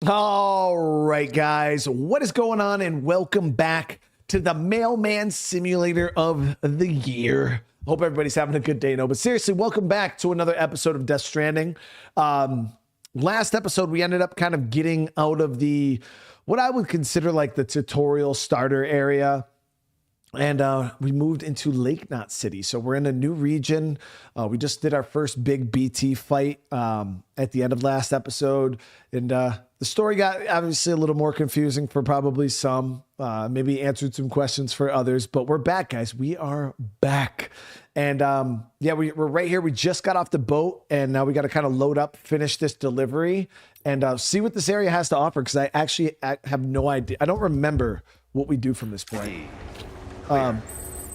All right, guys, what is going on? And welcome back to the Mailman Simulator of the Year. Hope everybody's having a good day. No, but seriously, welcome back to another episode of Death Stranding. Last episode, we ended up kind of getting out of what I would consider like the tutorial starter area. And we moved into Lake Knot City. So we're in a new region. We just did our first big BT fight at the end of last episode. And the story got obviously a little more confusing for probably some. Maybe answered some questions for others. But we're back, guys. We are back. And yeah, we're right here. We just got off the boat. And now we got to kind of load up, finish this delivery, and see what this area has to offer. Because I actually have no idea. I don't remember what we do from this point.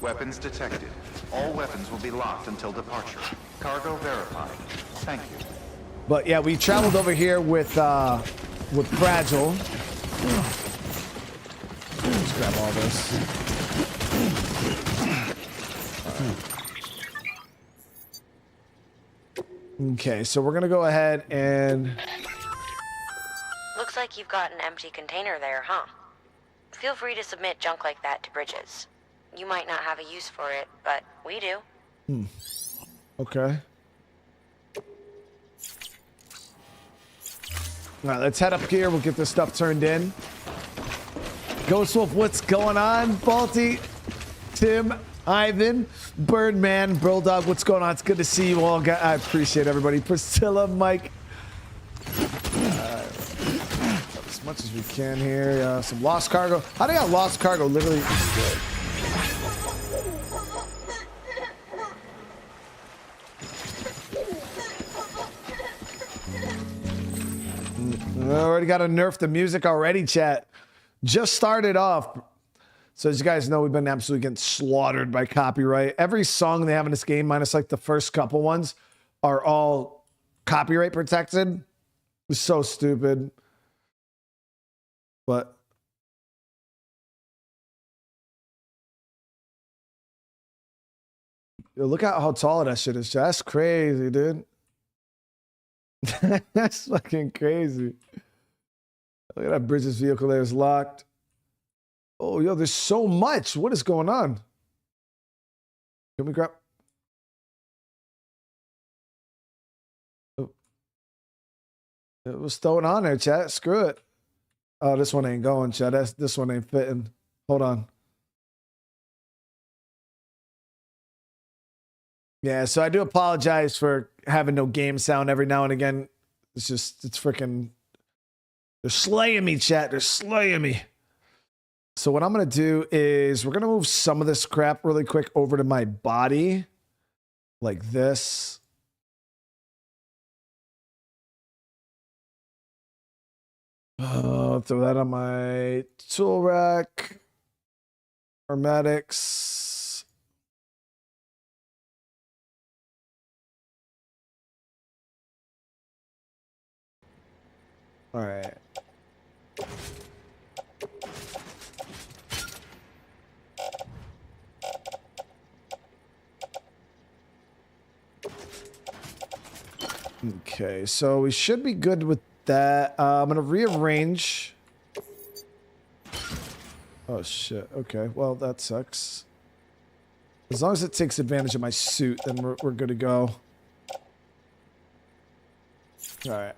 Weapons detected. All weapons will be locked until departure. Cargo verified. Thank you. But yeah, we traveled over here with Fragile. Let's grab all this. Okay, so we're gonna go ahead and. Looks like you've got an empty container there, huh? Feel free to submit junk like that to Bridges. You might not have a use for it, but we do. Okay. All right, let's head up here. We'll get this stuff turned in. Ghost Wolf, what's going on? Balti, Tim, Ivan, Birdman, Bulldog, what's going on? It's good to see you all. I appreciate everybody. Priscilla, Mike. As much as we can here. Some lost cargo. How do I got lost cargo? Literally. I already got to nerf the music already, chat. Just started off. So as you guys know, we've been absolutely getting slaughtered by copyright. Every song they have in this game, minus like the first couple ones, are all copyright protected. It's so stupid. But yo, look at how tall that shit is. That's crazy, dude. That's fucking crazy. Look at that Bridges vehicle there is locked. Oh, yo, there's so much. What is going on? Can we grab? Oh. It was thrown on there, chat. Screw it. Oh, this one ain't going, chat. This one ain't fitting. Hold on. Yeah, so I do apologize for having no game sound every now and again. It's freaking. They're slaying me, chat. They're slaying me. So what I'm going to do is we're going to move some of this crap really quick over to my body. Like this. Throw that on my tool rack. Armatics. All right. Okay, so we should be good with that. I'm gonna rearrange. Oh shit. Okay, well that sucks. As long as it takes advantage of my suit, then we're good to go. All right.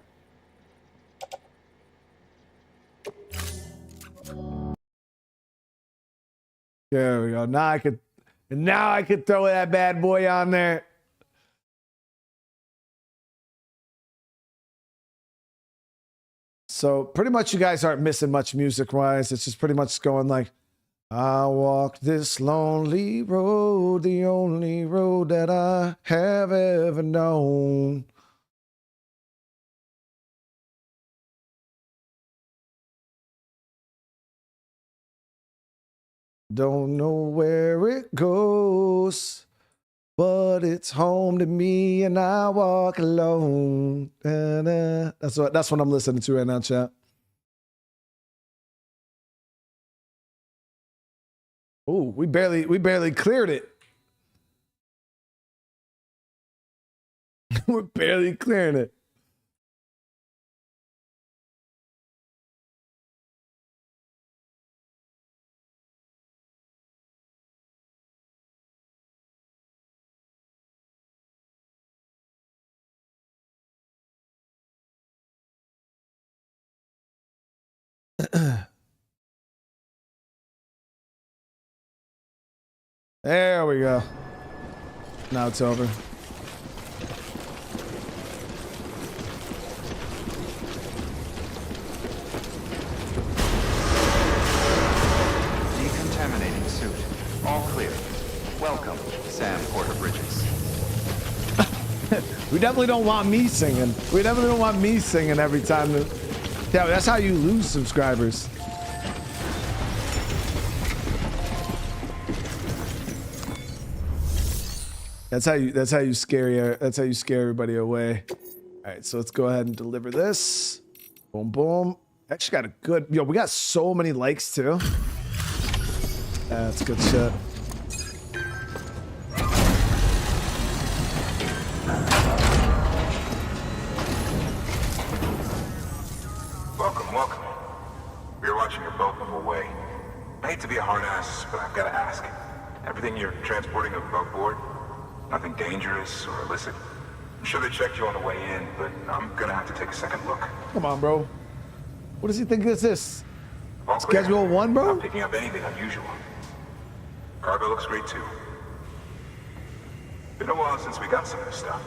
There we go. Now I could throw that bad boy on there. So pretty much you guys aren't missing much music-wise. It's just pretty much going like, I walk this lonely road, the only road that I have ever known. Don't know where it goes, but it's home to me and I walk alone. Da-da. That's what I'm listening to right now, chat. Oh, we barely cleared it. We're barely clearing it. There we go. Now it's over. Decontaminating suit. All clear. Welcome, Sam Porter-Bridges. We definitely don't want me singing. We definitely don't want me singing every time. Yeah, that's how you lose subscribers. That's how you scare everybody away. All right, so let's go ahead and deliver this. Boom, boom. Actually got a good, we got so many likes too. That's good shit. Welcome. We were watching your boat move away. I hate to be a hard ass, but I've got to ask. Everything you're transporting above board? Nothing dangerous or illicit? I'm sure they checked you on the way in, but I'm gonna have to take a second look. Come on, bro. What does he think this is? All clear. Schedule 1, bro? Not picking up anything unusual. Cargo looks great too. Been a while since we got some of this stuff.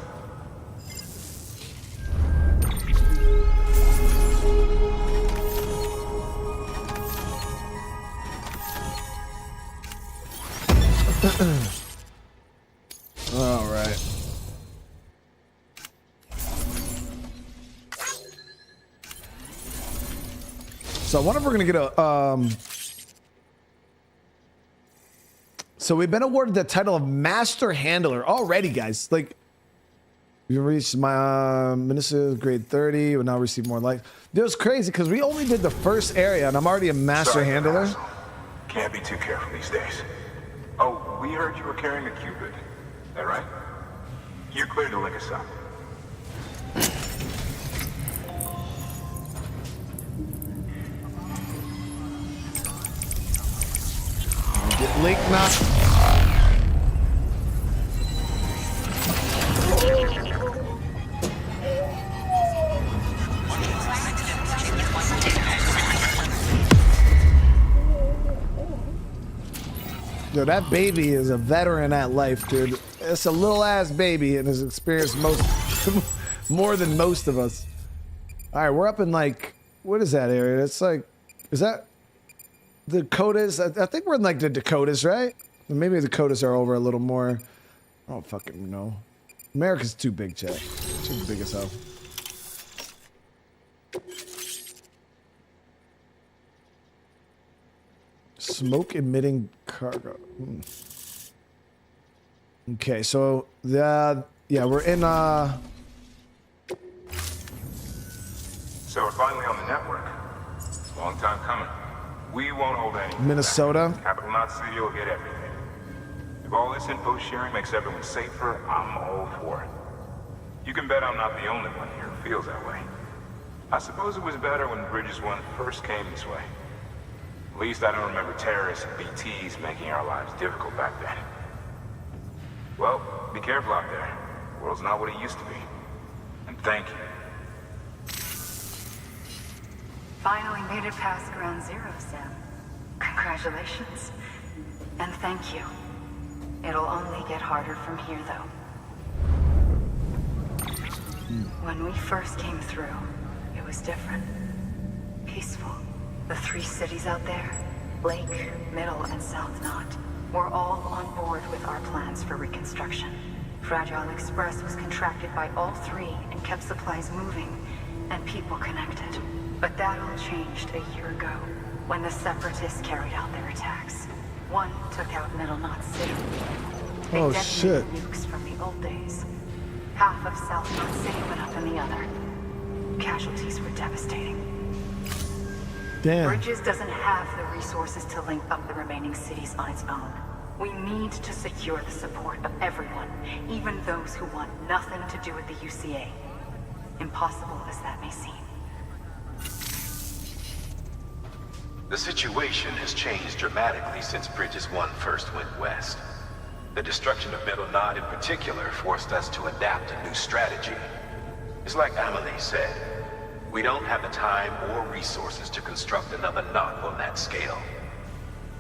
All right. So I wonder if we're gonna get a so we've been awarded the title of Master Handler already, guys. Like, we reached my Minister grade 30. We'll now receive more likes. It was crazy because we only did the first area and I'm already a Master Sorry, Handler. asshole. Can't be too careful these days. Oh, we heard you were carrying a Cupid. Is that right? You're clear to link us up. Get linked now. Yo, that baby is a veteran at life, dude. It's a little ass baby and has experienced more than most of us. All right, we're up in like, what is that area? It's like, is that the Dakotas? I think we're in like the Dakotas, right? Maybe the Dakotas are over a little more. I don't fucking know. America's too big, chat. Too big as hell. Smoke emitting cargo. Okay, so yeah, we're in So we're finally on the network. It's a long time coming. We won't hold any. Minnesota. Capital Knot City will get everything. If all this info sharing makes everyone safer, I'm all for it. You can bet I'm not the only one here who feels that way. I suppose it was better when Bridges 1 first came this way. At least I don't remember terrorists and BTs making our lives difficult back then. Well, be careful out there. The world's not what it used to be. And thank you. Finally made it past ground zero, Sam. Congratulations. And thank you. It'll only get harder from here, though. When we first came through, it was different. Peaceful. The 3 cities out there, Lake, Middle, and South Knot, were all on board with our plans for reconstruction. Fragile Express was contracted by all 3 and kept supplies moving and people connected. But that all changed a year ago, when the Separatists carried out their attacks. One took out Middle Knot City. They Oh, detonated shit. nukes from the old days. Half of South Knot City went up in the other. Casualties were devastating. Damn. Bridges doesn't have the resources to link up the remaining cities on its own. We need to secure the support of everyone, even those who want nothing to do with the UCA. Impossible as that may seem. The situation has changed dramatically since Bridges 1 first went west. The destruction of Middle Knot in particular forced us to adapt a new strategy. It's like Amelie said, We don't have the time or resources to construct another knot on that scale.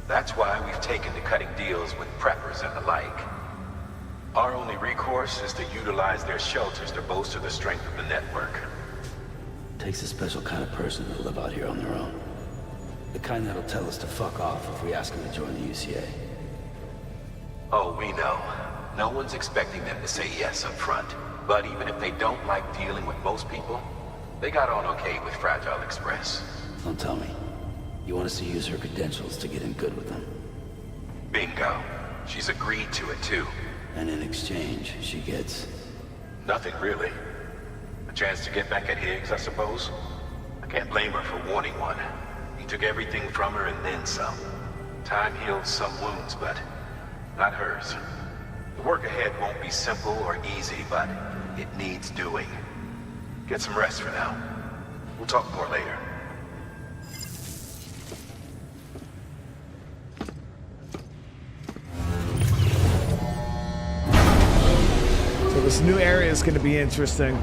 That's why we've taken to cutting deals with preppers and the like. Our only recourse is to utilize their shelters to bolster the strength of the network. Takes a special kind of person to live out here on their own. The kind that'll tell us to fuck off if we ask them to join the UCA. Oh, we know. No one's expecting them to say yes up front. But even if they don't like dealing with most people, they got on okay with Fragile Express. Don't tell me. You want us to use her credentials to get in good with them. Bingo. She's agreed to it too. And in exchange, she gets... Nothing really. A chance to get back at Higgs, I suppose. I can't blame her for wanting one. He took everything from her and then some. Time heals some wounds, but not hers. The work ahead won't be simple or easy, but it needs doing. Get some rest for now. We'll talk more later. So this new area is going to be interesting.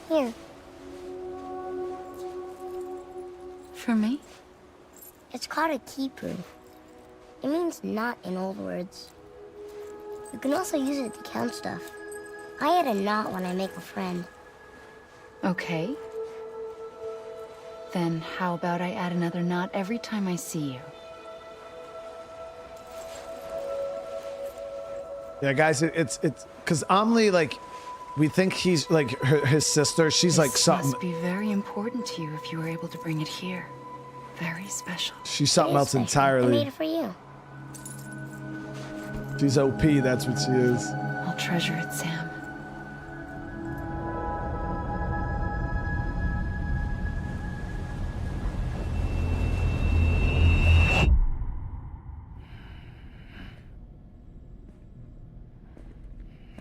Here. For me? It's called a key proof. It means knot in old words. You can also use it to count stuff. I add a knot when I make a friend. Okay. Then how about I add another knot every time I see you? Yeah, guys, it's because Amelie, like, we think he's like his sister. She's like something. Must be very important to you if you were able to bring it here. Very special. She's something else I entirely. made it for you. She's OP. That's what she is. I'll treasure it, Sam.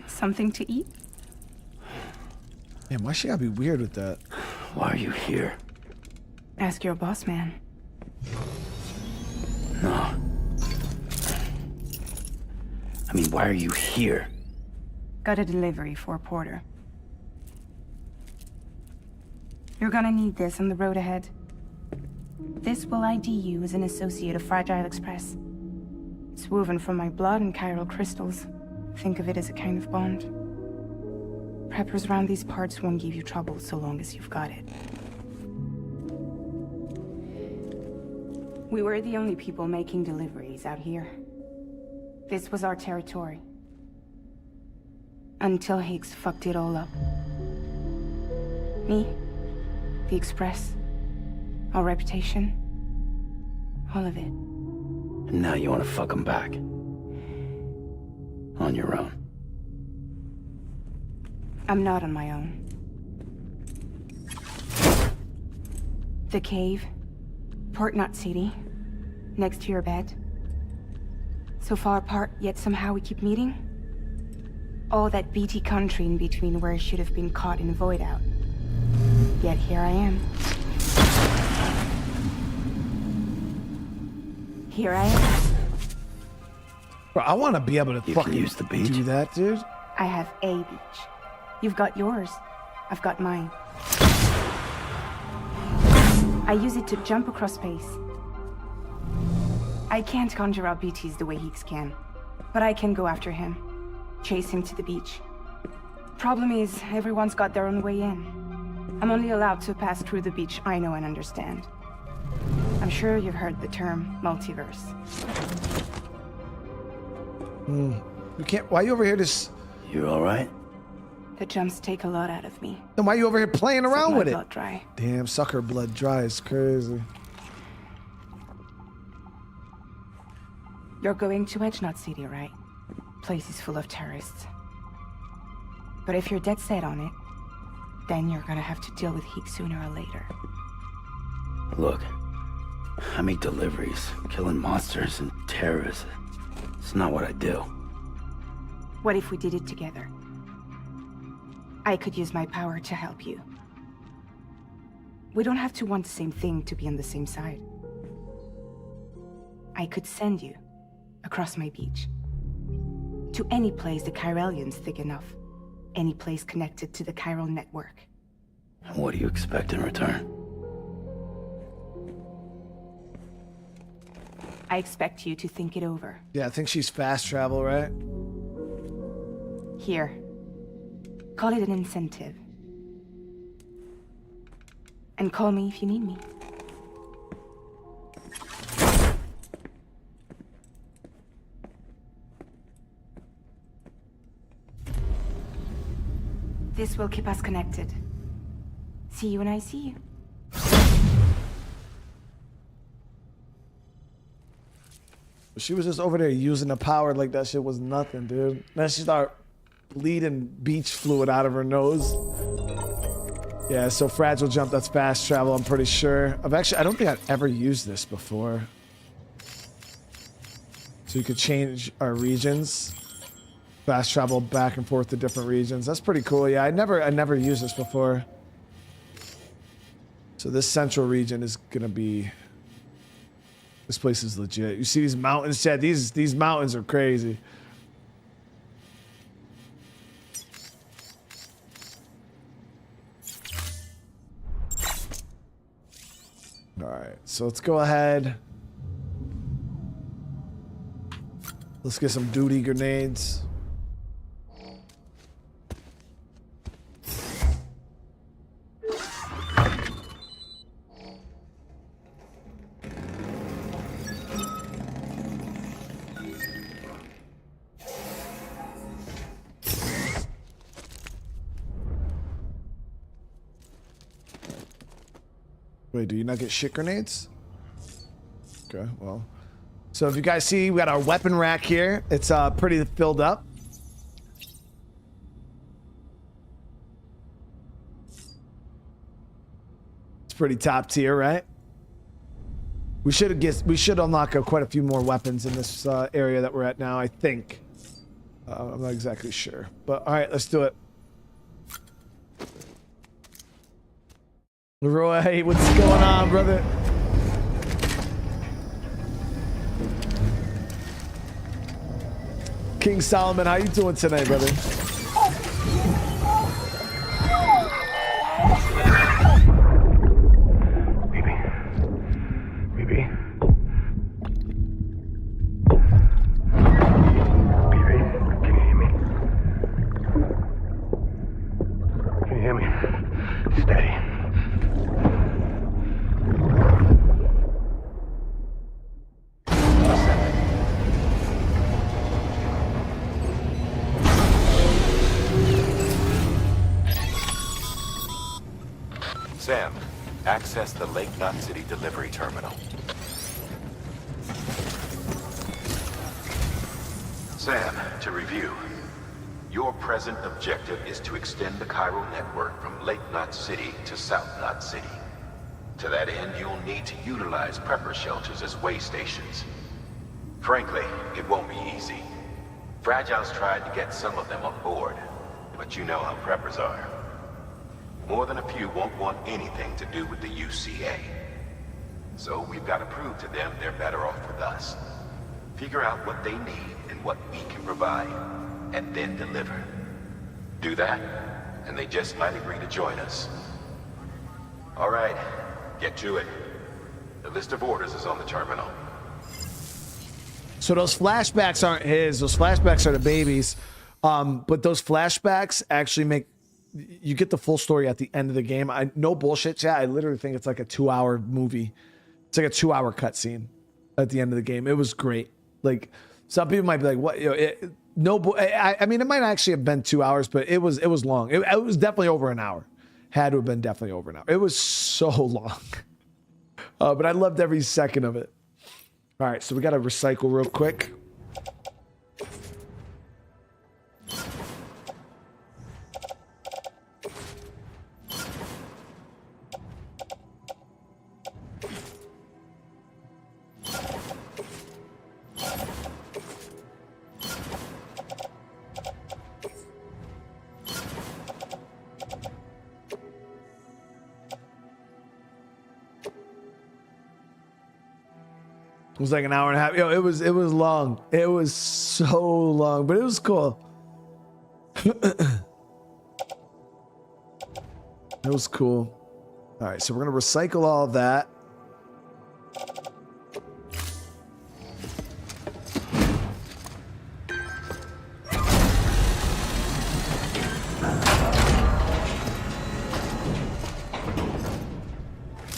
Something to eat? Man, why she gotta be weird with that? Why are you here? Ask your boss man. No. I mean, why are you here? Got a delivery for Porter. You're gonna need this on the road ahead. This will ID you as an associate of Fragile Express. It's woven from my blood and chiral crystals. Think of it as a kind of bond. Preppers around these parts won't give you trouble so long as you've got it. We were the only people making deliveries out here. This was our territory. Until Higgs fucked it all up. Me, the Express, our reputation, all of it. And now you want to fuck him back. On your own. I'm not on my own. The cave, Port Knot City, next to your bed. So far apart, yet somehow we keep meeting. All that BT country in between where I should have been caught in a void out. Yet here I am. Here I am. Bro, I want to be able to You fucking can use the beach. do that, dude. I have a beach. You've got yours. I've got mine. I use it to jump across space. I can't conjure up BTs the way Higgs can, but I can go after him, chase him to the beach. Problem is, everyone's got their own way in. I'm only allowed to pass through the beach I know and understand. I'm sure you've heard the term multiverse. You can't. Why are you over here just? You all right? The jumps take a lot out of me. Then why are you over here playing Set around my with it? blood dry. Damn, sucker blood dry is crazy. You're going to Edgenut City, right? Place is full of terrorists. But if you're dead set on it, then you're gonna have to deal with heat sooner or later. Look, I make deliveries, killing monsters and terrorists. It's not what I do. What if we did it together? I could use my power to help you. We don't have to want the same thing to be on the same side. I could send you across my beach. To any place the Chiralian's thick enough. Any place connected to the chiral network. What do you expect in return? I expect you to think it over. Yeah, I think she's fast travel, right? Here. Call it an incentive. And call me if you need me. This will keep us connected. See you when I see you. She was just over there using the power like that shit was nothing, dude. Then she started bleeding beach fluid out of her nose. Yeah, so fragile jump, that's fast travel, I'm pretty sure. I don't think I've ever used this before. So you could change our regions. Fast travel back and forth to different regions. That's pretty cool. Yeah, I never used this before. So this central region is gonna be. This place is legit. You see these mountains, Chad? These mountains are crazy. All right, so let's go ahead. Let's get some duty grenades. Wait, do you not get shit grenades? Okay, well. So if you guys see, we got our weapon rack here. It's pretty filled up. It's pretty top tier, right? We should unlock quite a few more weapons in this area that we're at now, I think. I'm not exactly sure. But all right, let's do it. Leroy, what's going on, brother? King Solomon, how you doing tonight, brother? Sam, access the Lake Knot City delivery terminal. Sam, to review. Your present objective is to extend the chiral network from Lake Knot City to South Knot City. To that end, you'll need to utilize prepper shelters as way stations. Frankly, it won't be easy. Fragile's tried to get some of them on board, but you know how preppers are. More than a few won't want anything to do with the UCA. So we've got to prove to them they're better off with us. Figure out what they need and what we can provide, and then deliver. Do that, and they just might agree to join us. All right, get to it. The list of orders is on the terminal. So those flashbacks aren't his. Those flashbacks are the baby's. But those flashbacks actually make... You get the full story at the end of the game. No bullshit, chat. I literally think it's like a 2-hour movie. It's like a 2-hour cutscene at the end of the game. It was great. Like, some people might be like, "What?" You know, I mean, it might actually have been 2 hours, but it was long. It was definitely over an hour. Had to have been definitely over an hour. It was so long, but I loved every second of it. All right, so we got to recycle real quick. It was like an hour and a half. Yo, it was long. It was so long, but it was cool. It was cool. All right, so we're gonna recycle all of that.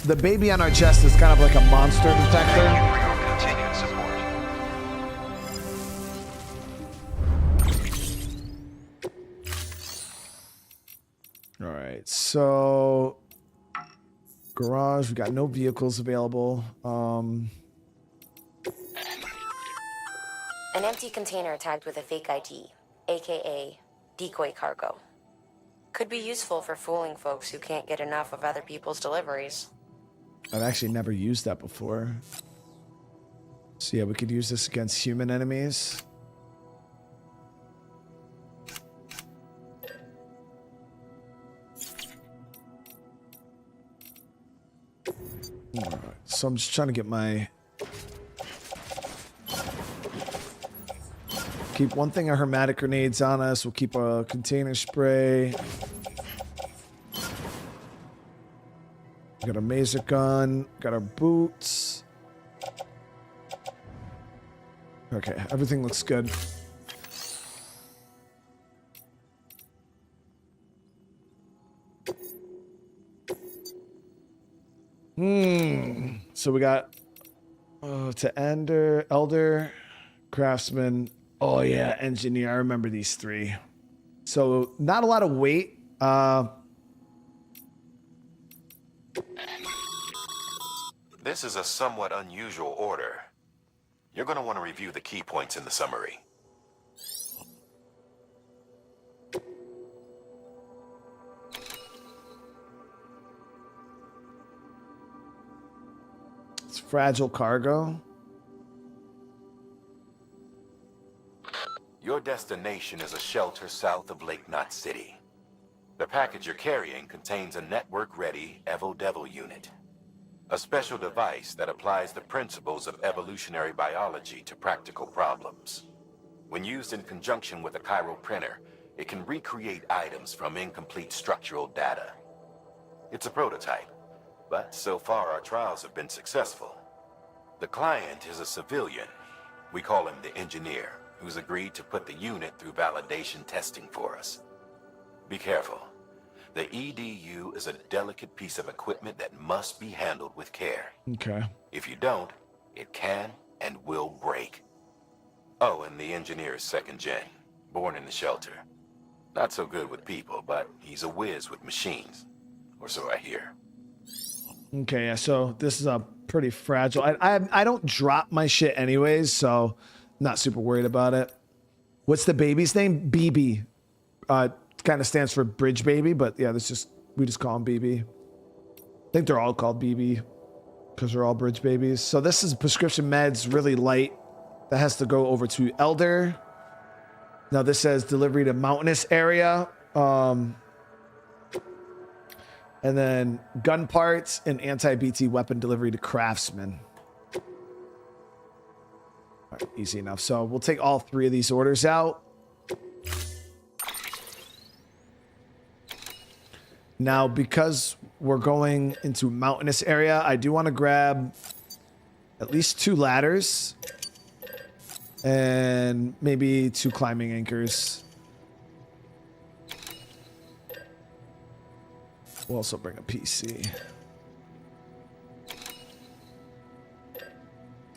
The baby on our chest is kind of like a monster detector. Continued support. All right, so garage, we got no vehicles available. An empty container tagged with a fake ID, aka decoy cargo. Could be useful for fooling folks who can't get enough of other people's deliveries. I've actually never used that before. So yeah, we could use this against human enemies. All right, so I'm just trying to get my... Keep one thing of hermetic grenades on us. We'll keep a container spray. Got a maser gun. Got our boots. Okay, everything looks good. So we got to Elder, Craftsman. Oh yeah, Engineer. I remember these three. So not a lot of weight. This is a somewhat unusual order. You're going to want to review the key points in the summary. It's fragile cargo. Your destination is a shelter south of Lake Knot City. The package you're carrying contains a network-ready Evo-Devil unit. A special device that applies the principles of evolutionary biology to practical problems. When used in conjunction with a chiral printer, it can recreate items from incomplete structural data. It's a prototype, but so far our trials have been successful. The client is a civilian. We call him the Engineer, who's agreed to put the unit through validation testing for us. Be careful. The EDU is a delicate piece of equipment that must be handled with care. Okay. If you don't, it can and will break. Oh, and the Engineer is second gen, born in the shelter. Not so good with people, but he's a whiz with machines. Or so I hear. Okay, yeah, so this is a pretty fragile. I don't drop my shit anyways, so not super worried about it. What's the baby's name? BB. Kind of stands for bridge baby, but yeah, we just call him BB. I think they're all called BB because they're all bridge babies. So this is prescription meds, really light. That has to go over to Elder. Now this says delivery to mountainous area. And then gun parts and anti-BT weapon delivery to Craftsman. All right, easy enough. So we'll take all three of these orders out. Now, because we're going into mountainous area, I do want to grab at least 2 ladders and maybe 2 climbing anchors. We'll also bring a PC.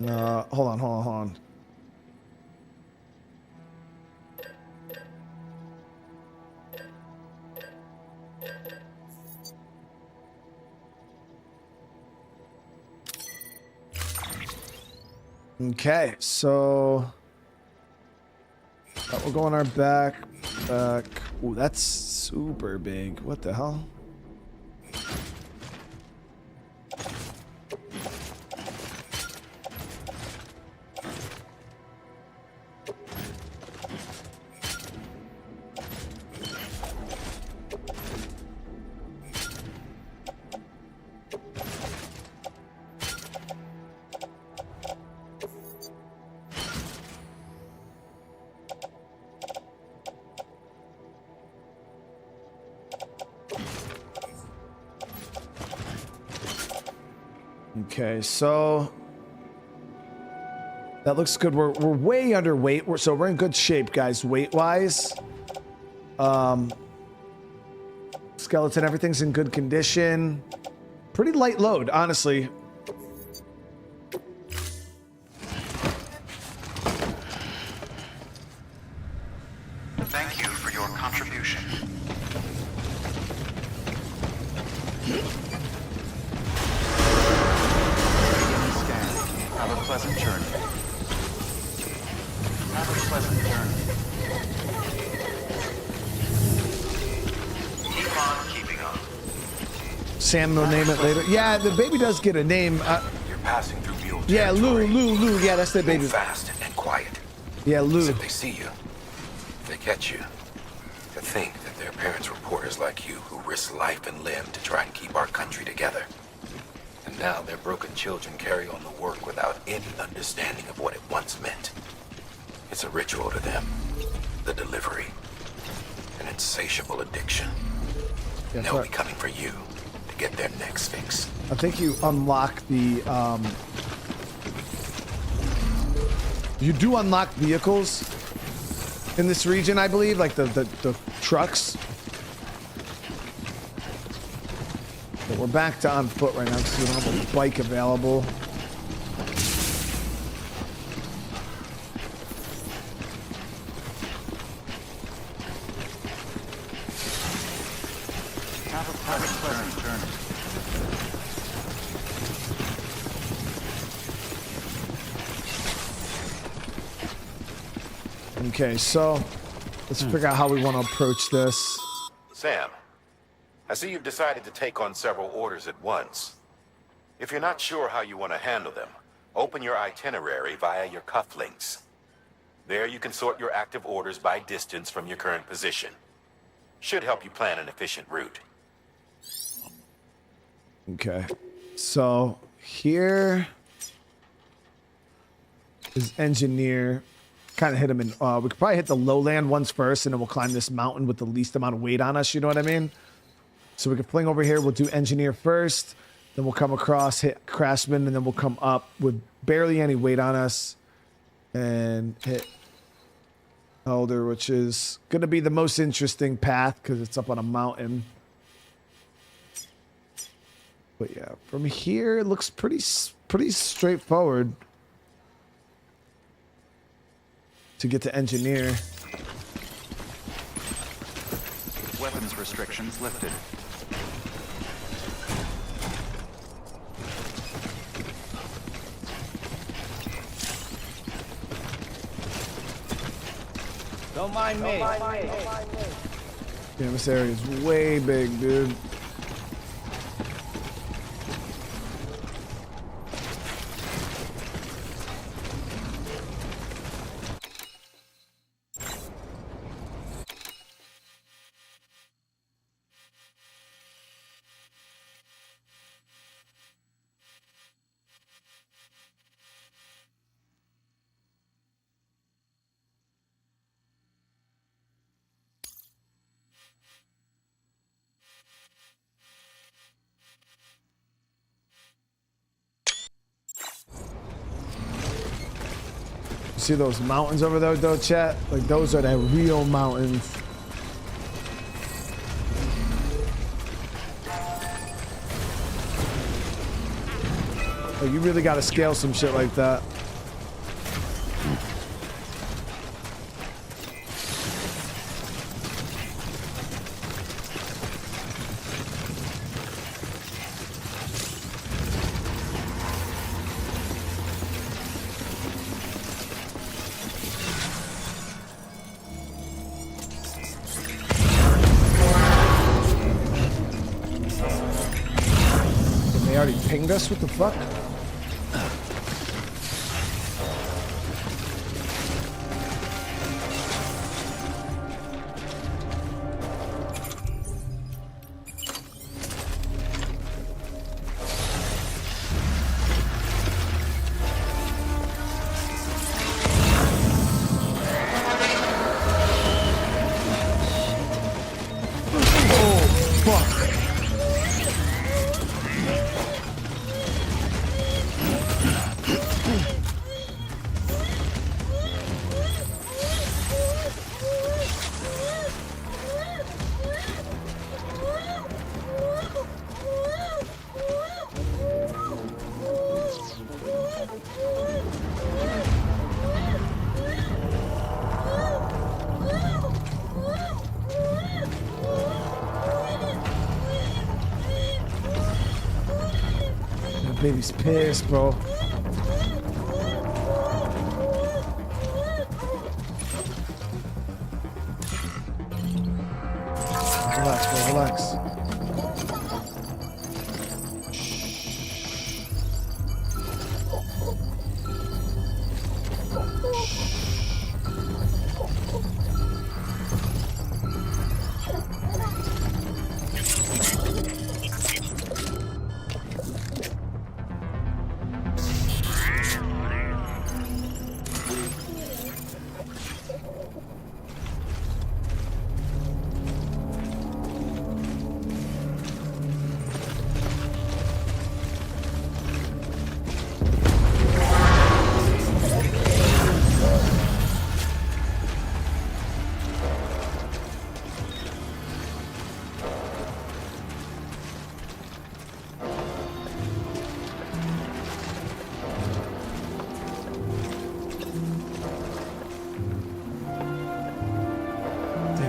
Hold on. Okay, so that will go on our back. Ooh, that's super big. What the hell? Okay, so that looks good. We're way underweight. So we're in good shape, guys, weight-wise. Skeleton, everything's in good condition. Pretty light load, honestly. Thank you for your contribution. Have a pleasant journey. Have a pleasant journey. Keep on keeping on. Sam will name it later. Yeah, the baby does get a name. You're passing through Mule Yeah, territory. Lou. Yeah, that's the baby. Move fast and quiet. Yeah, Lou. If they see you, if they catch you, to think that their parents were porters like you who risk life and limb to try and keep our country together. And now their broken children carry on the work without any understanding of what it once meant. It's a ritual to them, the delivery, an insatiable addiction. Yeah, And they'll be coming for you to get their next fix. I think you unlock the, you do unlock vehicles in this region, I believe, like the trucks. But we're back to on foot right now because we don't have a bike available. Have a pleasant journey. Okay, so let's figure out how we want to approach this. Sam, I see you've decided to take on several orders at once. If you're not sure how you want to handle them, open your itinerary via your cufflinks. There you can sort your active orders by distance from your current position. Should help you plan an efficient route. Okay, so here is engineer. Kind of hit him in. We could probably hit the lowland ones first, and then we'll climb this mountain with the least amount of weight on us. You know what I mean? So we can fling over here. We'll do engineer first, then we'll come across, hit Craftsman, and then we'll come up with barely any weight on us, and hit Elder, which is going to be the most interesting path because it's up on a mountain. But yeah, from here it looks pretty straightforward to get to engineer. Weapons restrictions lifted. Don't mind me. Yeah, this area is way big, dude. See those mountains over there, though, chat? Like, those are the real mountains. Like, you really got to scale some shit like that. pinged us? What the fuck? Baby's pissed, bro. Relax, bro, relax.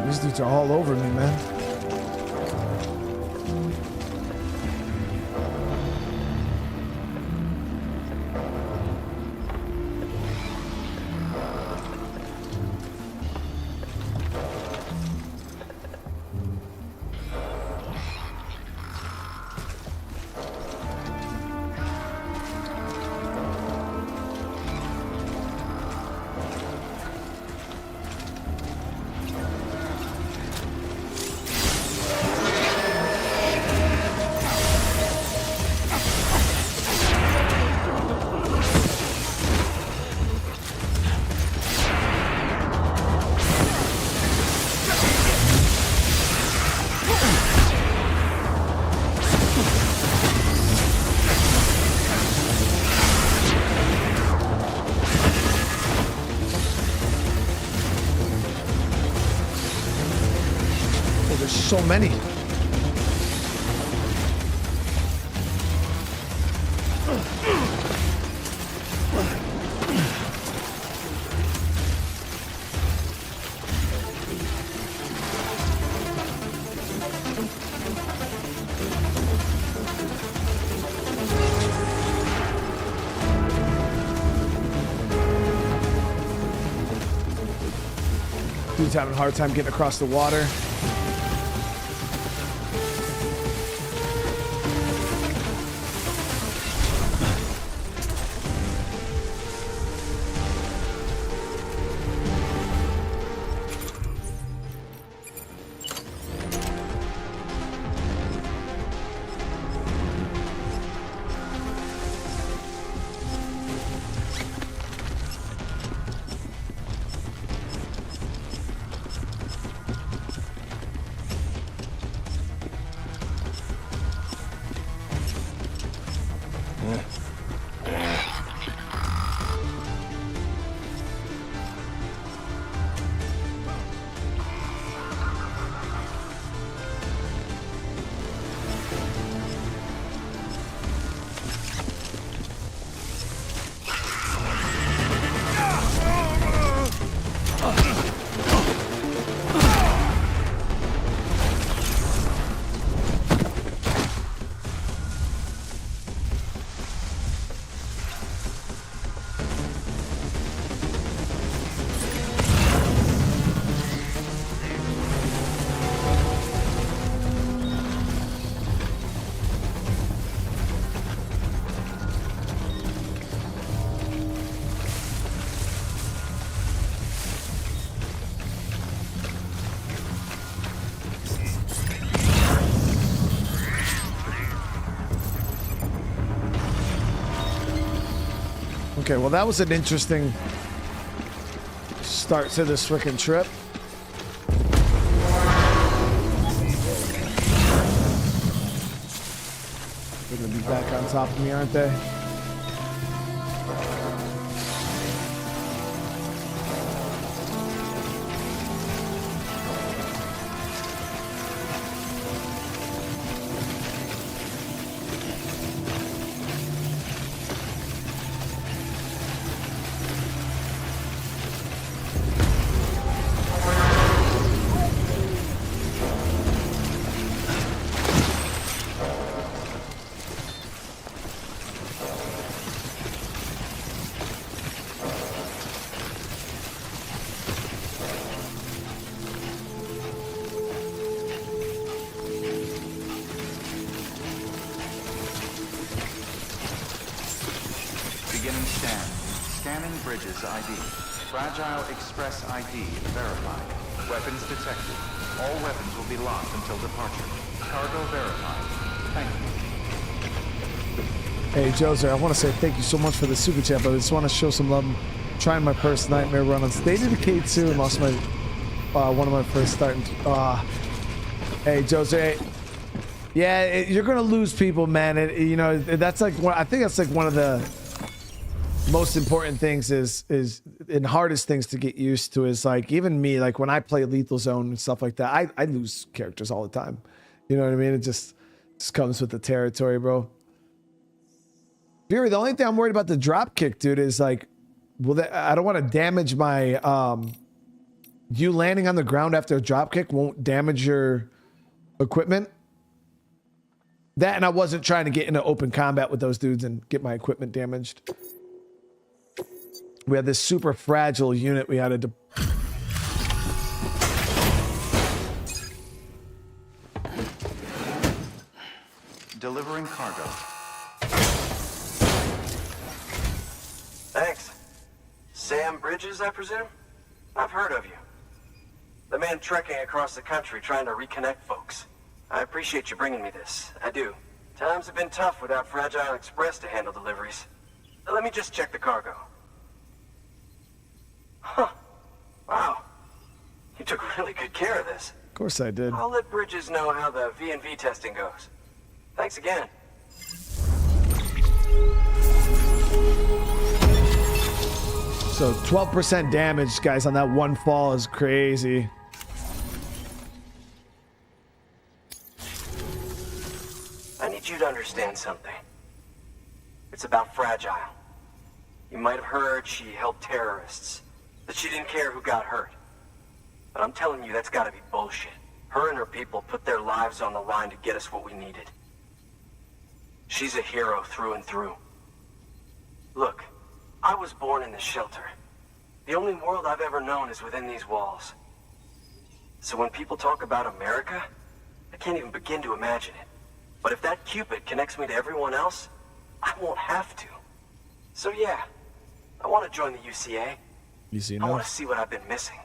These dudes are all over me, man. So many. Dude's having a hard time getting across the water. Okay, well, that was an interesting start to this freaking trip. They're gonna be back on top of me, aren't they? Beginning scan. Scanning bridges ID. Fragile Express ID verified. Weapons detected. All weapons will be locked until departure. Cargo verified. Thank you. Hey, Joser, I want to say thank you so much for the super chat, but I just want to show some love. I'm trying my first nightmare run on State of Decay 2 and lost my one of my first starting. Hey, Joser. Yeah, you're gonna lose people, man. You know, that's like I think that's like one of the most important things is and hardest things to get used to is like even me, like when I play Lethal Zone and stuff like that, I lose characters all the time. You know what I mean? It just comes with the territory, bro. Fury, the only thing I'm worried about the drop kick, dude, is like, I don't want to damage my you landing on the ground after a drop kick won't damage your equipment. That and I wasn't trying to get into open combat with those dudes and get my equipment damaged. We had this super fragile unit we had to Delivering cargo. Thanks. Sam Bridges, I presume? I've heard of you. The man trekking across the country trying to reconnect folks. I appreciate you bringing me this. I do. Times have been tough without Fragile Express to handle deliveries. Let me just check the cargo. Huh. Wow. You took really good care of this. Of course I did. I'll let Bridges know how the V&V testing goes. Thanks again. So 12% damage, guys, on that one fall is crazy. I need you to understand something. It's about Fragile. You might have heard she helped terrorists, that she didn't care who got hurt. But I'm telling you, that's gotta be bullshit. Her and her people put their lives on the line to get us what we needed. She's a hero through and through. Look, I was born in this shelter. The only world I've ever known is within these walls. So when people talk about America, I can't even begin to imagine it. But if that Cupid connects me to everyone else, I won't have to. So yeah, I want to join the UCA. I want to see what I've been missing.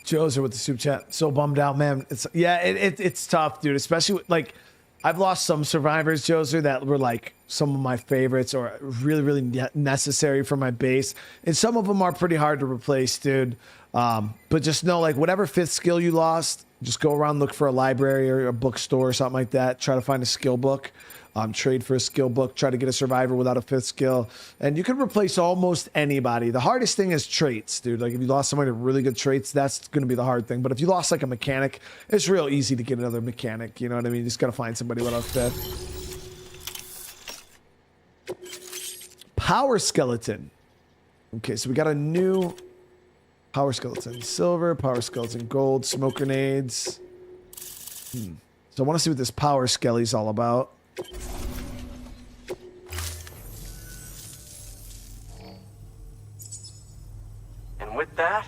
Joser with the soup chat. So bummed out, man. It's tough, dude. Especially with, like, I've lost some survivors, Joser, that were like some of my favorites or really, really necessary for my base. And some of them are pretty hard to replace, dude. But just know, like, whatever fifth skill you lost, just go around, look for a library or a bookstore or something like that. Try to find a skill book. Trade for a skill book, try to get a survivor without a fifth skill. And you can replace almost anybody. The hardest thing is traits, dude. Like if you lost somebody with really good traits, that's going to be the hard thing. But if you lost like a mechanic, it's real easy to get another mechanic. You know what I mean? You just got to find somebody without a fifth. Power skeleton. Okay, so we got a new power skeleton. Silver, power skeleton, gold, smoke grenades. So I want to see what this power skelly's all about. with that,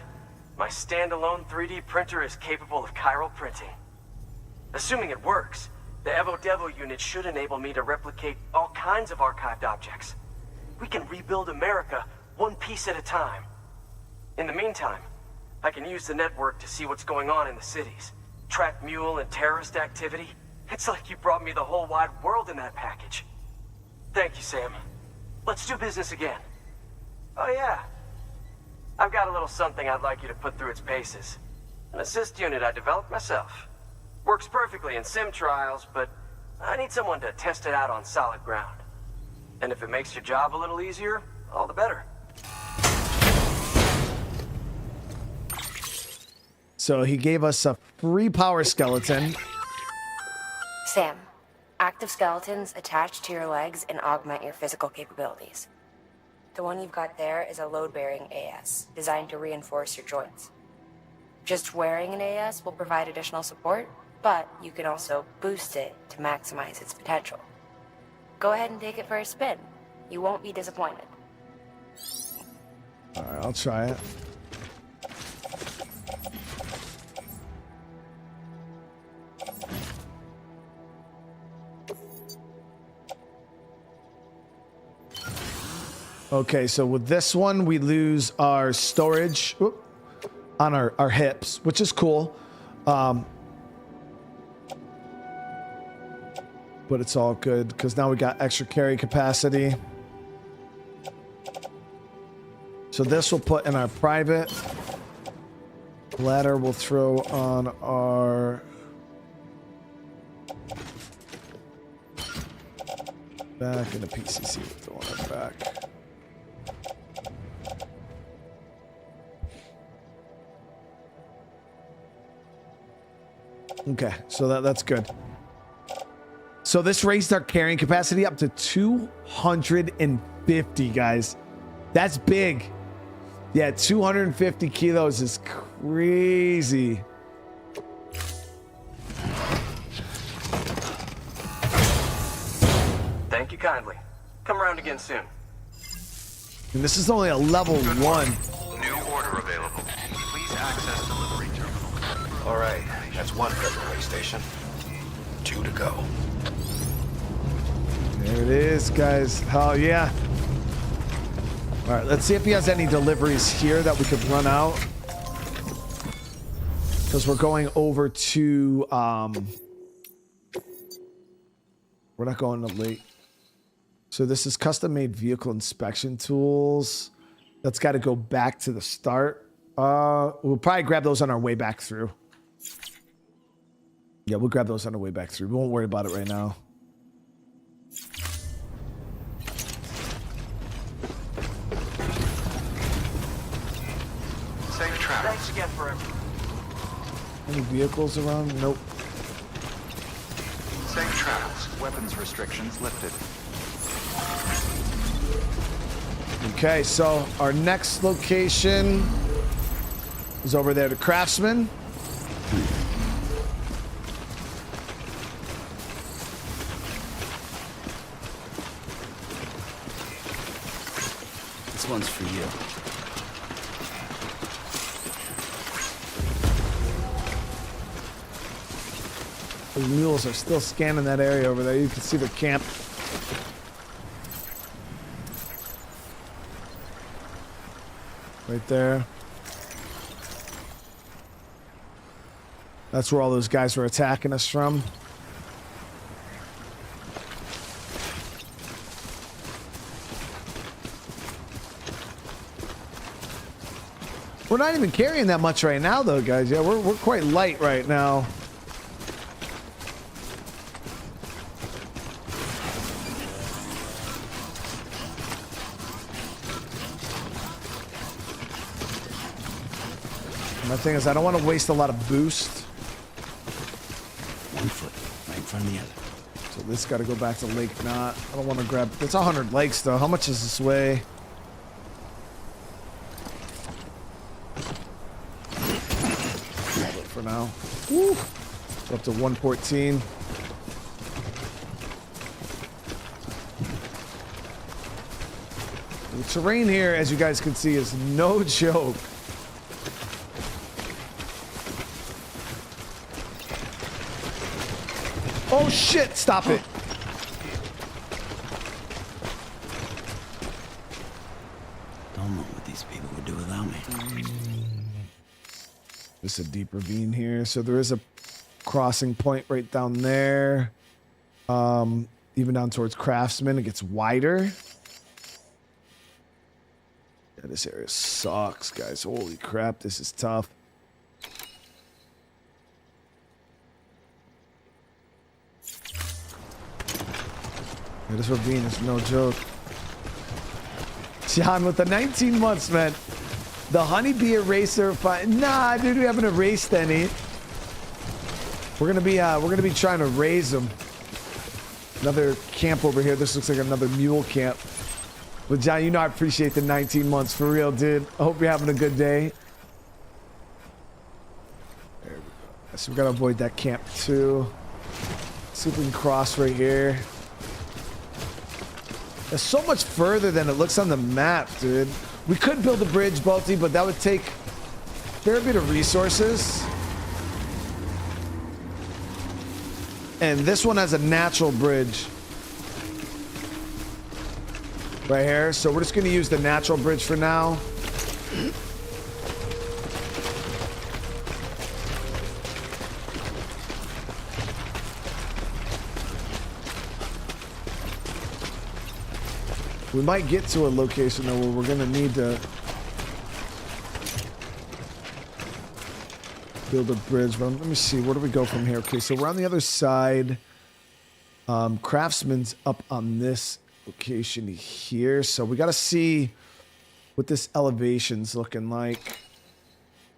my standalone 3D printer is capable of chiral printing. Assuming it works, the Evo Devo unit should enable me to replicate all kinds of archived objects. We can rebuild America one piece at a time. In the meantime, I can use the network to see what's going on in the cities, track mule and terrorist activity. It's like you brought me the whole wide world in that package. Thank you, Sam. Let's do business again. Oh yeah. I've got a little something I'd like you to put through its paces. An assist unit I developed myself. Works perfectly in sim trials, but I need someone to test it out on solid ground. And if it makes your job a little easier, all the better. So he gave us a free power skeleton. Sam, active skeletons attach to your legs and augment your physical capabilities. The one you've got there is a load-bearing AS, designed to reinforce your joints. Just wearing an AS will provide additional support, but you can also boost it to maximize its potential. Go ahead and take it for a spin. You won't be disappointed. All right, I'll try it. Okay, so with this one, we lose our storage on our hips, which is cool. But it's all good because now we got extra carry capacity. So this will put in our private. Ladder will throw on our back, and the PCC will throw on our back. Okay, so that's good. So this raised our carrying capacity up to 250, guys. That's big. Yeah, 250 kilos is crazy. Thank you kindly. Come around again soon. And this is only a level 1. New order available. Please access delivery terminal. All right, that's one Federal station. 2 to go. There it is, guys. Oh, yeah. All right, let's see if he has any deliveries here that we could run out. Because we're going over to... we're not going to late. So this is custom-made vehicle inspection tools. That's got to go back to the start. We'll probably grab those on our way back through. Yeah, we'll grab those on our way back through. We won't worry about it right now. Safe travels. Thanks again for everything. Any vehicles around? Nope. Safe travels. Weapons restrictions lifted. Okay, so our next location is over there to Craftsman. This one's for you. The mules are still scanning that area over there. You can see the camp. Right there. That's where all those guys were attacking us from. We're not even carrying that much right now, though, guys. Yeah, we're quite light right now. My thing is, I don't want to waste a lot of boost. One foot, right in front of the other. So this got to go back to Lake Knot. I don't want to grab... It's 100 lakes, though. How much does this weigh? Grab it for now. Woo! Up to 114. The terrain here, as you guys can see, is no joke. Oh shit, stop it. Don't know what these people would do without me. There's a deep ravine here, so there is a crossing point right down there. Even down towards Craftsman, it gets wider. Yeah, this area sucks, guys. Holy crap, this is tough. Yeah, this ravine is no joke. John with the 19 months, man. The honeybee eraser. Nah, dude, we haven't erased any. We're gonna be trying to raise them. Another camp over here. This looks like another mule camp. But John, you know I appreciate the 19 months for real, dude. I hope you're having a good day. There we go. So we gotta avoid that camp too. See if we can cross right here. It's so much further than it looks on the map, dude. We could build a bridge, Balti, but that would take a fair bit of resources. And this one has a natural bridge right here. So we're just going to use the natural bridge for now. We might get to a location though where we're gonna need to build a bridge. But let me see, where do we go from here? Okay, so we're on the other side. Craftsman's up on this location here. So we gotta see what this elevation's looking like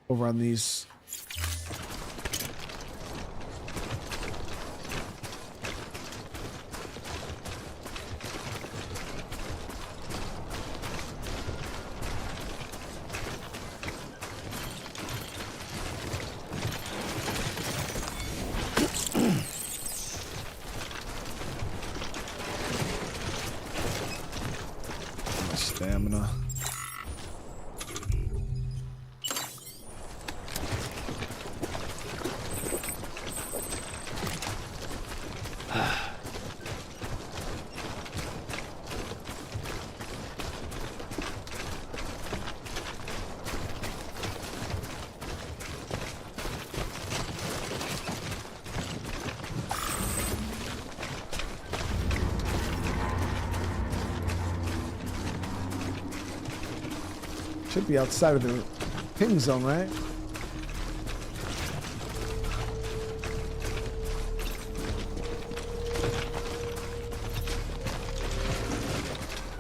over on these. Stamina. Should be outside of the ping zone, right?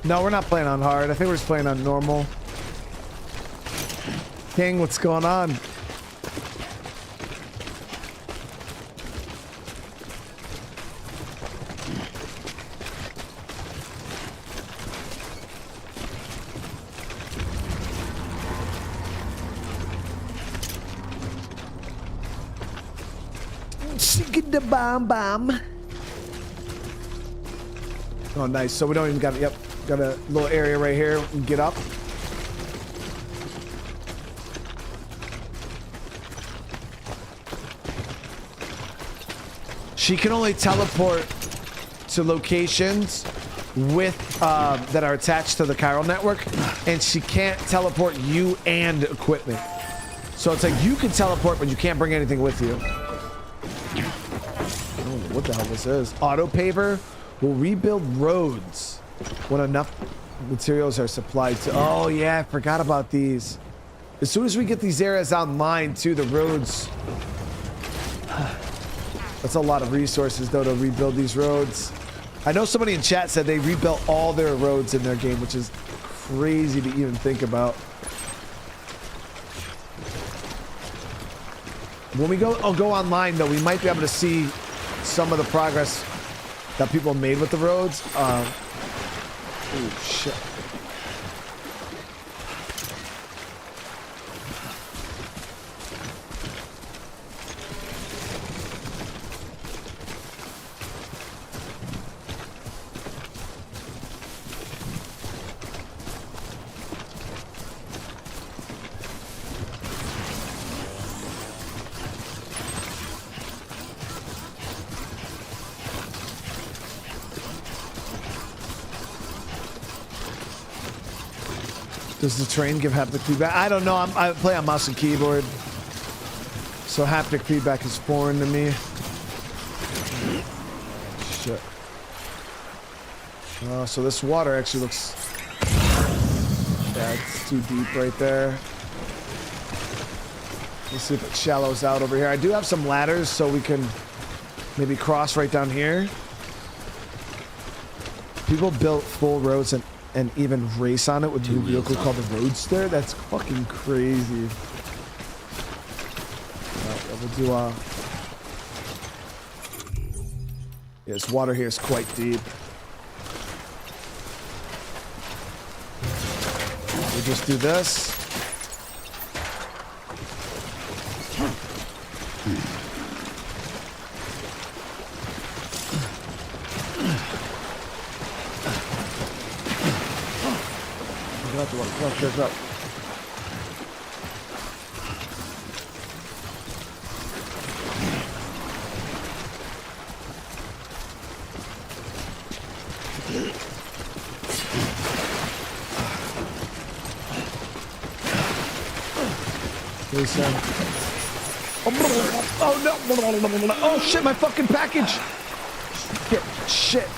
No, we're not playing on hard. I think we're just playing on normal. King, what's going on? Bomb. Oh, nice. So we don't even got it. Yep, got a little area right here. We can get up. She can only teleport to locations with that are attached to the chiral network, and she can't teleport you and equipment. So it's like you can teleport, but you can't bring anything with you. What the hell this is? Auto paver will rebuild roads when enough materials are supplied to. Oh yeah, I forgot about these. As soon as we get these areas online too, the roads. That's a lot of resources though to rebuild these roads. I know somebody in chat said they rebuilt all their roads in their game, which is crazy to even think about. When we go online though, we might be able to see some of the progress that people made with the roads. Oh shit. Does the train give haptic feedback? I don't know. I play on mouse and keyboard, so haptic feedback is foreign to me. Shit. So this water actually looks... Yeah, it's too deep right there. Let's see if it shallows out over here. I do have some ladders, so we can maybe cross right down here. People built full roads and even race on it with a new vehicle called the Roadster. That's fucking crazy. Alright, we'll do yeah, this water here is quite deep. We'll just do this. Up. Oh no! Oh shit! My fucking package! Shit!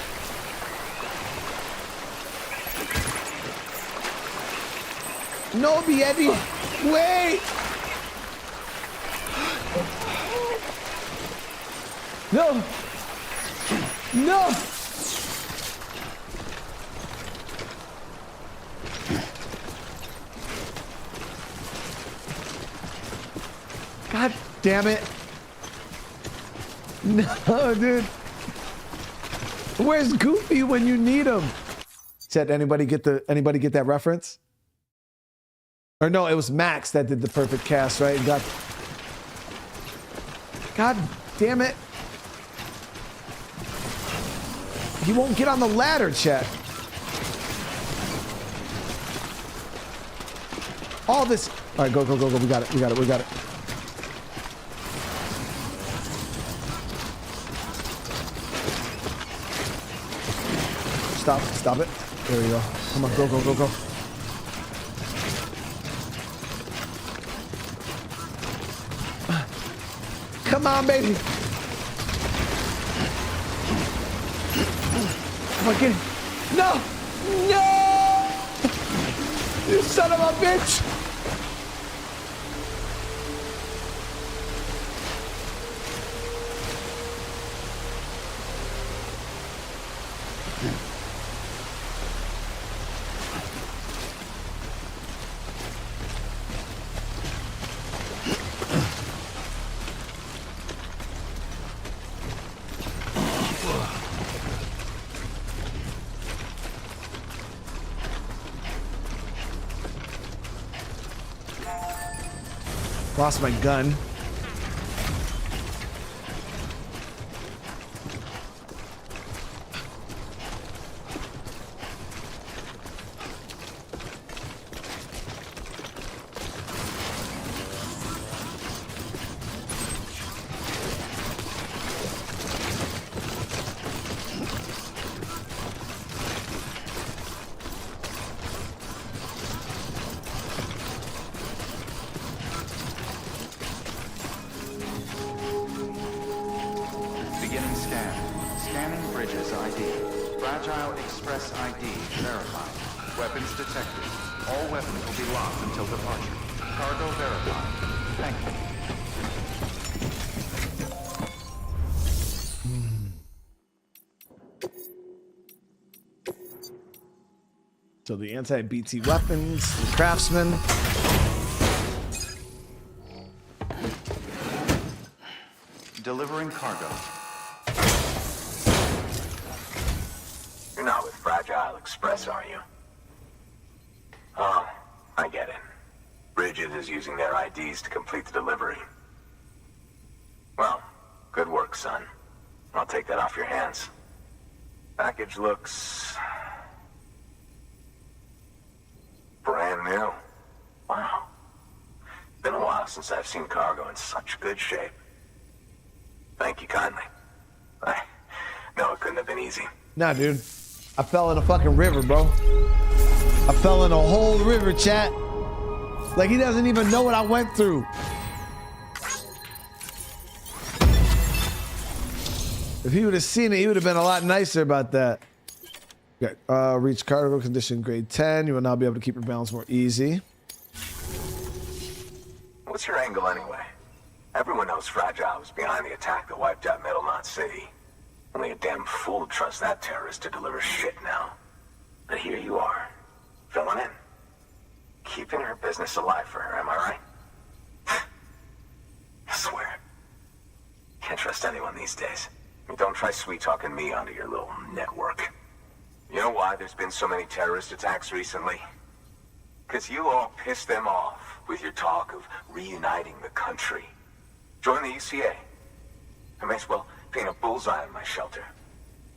No, Eddie! Wait! No! No! God damn it! No, dude! Where's Goofy when you need him? Said anybody get that reference? Or no, it was Max that did the perfect cast, right? God damn it. He won't get on the ladder, chat. All this. All right, go. We got it. Stop it. There we go. Come on, go. Come on, baby. Come on, get it. No! You son of a bitch! Lost my gun. So the anti-BT weapons, the Craftsman. Delivering cargo. You're not with Fragile Express, are you? Oh, I get it. Bridget is using their IDs to complete the delivery. Well, good work, son. I'll take that off your hands. Package looks... brand new. Wow. Been a while since I've seen cargo in such good shape. Thank you kindly. I know it couldn't have been easy. Nah, dude. I fell in a fucking river, bro. I fell in a whole river, chat. Like, he doesn't even know what I went through. If he would have seen it, he would have been a lot nicer about that. Okay, reach cargo condition grade 10. You will now be able to keep your balance more easy. What's your angle anyway? Everyone knows Fragile was behind the attack that wiped out Middle Knot City. Only a damn fool would trust that terrorist to deliver shit now. But here you are, filling in. Keeping her business alive for her, am I right? I swear. Can't trust anyone these days. Don't try sweet-talking me onto your little network. You know why there's been so many terrorist attacks recently? Because you all pissed them off with your talk of reuniting the country. Join the UCA. I may as well paint a bullseye on my shelter.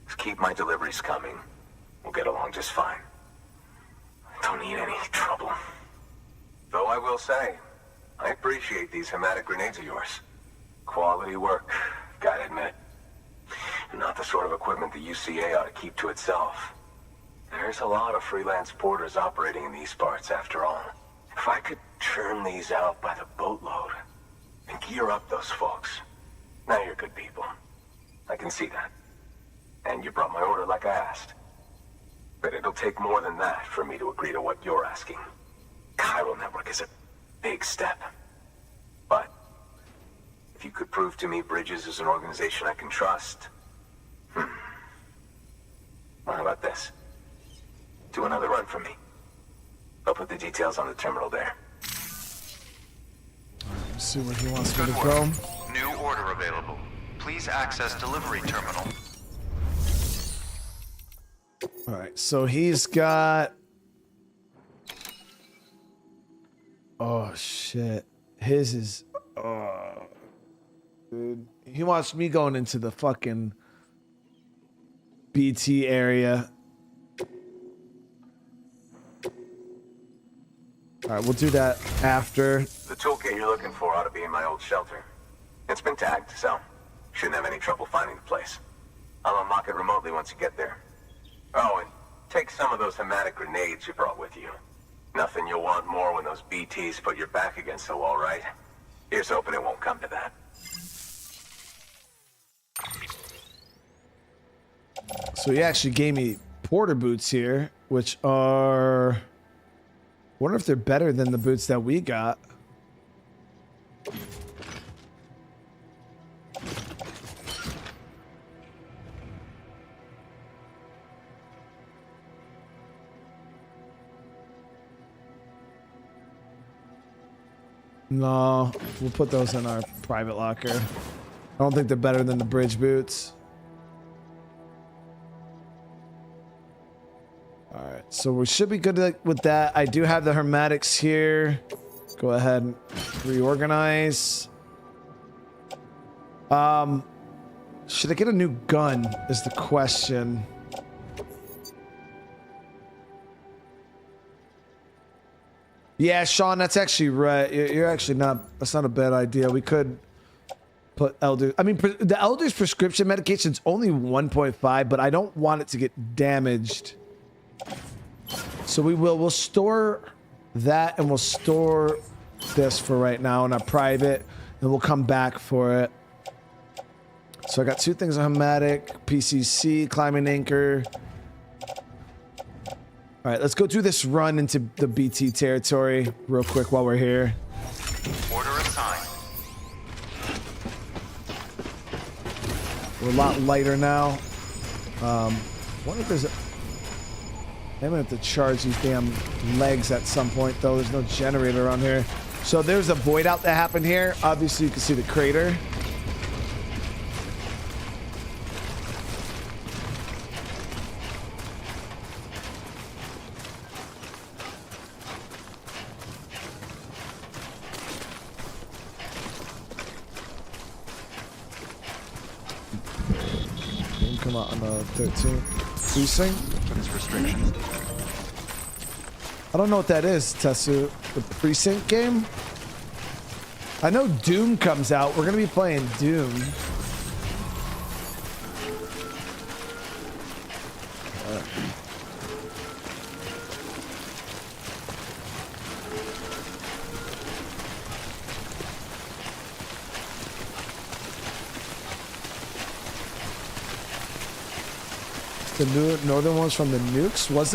Just keep my deliveries coming. We'll get along just fine. Don't need any trouble. Though I will say, I appreciate these hematic grenades of yours. Quality work, gotta admit. Not the sort of equipment the UCA ought to keep to itself. There's a lot of freelance porters operating in these parts, after all. If I could churn these out by the boatload and gear up those folks. Now you're good people. I can see that. And you brought my order like I asked. But it'll take more than that for me to agree to what you're asking. Chiral Network is a big step. But if you could prove to me Bridges is an organization I can trust... Well, how about this? Do another run for me. I'll put the details on the terminal there. Let's see where he wants me Good to work. go. New order available. Please access delivery terminal. All right, so he's got... Oh, shit. His is... Oh, dude. He wants me going into the fucking BT area. All right, we'll do that after. The toolkit you're looking for ought to be in my old shelter. It's been tagged, so shouldn't have any trouble finding the place. I'll unlock it remotely once you get there. Oh, and take some of those hematic grenades you brought with you. Nothing you'll want more when those BTs put your back against the wall, right? Here's hoping it won't come to that. So he actually gave me porter boots here, which are... I wonder if they're better than the boots that we got. No, we'll put those in our private locker. I don't think they're better than the bridge boots. All right, so we should be good with that. I do have the hermetics here. Go ahead and reorganize. Should I get a new gun is the question. Yeah, Sean, that's actually right. You're actually not, that's not a bad idea. We could put Elder, I mean, the Elder's prescription medication's only 1.5, but I don't want it to get damaged. So we'll store that and we'll store this for right now in our private and we'll come back for it. So I got two things on Hematic, PCC, climbing anchor. All right, let's go do this run into the BT territory real quick while we're here. Order assigned. We're a lot lighter now. Wonder if there's a... I'm gonna have to charge these damn legs at some point, though. There's no generator around here. So there's a void out that happened here. Obviously, you can see the crater. Come out on the 13th. Precinct? I don't know what that is, Tessu. The Precinct game? I know Doom comes out. We're going to be playing Doom. The northern one's from the nukes. Was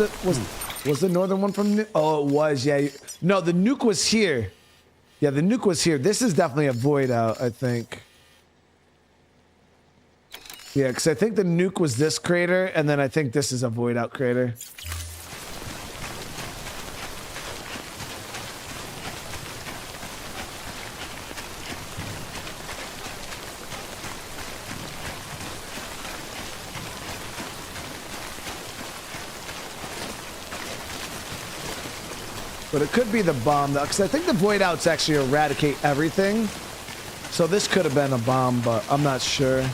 the northern one from? Oh, it was. Yeah. No, the nuke was here. Yeah, the nuke was here. This is definitely a void out, I think. Yeah, because I think the nuke was this crater, and then I think this is a void out crater. But it could be the bomb, though, because I think the void outs actually eradicate everything. So this could have been a bomb, but I'm not sure.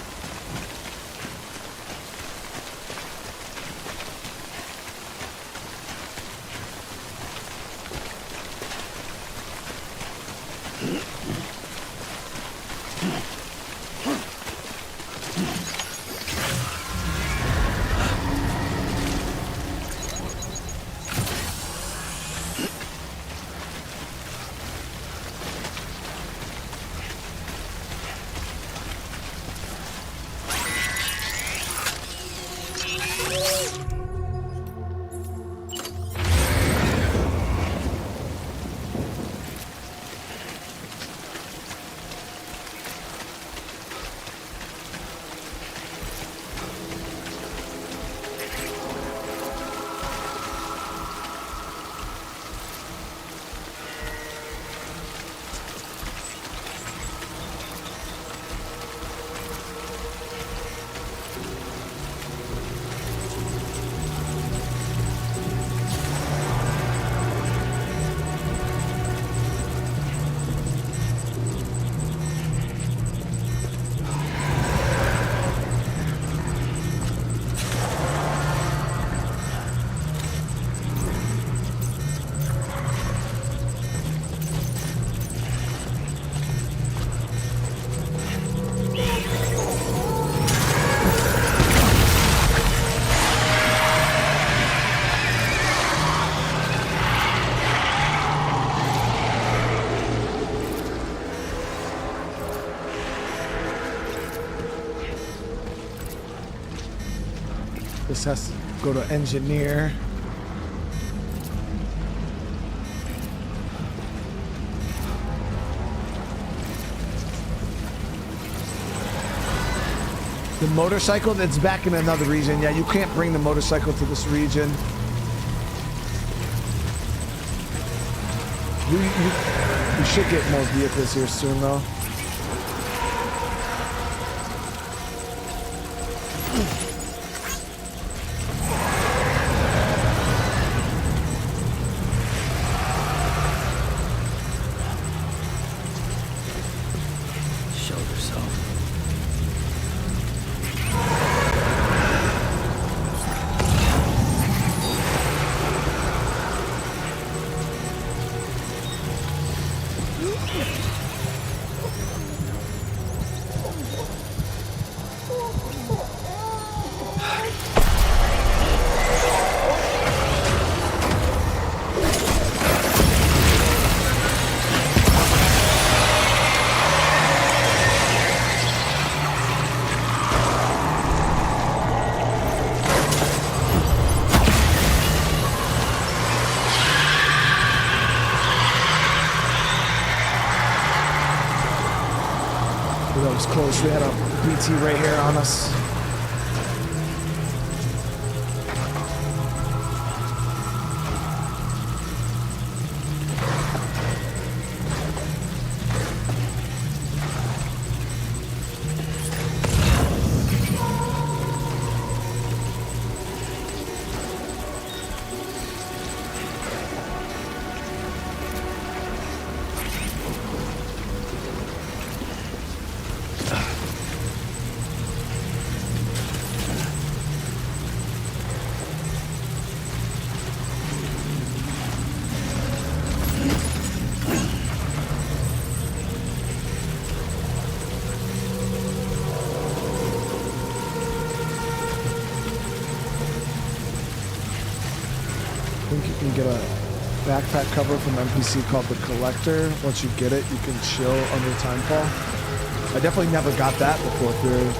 This has to go to engineer. The motorcycle, it's back in another region. Yeah, you can't bring the motorcycle to this region. We should get more vehicles here soon, though. Close. We had a BT right here on us. Get a backpack cover from NPC called the Collector. Once you get it, you can chill under Timefall. I definitely never got that before through.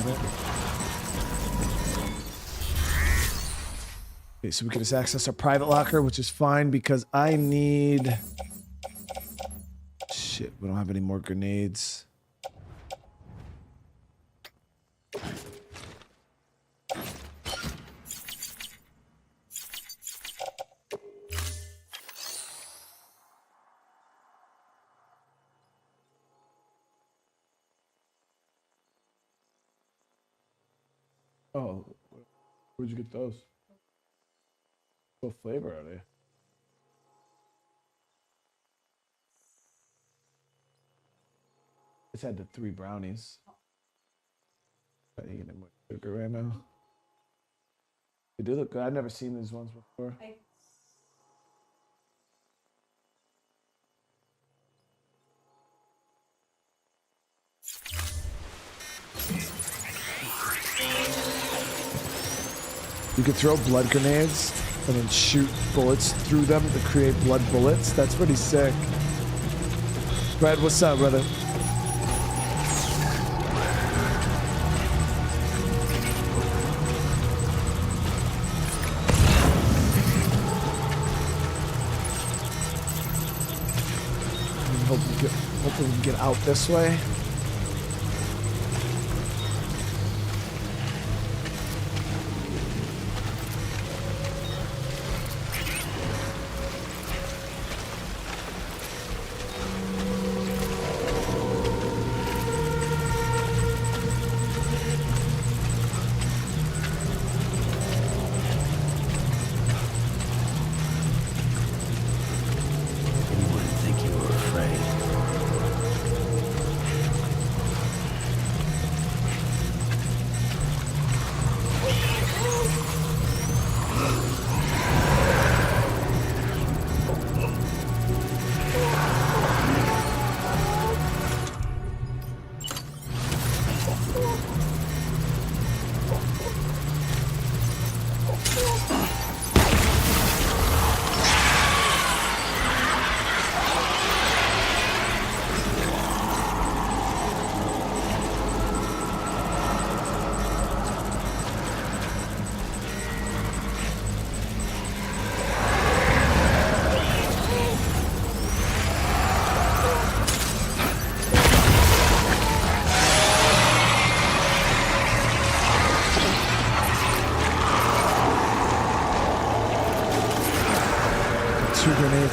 it. Okay, so we can just access our private locker, which is fine because I need... Shit, we don't have any more grenades. Oh, where'd you get those? What flavor are they? Just had the 3 brownies. I'm eating them with sugar right now. They do look good. I've never seen these ones before. You could throw blood grenades and then shoot bullets through them to create blood bullets. That's pretty sick. Brad, what's up, brother? Hopefully we can get out this way.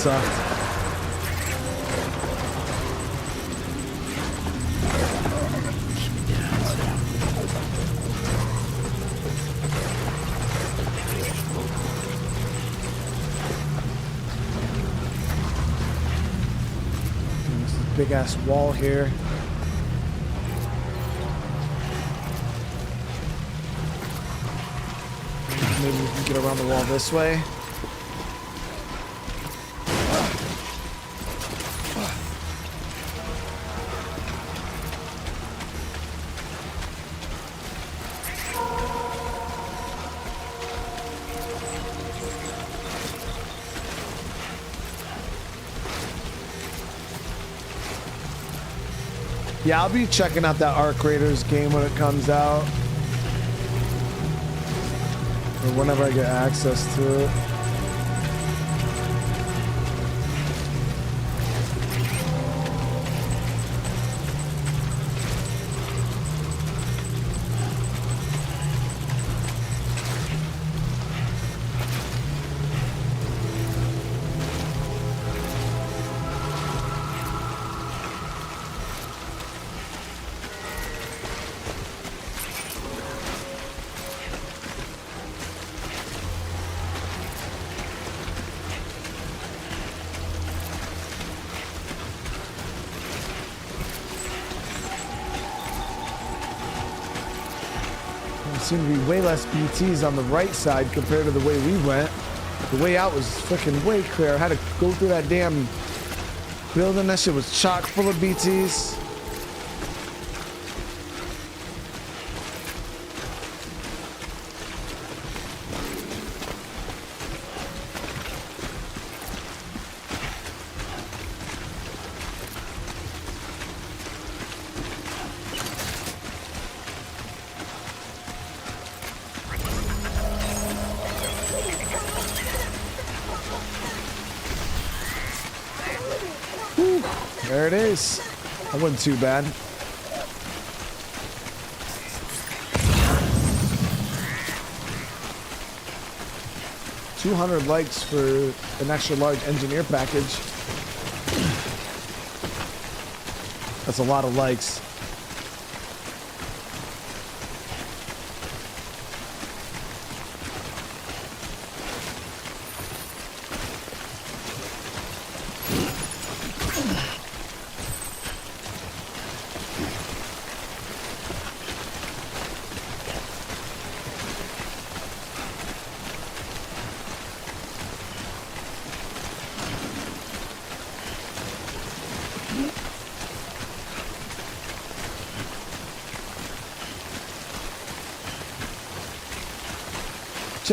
Off. There's a big ass wall here. Maybe we can get around the wall this way. Yeah, I'll be checking out that Arc Raiders game when it comes out. Or whenever I get access to it. Seem to be way less BTs on the right side compared to the way we went. The way out was freaking way clear. I had to go through that damn building. That shit was chock full of BTs. There it is. That wasn't too bad. $200 likes for an extra large engineer package. That's a lot of likes.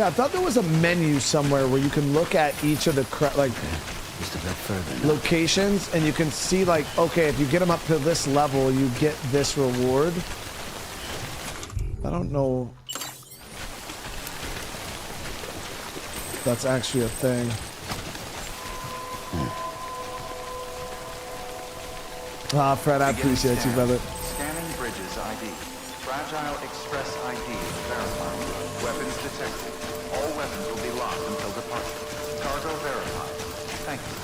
I thought there was a menu somewhere where you can look at each of the like Just a bit further now. locations, and you can see like, okay, if you get them up to this level, you get this reward. I don't know if that's actually a thing. Ah, Fred, I appreciate you, brother. Scanning bridges ID. Fragile Express ID verified. Weapons detected. All weapons will be locked until departure. Cargo verified. Thank you.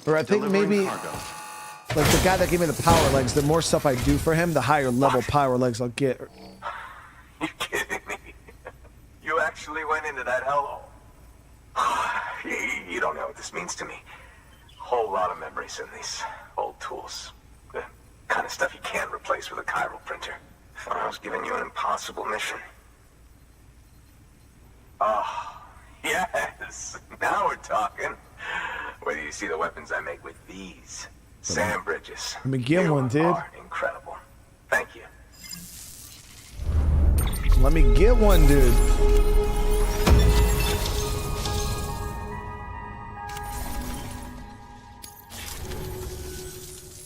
Or I think maybe like the guy that gave me the power legs, the more stuff I do for him, the higher level power legs I'll get. You kidding me? You actually went into that hellhole. You don't know what this means to me. Whole lot of memories in these old tools. The kind of stuff you can't replace with a chiral printer. Thought I was giving you an impossible mission. Oh, yes. Now we're talking. Whether you see the weapons I make with these sand bridges. Let me get one, dude. Are incredible. Thank you. Let me get one, dude.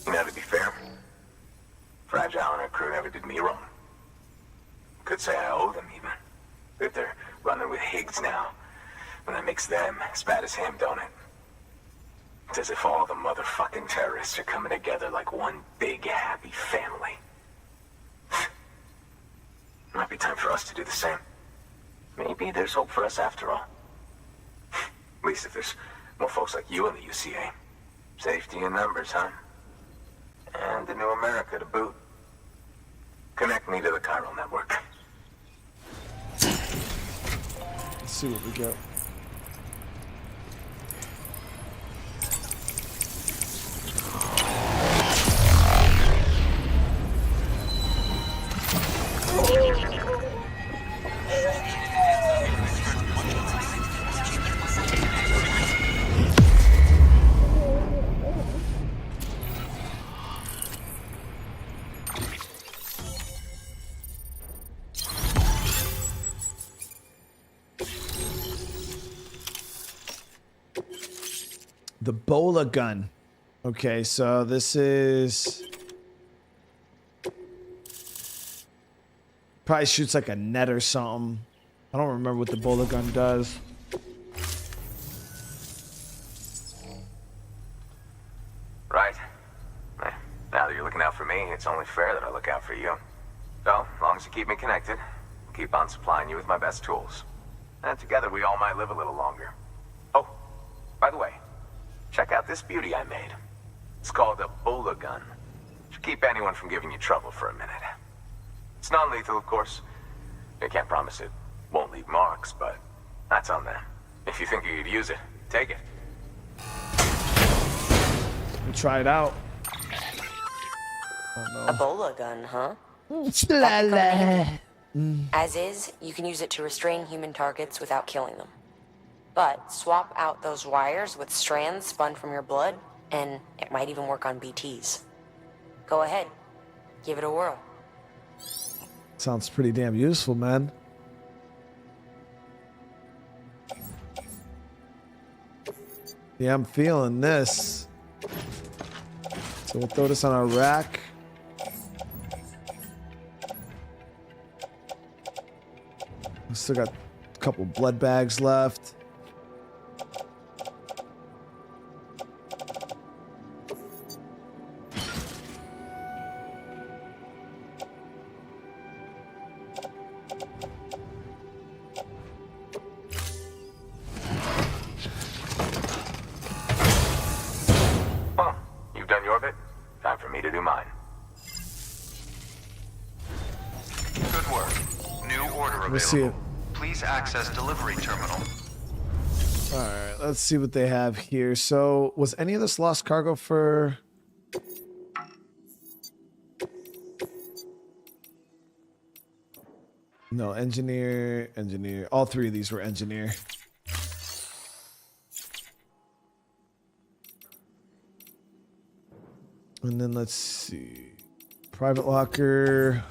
Now, to be fair, Fragile and her crew never did me wrong. Could say I owe them, even. If they're running with Higgs now, and that makes them as bad as him, don't it? It's as if all the motherfucking terrorists are coming together like one big happy family. Might be time for us to do the same. Maybe there's hope for us after all. At least if there's more folks like you in the UCA. Safety in numbers, huh? And the new America to boot. Connect me to the chiral network. Let's see what we got. The Bola gun. Okay, so this is probably shoots like a net or something. I don't remember what the Bola gun does. Right. Now that you're looking out for me, it's only fair that I look out for you. So, as long as you keep me connected, I'll keep on supplying you with my best tools. And together we all might live a little longer. Oh, by the way, check out this beauty I made. It's called a Bola gun. Should keep anyone from giving you trouble for a minute. It's non-lethal, of course. I can't promise it won't leave marks, but that's on them. If you think you could use it, take it. We'll try it out. Oh, A Bola gun, huh? no. As is, you can use it to restrain human targets without killing them. But swap out those wires with strands spun from your blood, and it might even work on BTs. Go ahead. Give it a whirl. Sounds pretty damn useful, man. Yeah, I'm feeling this. So we'll throw this on our rack. We still got a couple blood bags left. Well, you've done your bit. Time for me to do mine. Good work. New order Let's see it. available. Please access delivery terminal. All right, let's see what they have here. So, was any of this lost cargo for... No, engineer, engineer. All three of these were engineer. And then let's see. Private locker.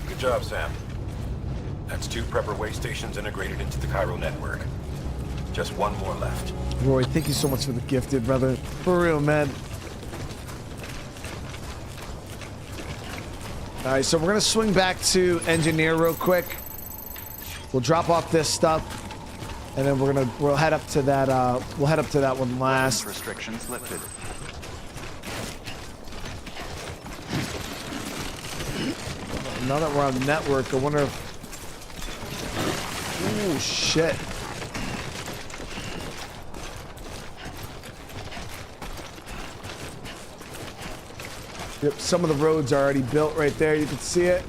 Good job, Sam. That's 2 prepper way stations integrated into the Cairo network. Just 1 more left. Roy, thank you so much for the gifted, brother. For real, man. All right, so we're gonna swing back to engineer real quick. We'll drop off this stuff, and then we'll head up to that. We'll head up to that one last. Restrictions lifted. Now that we're on network, I wonder if... Ooh, shit. Yep, some of the roads are already built right there. You can see it.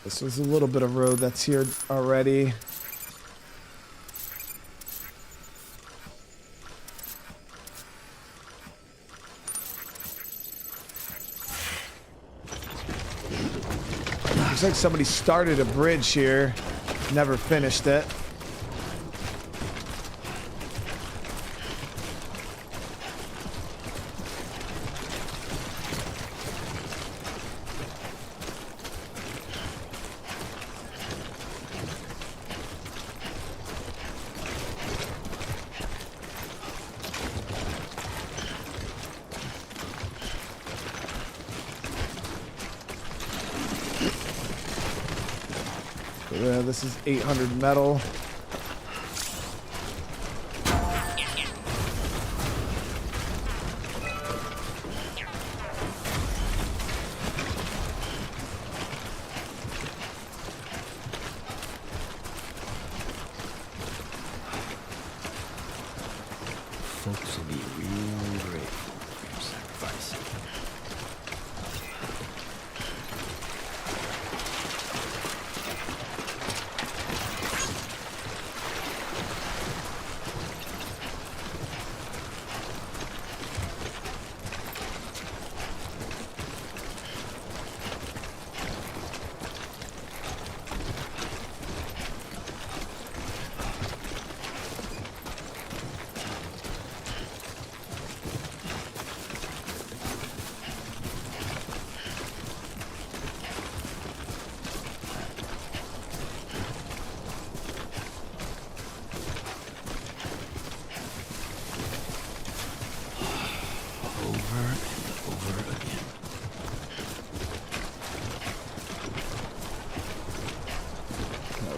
This was a little bit of road that's here already. Looks like somebody started a bridge here, never finished it. This is 800 metal. Folks will be real grateful for your sacrifice.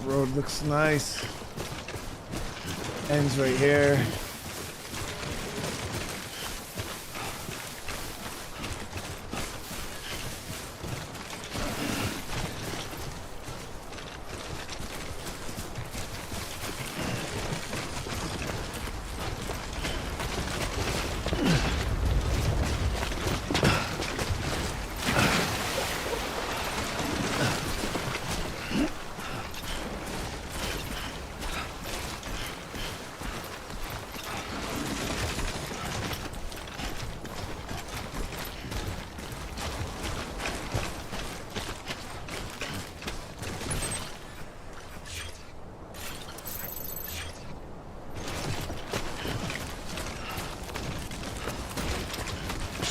Road looks nice. Ends right here.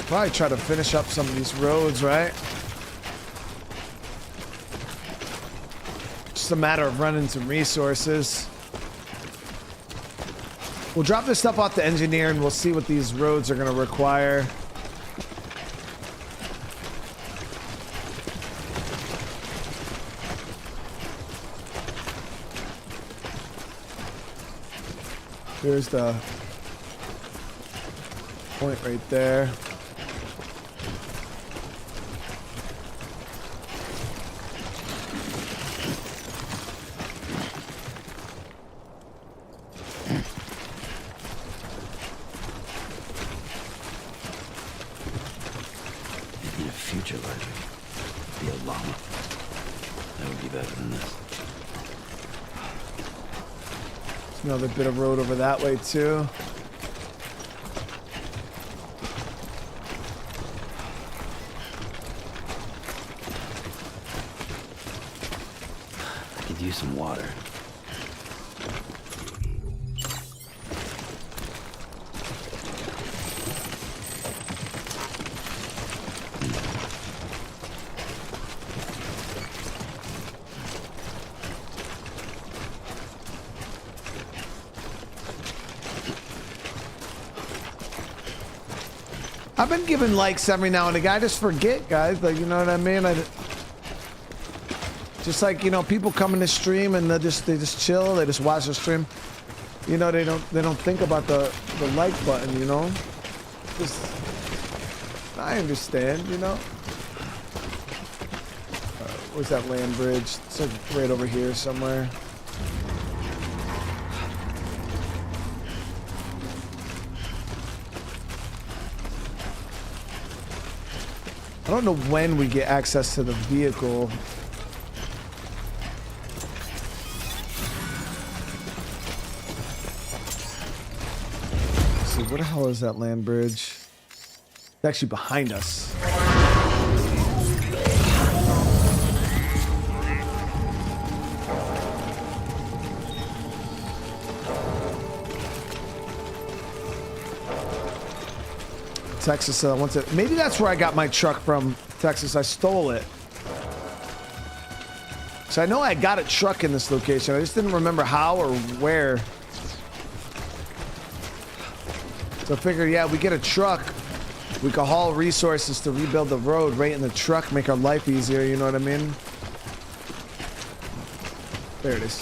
Probably try to finish up some of these roads, right? Just a matter of running some resources. We'll drop this stuff off the engineer and we'll see what these roads are going to require. Here's the point right there. Another bit of road over that way too. I could use some water. I've been giving likes every now and again. I just forget, guys. Like, you know what I mean? Just like, you know, people come in the stream and they just chill. They just watch the stream. You know, they don't think about the like button. You know, just I understand. You know, where's that land bridge? It's like right over here somewhere. I don't know when we get access to the vehicle. Let's see, where the hell is that land bridge? It's actually behind us. Texas, maybe that's where I got my truck from, Texas. I stole it. So I know I got a truck in this location. I just didn't remember how or where. So I figured, yeah, we get a truck. We can haul resources to rebuild the road right in the truck, make our life easier, you know what I mean? There it is.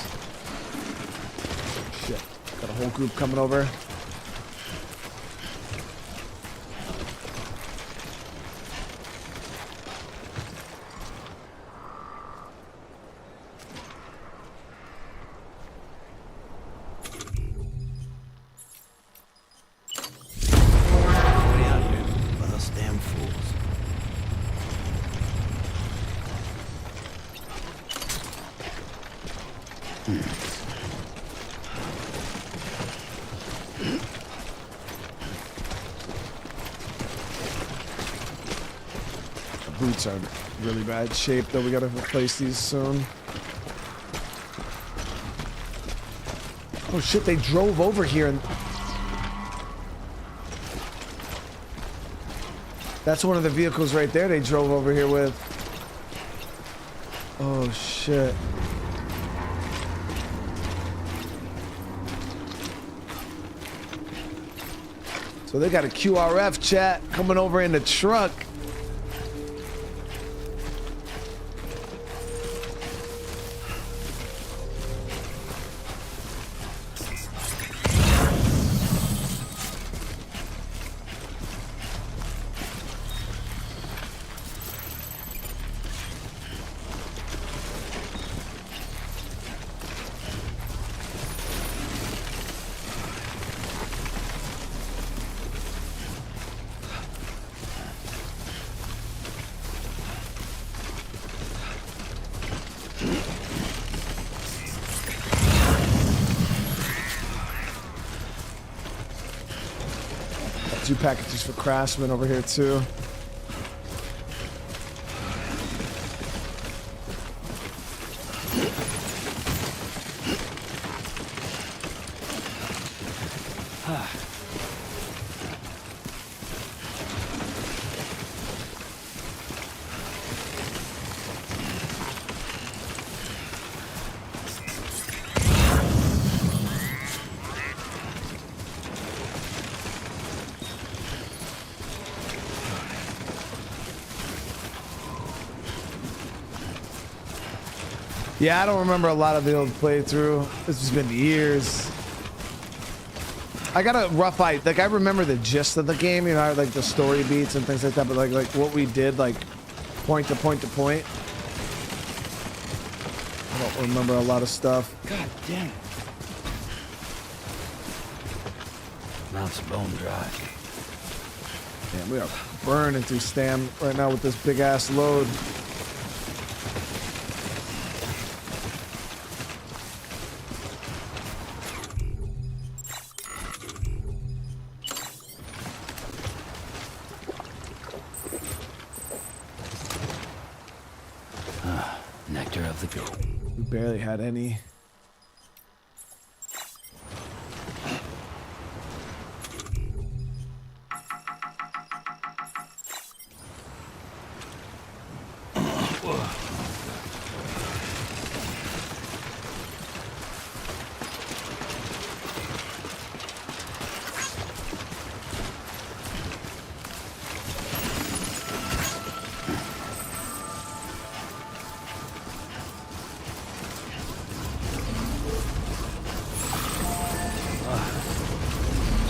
Shit. Got a whole group coming over. Boots are in really bad shape, though. We gotta replace these soon. Oh shit, they drove over here and... That's one of the vehicles right there they drove over here with. Oh shit. So they got a QRF chat coming over in the truck. 2 packages for Craftsman over here too. Yeah, I don't remember a lot of the old playthrough. This has been years. I got a rough idea. Like, I remember the gist of the game, you know, like the story beats and things like that, but like what we did, like point to point to point. I don't remember a lot of stuff. God damn it. Mouth's bone dry. Man, we are burning through Stam right now with this big ass load. Nectar of the goat. We barely had any.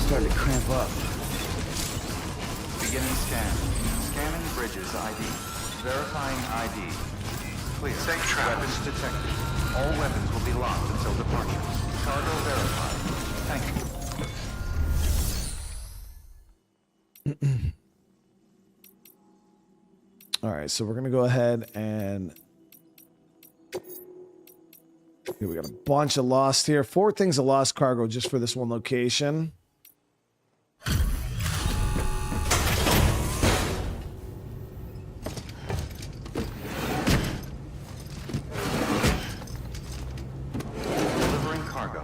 Starting to cramp up. Beginning scan. Scanning bridges ID. Verifying ID. Clear. Safe travels. Weapons detected. All weapons will be locked until departure. Cargo verified. Thank you. All right, so we're gonna go ahead and okay, we got a bunch of lost here. 4 things of lost cargo just for this one location. Delivering cargo.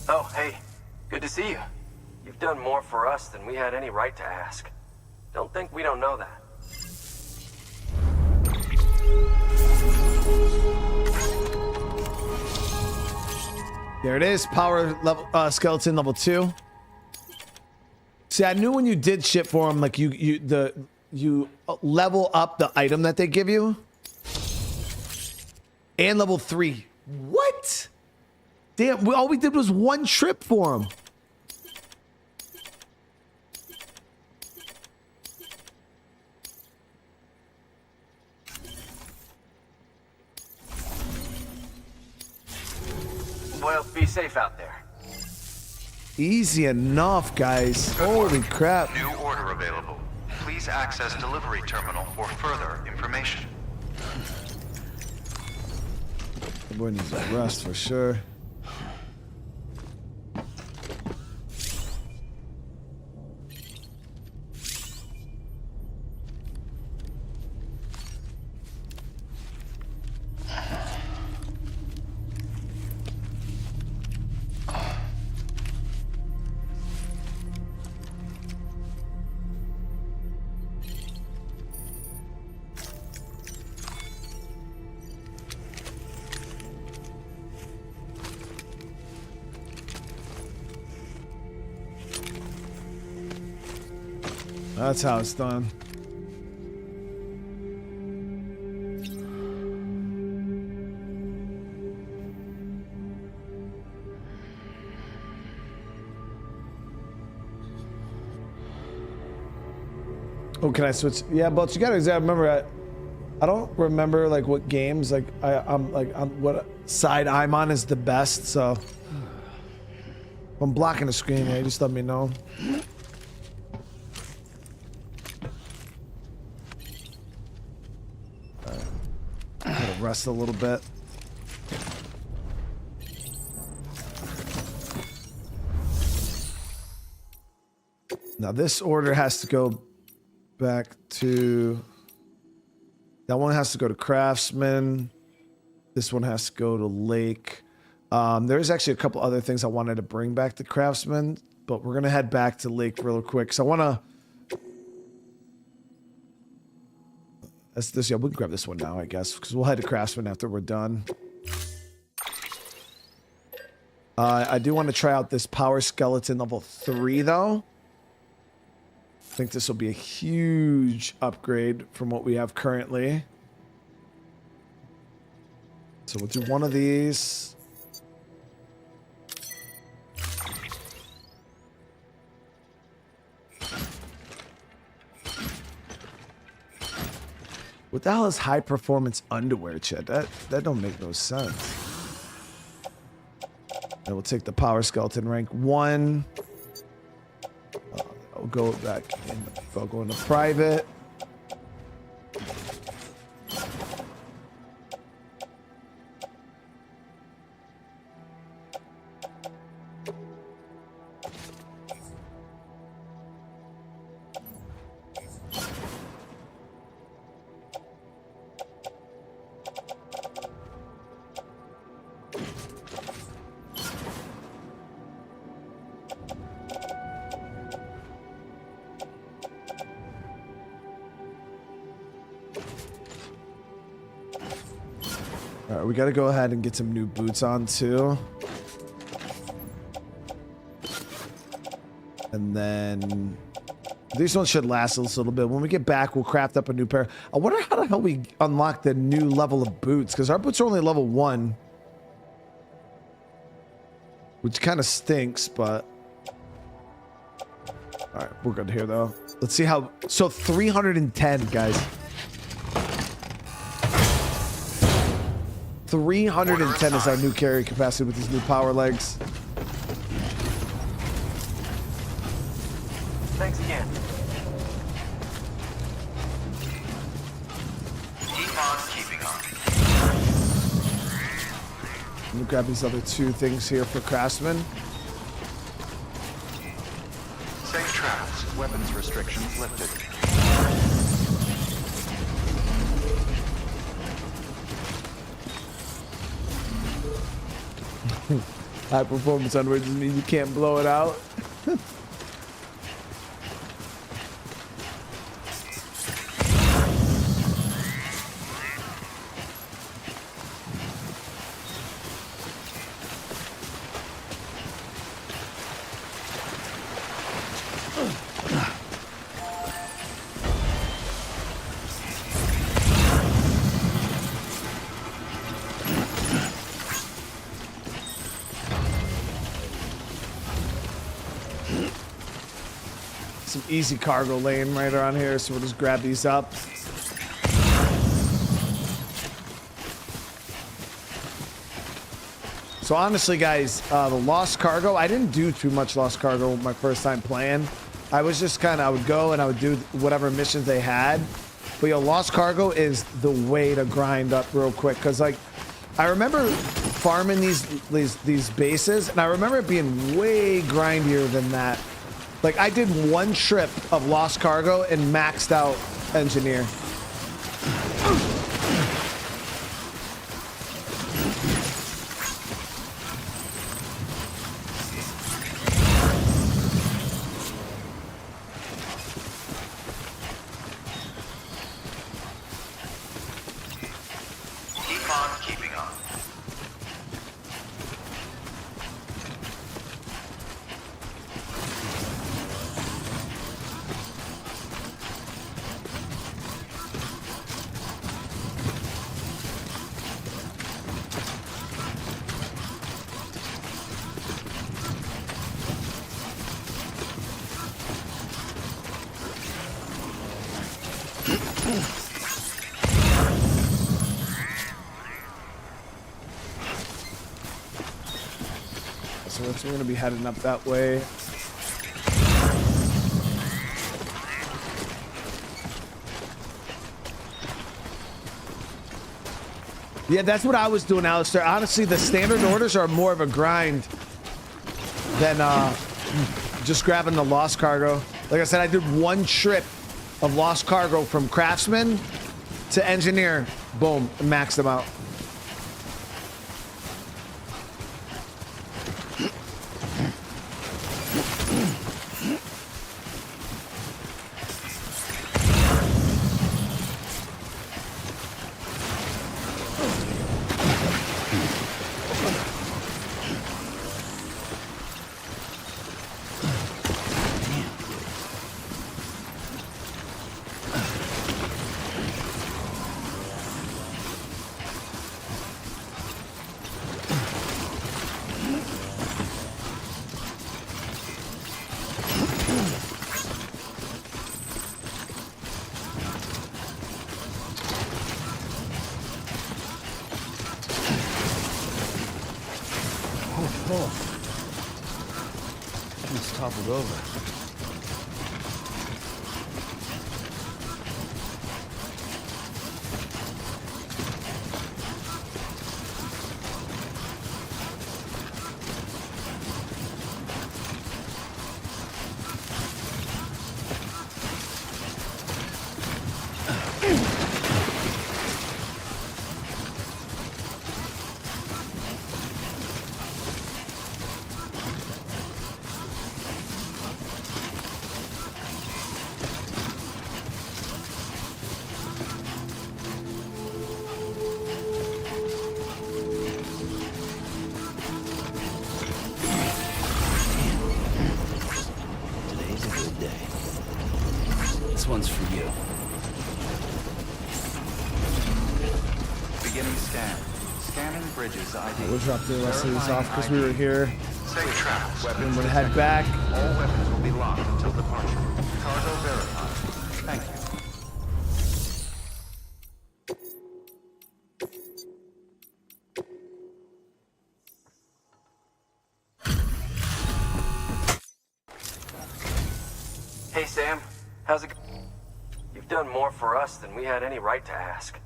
Oh, hey. Good to see you. You've done more for us than we had any right to ask. Don't think we don't know that. There it is, power level skeleton level 2. See, I knew when you did shit for them, like you level up the item that they give you. And level 3. What? Damn, all we did was 1 trip for them. Well, be safe out there. Easy enough, guys. Holy crap. New order available. Please access delivery terminal for further information. The boy needs a rest for sure. That's how it's done. Oh, can I switch? Yeah, but you gotta remember, I don't remember like what games like I'm what side I'm on is the best. So if I'm blocking the screen, yeah, just let me know. Rest a little bit. Now this order has to go back to... That one has to go to Craftsman. This one has to go to Lake. There's actually a couple other things I wanted to bring back to Craftsman, but we're going to head back to Lake real quick. So I want to... Yeah, we can grab this one now, I guess, because we'll head to Craftsman after we're done. I do want to try out this Power Skeleton level 3, though. I think this will be a huge upgrade from what we have currently. So we'll do one of these. What the hell is high performance underwear, Chet? That don't make no sense. And we'll take the Power Skeleton rank 1. I'll go back in. I'll go into private. All right, we got to go ahead and get some new boots on too. And then these ones should last us a little bit. When we get back, we'll craft up a new pair. I wonder how the hell we unlock the new level of boots, because our boots are only level 1. Which kind of stinks, but... All right, we're good here though. Let's see how... So 310, guys. 310 is our new carry capacity with these new power legs. Thanks again. Keep on keeping on. Let me grab these other 2 things here for Craftsman. Safe traps. Weapons restrictions lifted. High performance underwear doesn't mean you can't blow it out. Some easy cargo lane right around here, so we'll just grab these up. So honestly, guys, the lost cargo, I didn't do too much lost cargo my first time playing. I was just kind of, I would go and I would do whatever missions they had. But yo, lost cargo is the way to grind up real quick, because like I remember farming these bases, and I remember it being way grindier than that. Like, I did 1 trip of lost cargo and maxed out engineer. Keep on keeping on. So we're going to be heading up that way. Yeah, that's what I was doing, Alistair. Honestly, the standard orders are more of a grind than just grabbing the lost cargo. Like I said, I did one trip of lost cargo from Craftsman to engineer. Boom, maxed them out. It's toppled over. This one's for you. Beginning scan. Scanning bridges ID. We'll drop the rest of these off because we were here. Safe travels. And Weapons we'll head detected. back. All weapons will be locked until departure. Cargo verified. Thank you. Hey, Sam. How's it going? You've done more for us than we had any right to ask.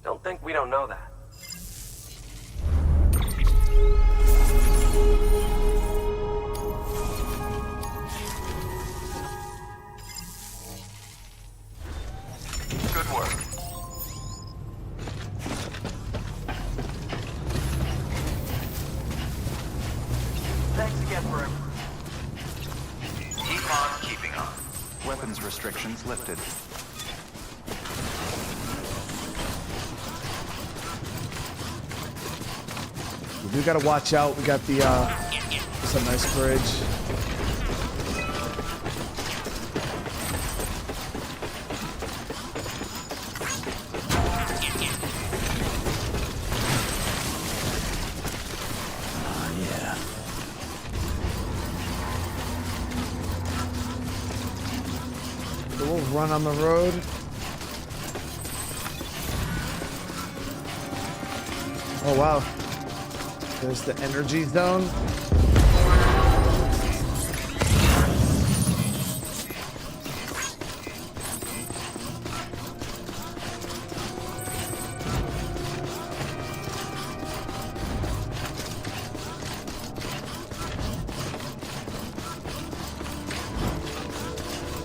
Don't think we don't know that. Good work. Thanks again for everything. Keep on keeping on. Weapons restrictions lifted. We do gotta watch out. We got the it's a nice bridge. Yeah. So we'll run on the road. Oh wow. There's the energy zone.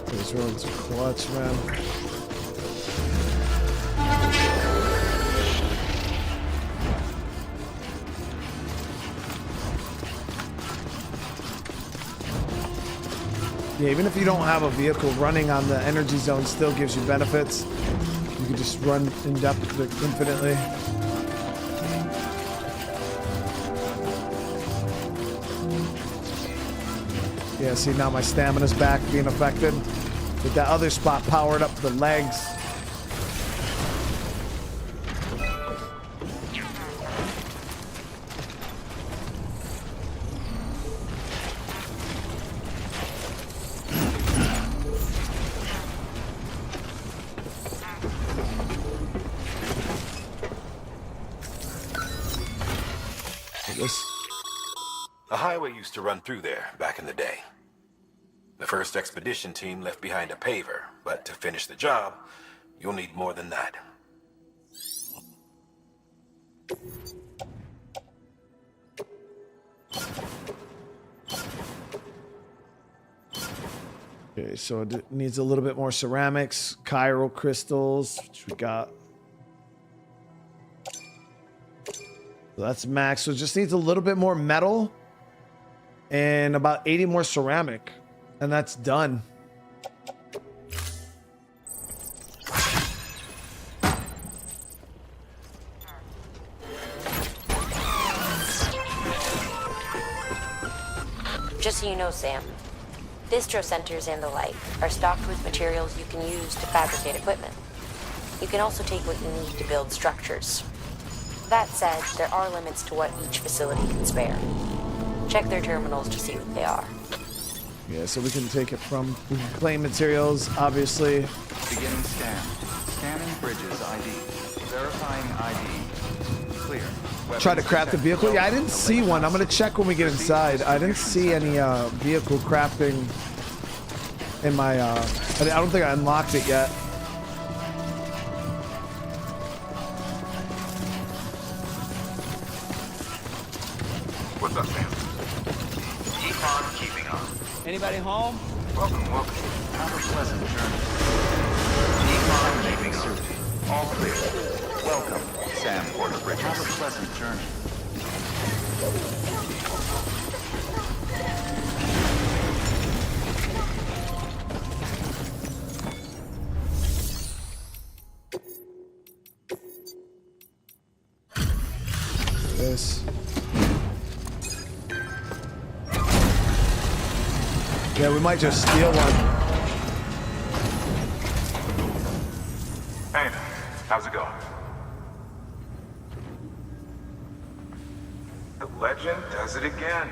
These roads are clutch, man. Yeah, even if you don't have a vehicle, running on the energy zone still gives you benefits. You can just run in depth infinitely. Yeah, see, now my stamina's back being affected. With that other spot powered up to the legs. The highway used to run through there back in the day. The first expedition team left behind a paver, but to finish the job, you'll need more than that. Okay, so it needs a little bit more ceramics, chiral crystals, which we got. So that's max. So it just needs a little bit more metal and about 80 more ceramic, and that's done. Just so you know, Sam, distro centers and the like are stocked with materials you can use to fabricate equipment. You can also take what you need to build structures. That said, there are limits to what each facility can spare. Check their terminals to see what they are. Yeah, so we can take it from, we can claim materials, obviously. Beginning scan. Scanning bridges ID. Verifying ID. Clear. Try to craft a vehicle. Yeah, I didn't see one. I'm gonna check when we get inside. I didn't see any vehicle crafting in my. I don't think I unlocked it yet. What's up, Sam? Keep on keeping on. Anybody home? Welcome. Have a pleasant journey. Keep on keeping on. All clear. Welcome, Sam Porter Bridges. Have a pleasant journey. This. Yeah, we might just steal one. Hey, how's it going? The legend does it again.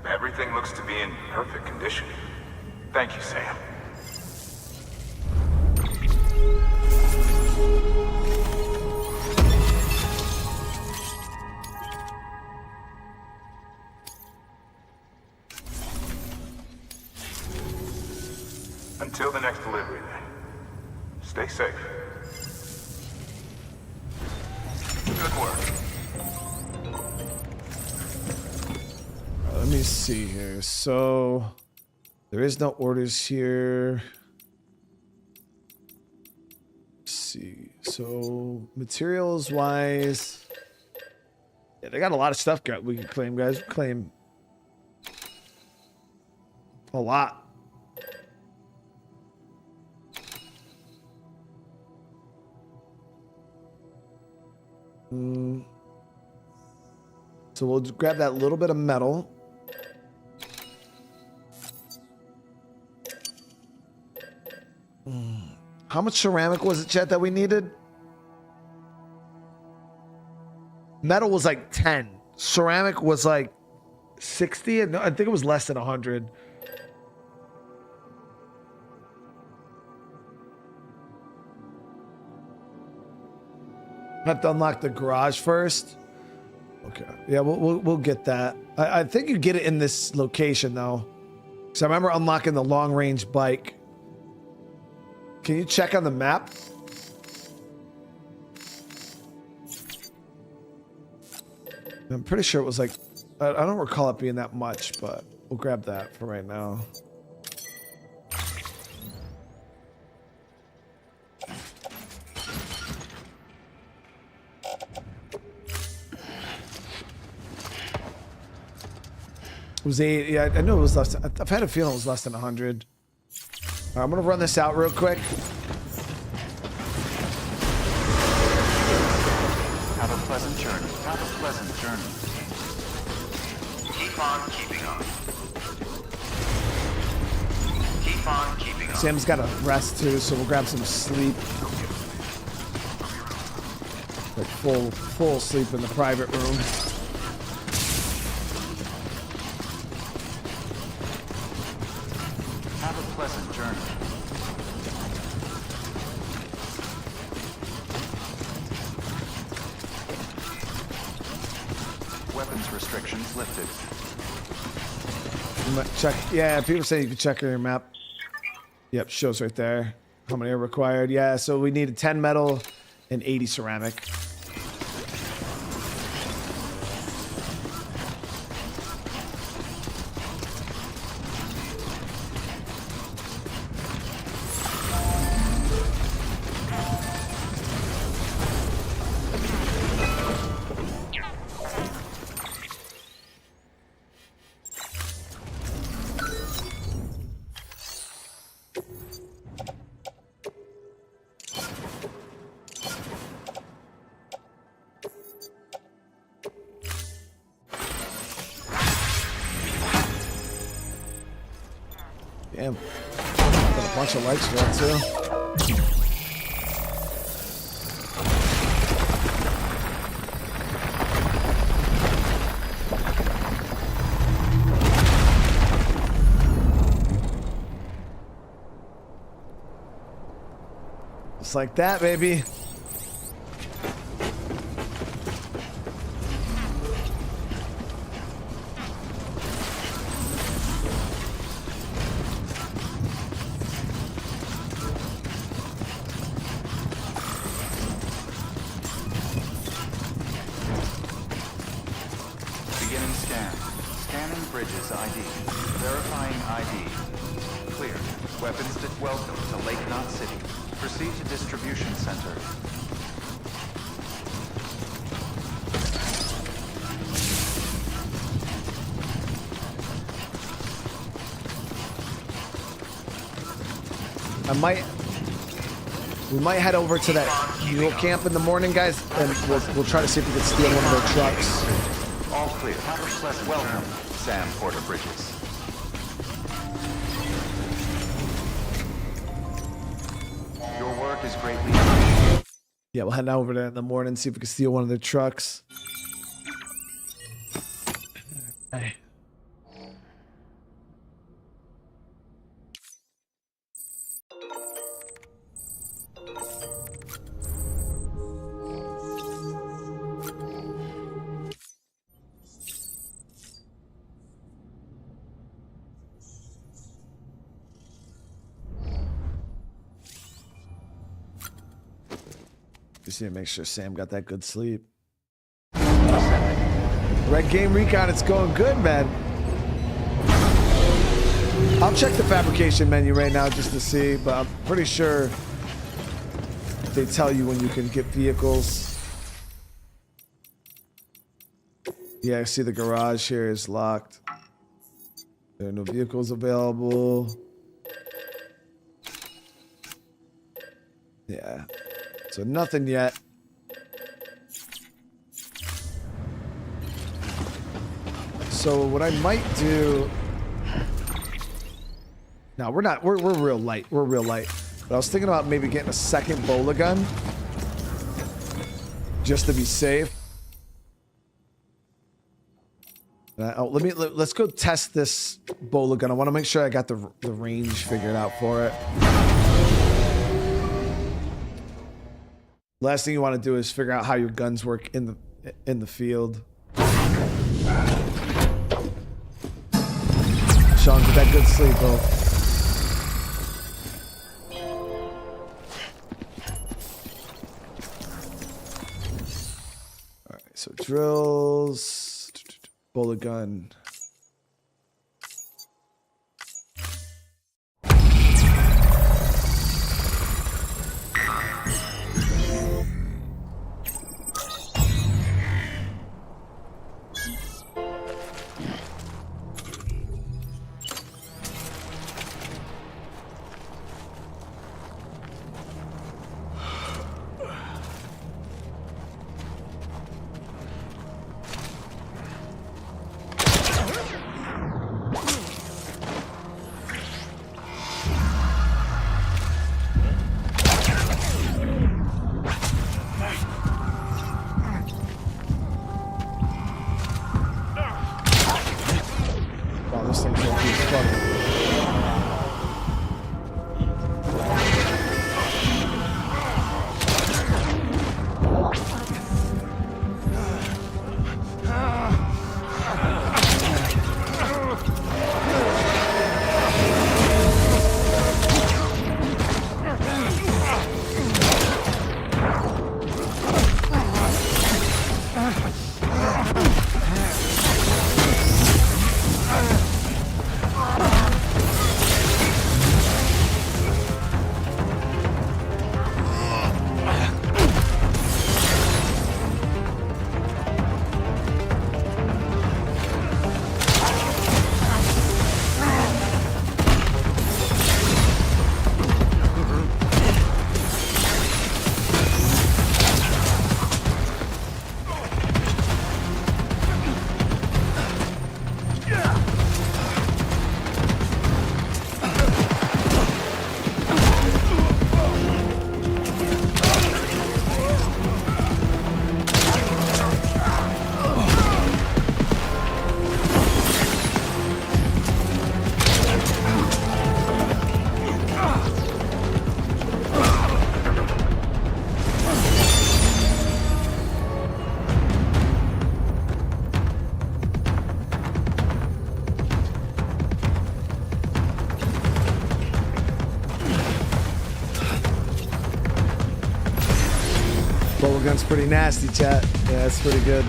Everything looks to be in perfect condition. Thank you, Sam. Until the next delivery, then. Stay safe. Good work. Let me see here. So there is no orders here. Let's see. So materials wise, yeah, they got a lot of stuff we can claim, guys. We claim a lot. So we'll grab that little bit of metal. How much ceramic was it, Chet, that we needed? Metal was like 10. Ceramic was like 60. I think it was less than 100. I have to unlock the garage first. Okay. Yeah, we'll get that. I think you get it in this location though. So I remember unlocking the long range bike. Can you check on the map? I'm pretty sure it was like, I don't recall it being that much, but we'll grab that for right now. It was 8. Yeah, I knew it was less. I've had a feeling it was less than 100. All right, I'm gonna run this out real quick. Have a pleasant journey. Have a pleasant journey. Keep on keeping on. Keep on keeping on. Sam's got to rest too, so we'll grab some sleep. Like full sleep in the private room. Have a pleasant journey. Weapons restrictions lifted. Check. Yeah, people say you can check your map. Yep, shows right there how many are required. Yeah, so we needed 10 metal and 80 ceramic. Bunch of likes for that too. Just like that, baby. Beginning scan. Scanning bridges ID. Verifying ID. Clear. Weapons to welcome to Lake Knot City. Proceed to distribution center. We might head over to that mule camp in the morning, guys, and we'll try to see if we can steal one of their trucks. All clear. Plus welcome, Sam Porter Bridges. Your work is greatly appreciated. Yeah, we'll head over there in the morning, see if we can steal one of their trucks. Hey. Just need to make sure Sam got that good sleep. Red Game Recon, it's going good, man. I'll check the fabrication menu right now just to see, but I'm pretty sure they tell you when you can get vehicles. Yeah, I see the garage here is locked. There are no vehicles available. Yeah. So nothing yet. So what I might do... No, we're not. We're real light. We're real light. But I was thinking about maybe getting a second bola gun. Just to be safe. Let's go test this bola gun. I want to make sure I got the range figured out for it. Last thing you want to do is figure out how your guns work in the field. Sean, get that good sleep, bro. All right, so drills, bullet gun. Bubble gun's pretty nasty, chat. Yeah, that's pretty good.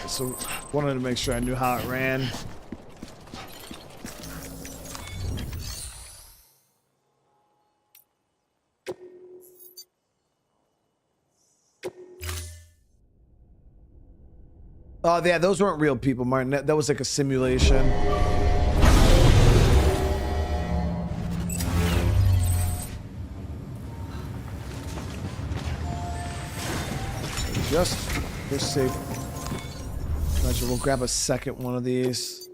So wanted to make sure I knew how it ran. Oh, yeah, those weren't real people, Martin. That was like a simulation. Just for safe. We'll grab a second one of these.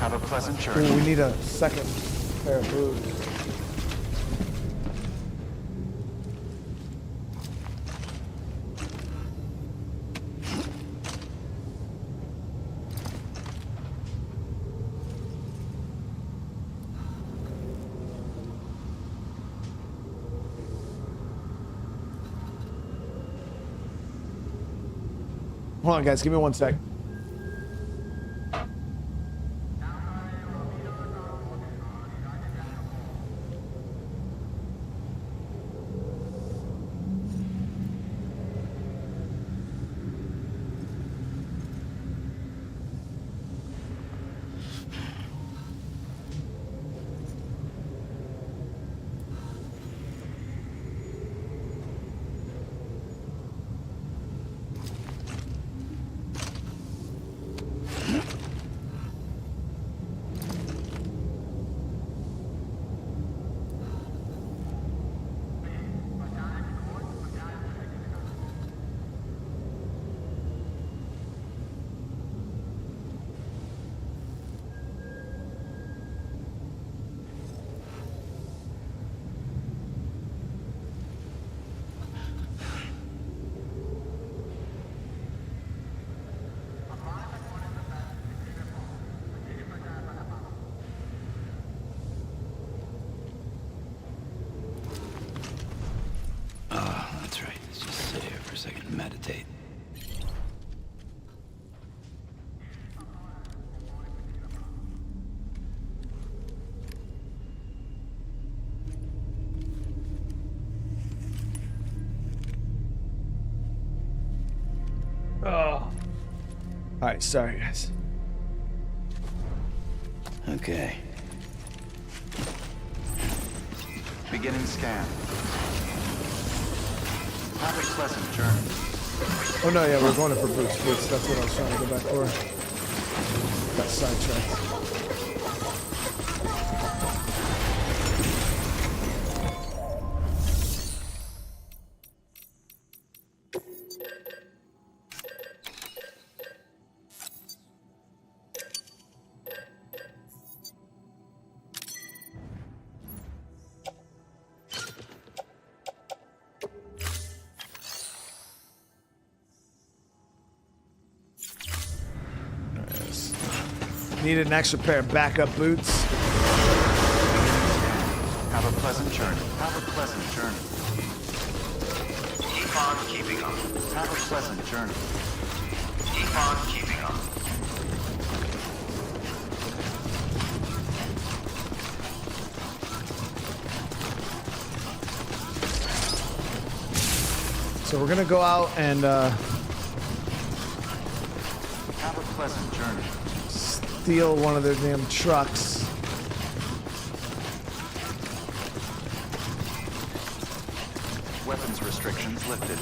Have a pleasant journey. Ooh, we need a second pair of boots. Hold on, guys. Give me 1 sec. Meditate. Oh. All right, sorry guys. Okay. Beginning scan. Have a pleasant journey. Oh no, yeah, we're going for boots. Boots, that's what I was trying to go back for. Got sidetracked. Need an extra pair of backup boots. Have a pleasant journey. Have a pleasant journey. Keep on keeping on. Have a pleasant journey. Keep on keeping on. So we're gonna go out and Have a pleasant journey. steal one of their damn trucks. Weapons restrictions lifted.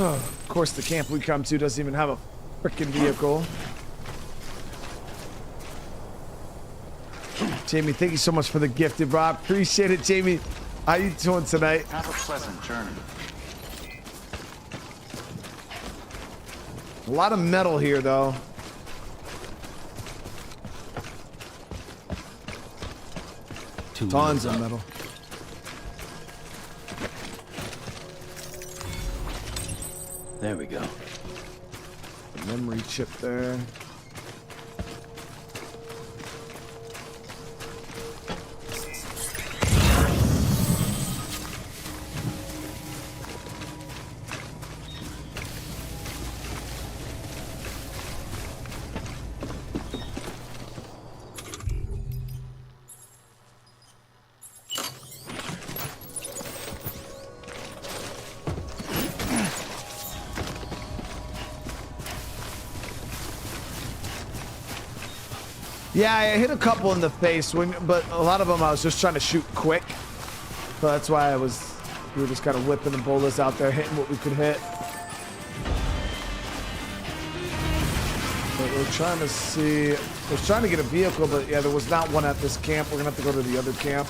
Of course, the camp we come to doesn't even have a freaking vehicle. Jamie, thank you so much for the gifted, bro. Appreciate it, Jamie. How you doing tonight? Have a pleasant journey. A lot of metal here, though. Tons of metal. There we go. The memory chip there. Yeah, I hit a couple in the face, but a lot of them I was just trying to shoot quick. So that's why we were just kind of whipping the bullets out there, hitting what we could hit. But we're trying to see, I was trying to get a vehicle, but yeah, there was not one at this camp. We're gonna have to go to the other camp.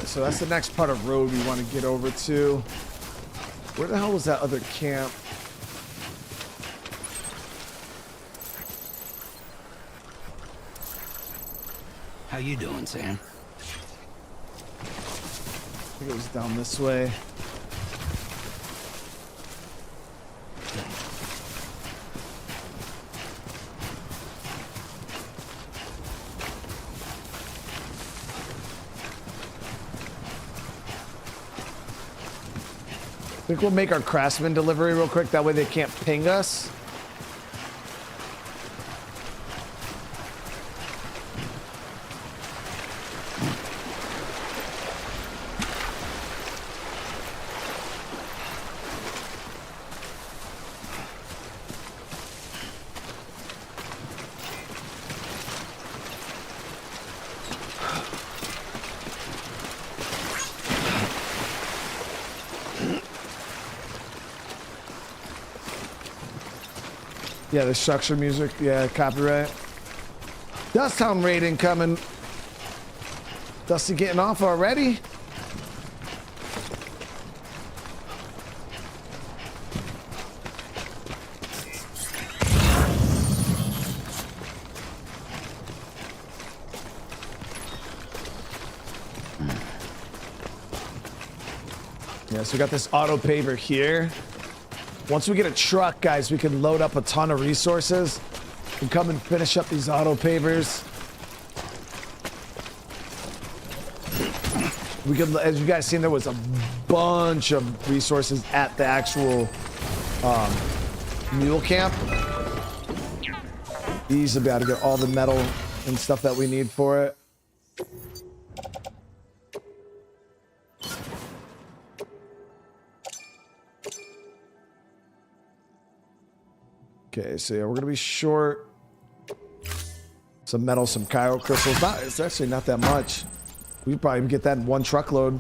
So that's the next part of road we want to get over to. Where the hell was that other camp? How you doing, Sam? I think it was down this way. I think we'll make our Craftsman delivery real quick. That way they can't ping us. Yeah, the structure music. Yeah, copyright. Dust Town raid incoming. Dusty getting off already? Yeah, so we got this auto paver here. Once we get a truck, guys, we can load up a ton of resources and come and finish up these auto pavers. We could, as you guys seen, there was a bunch of resources at the actual mule camp. Easily be able to get all the metal and stuff that we need for it. Okay, so yeah, we're gonna be short some metal, some Cairo crystals. It's actually not that much. We could probably get that in one truckload.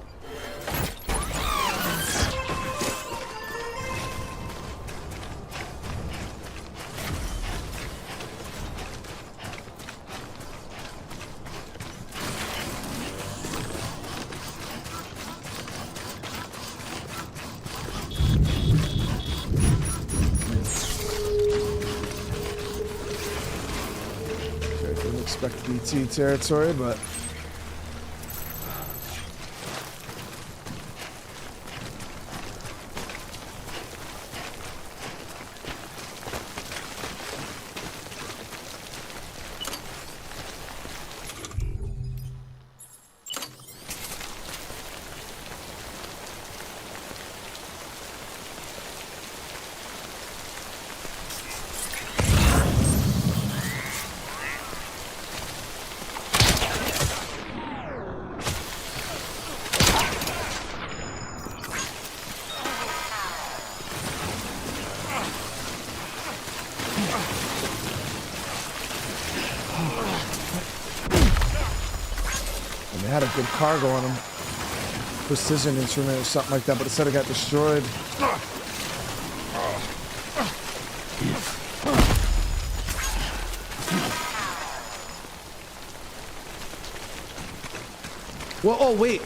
BT territory, but They had a good cargo on them. Precision instrument or something like that, but it said it got destroyed. Well, oh, wait.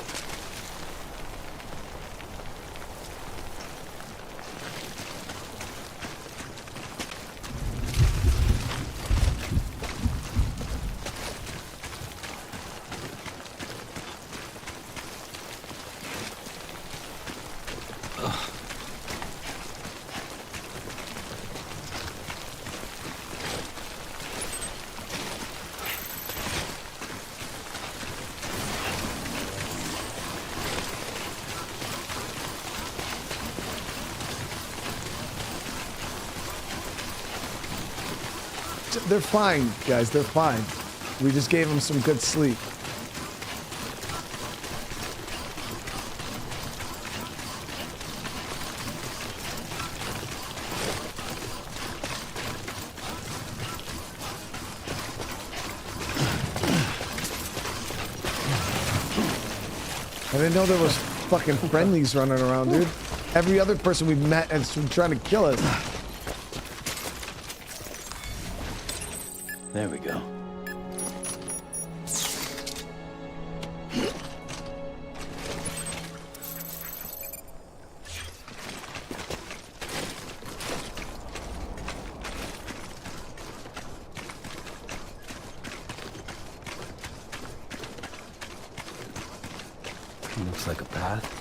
They're fine, guys. They're fine. We just gave them some good sleep. I didn't know there was fucking friendlies running around, dude. Every other person we've met has been trying to kill us. There we go. Looks like a path.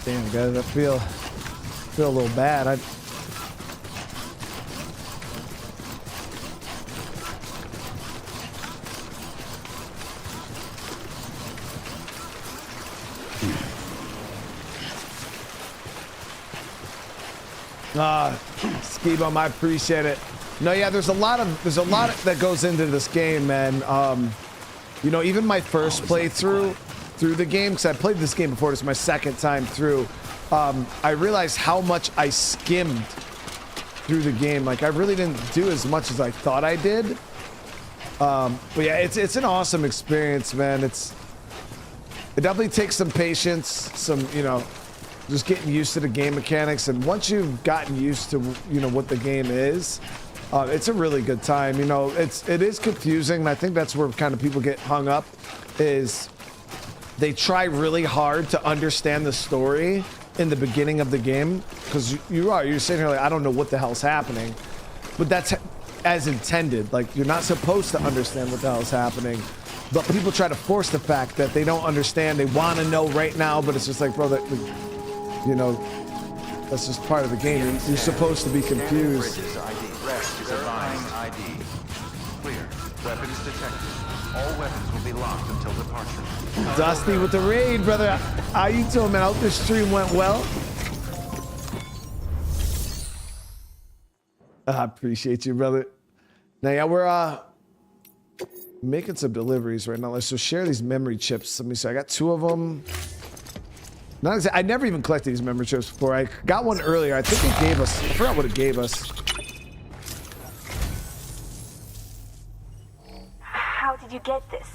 Damn, guys, I feel a little bad. Ski-Bum, I appreciate it. No, yeah, there's a lot that goes into this game, man. You know, even my first playthrough through the game, because I played this game before, this is my second time through. I realized how much I skimmed through the game. Like, I really didn't do as much as I thought I did. But yeah, it's an awesome experience, man. It definitely takes some patience, some, you know, just getting used to the game mechanics. And once you've gotten used to, you know, what the game is, it's a really good time. You know, it is confusing. And I think that's where kind of people get hung up, is they try really hard to understand the story in the beginning of the game, because you're sitting here like, I don't know what the hell's happening, but that's as intended. Like, you're not supposed to understand what the hell's happening, but people try to force the fact that they don't understand. They want to know right now, but it's just like, bro, you know, that's just part of the game. You're supposed to be confused. Clear. Weapons detected. All weapons will be locked until departure. Dusty with the raid, brother. How you doing, man? I hope this stream went well. I appreciate you, brother. Now, yeah, we're making some deliveries right now. Let's just share these memory chips. Let me see. I got 2 of them. Not exactly. I never even collected these memory chips before. I got one earlier. I think it gave us. I forgot what it gave us. How did you get this?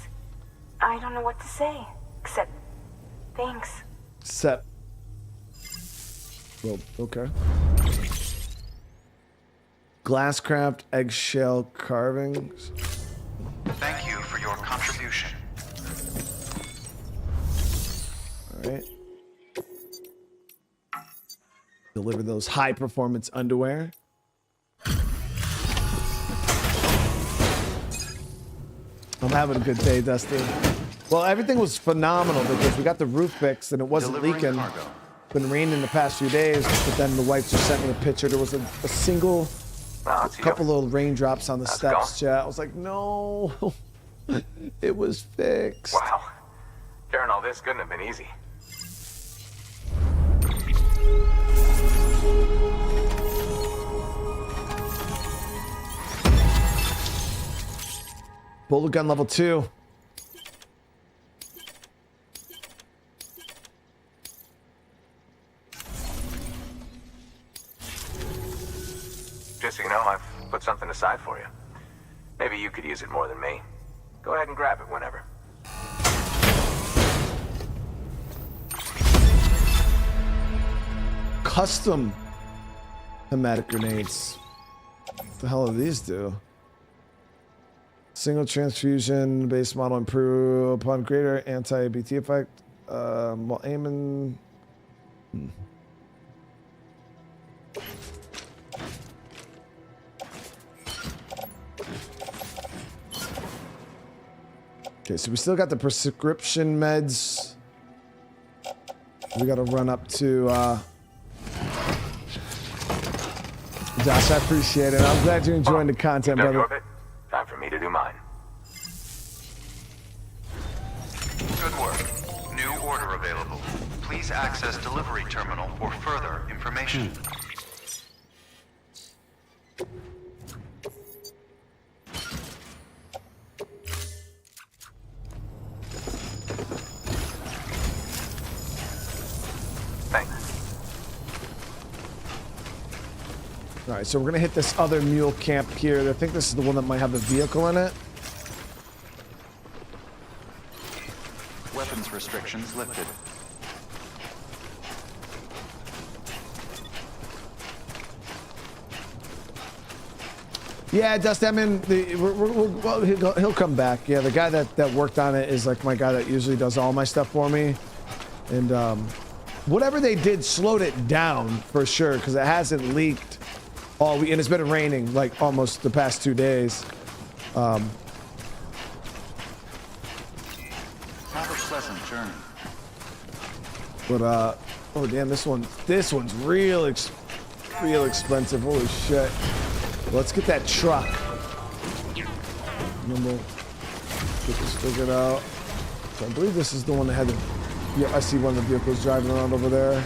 I don't know what to say, except thanks. Well, okay. Glasscraft eggshell carvings. Thank you for your contribution. All right. Deliver those high performance underwear. I'm having a good day, Dusty. Well, everything was phenomenal because we got the roof fixed and it wasn't Delivering leaking. cargo. been raining the past few days, but then the wife just sent me a picture. There was a single couple little raindrops on the steps, chat. I was like, no, it was fixed. Wow. Carrying all this couldn't have been easy. Bullet gun level 2. Just so you know, I've put something aside for you. Maybe you could use it more than me. Go ahead and grab it whenever. Custom hematic grenades. What the hell do these do? Single transfusion, base model improve upon greater anti-BT effect. While aiming. Okay, so we still got the prescription meds. We gotta run up to Josh, I appreciate it. I'm glad you're enjoying the content, brother. Orbit. Time for me to do mine. Good work. New order available. Please access delivery terminal for further information. All right, so we're gonna hit this other mule camp here. I think this is the one that might have a vehicle in it. Weapons restrictions lifted. Yeah, Dust. I mean, well, he'll come back. Yeah, the guy that worked on it is like my guy that usually does all my stuff for me, and whatever they did slowed it down for sure because it hasn't leaked. And it's been raining like almost the past 2 days. Have a pleasant journey. But oh damn, this one's real expensive. Holy shit! Let's get that truck. And then we'll get this figured out. So I believe this is the one that had the. Yeah, I see one of the vehicles driving around over there.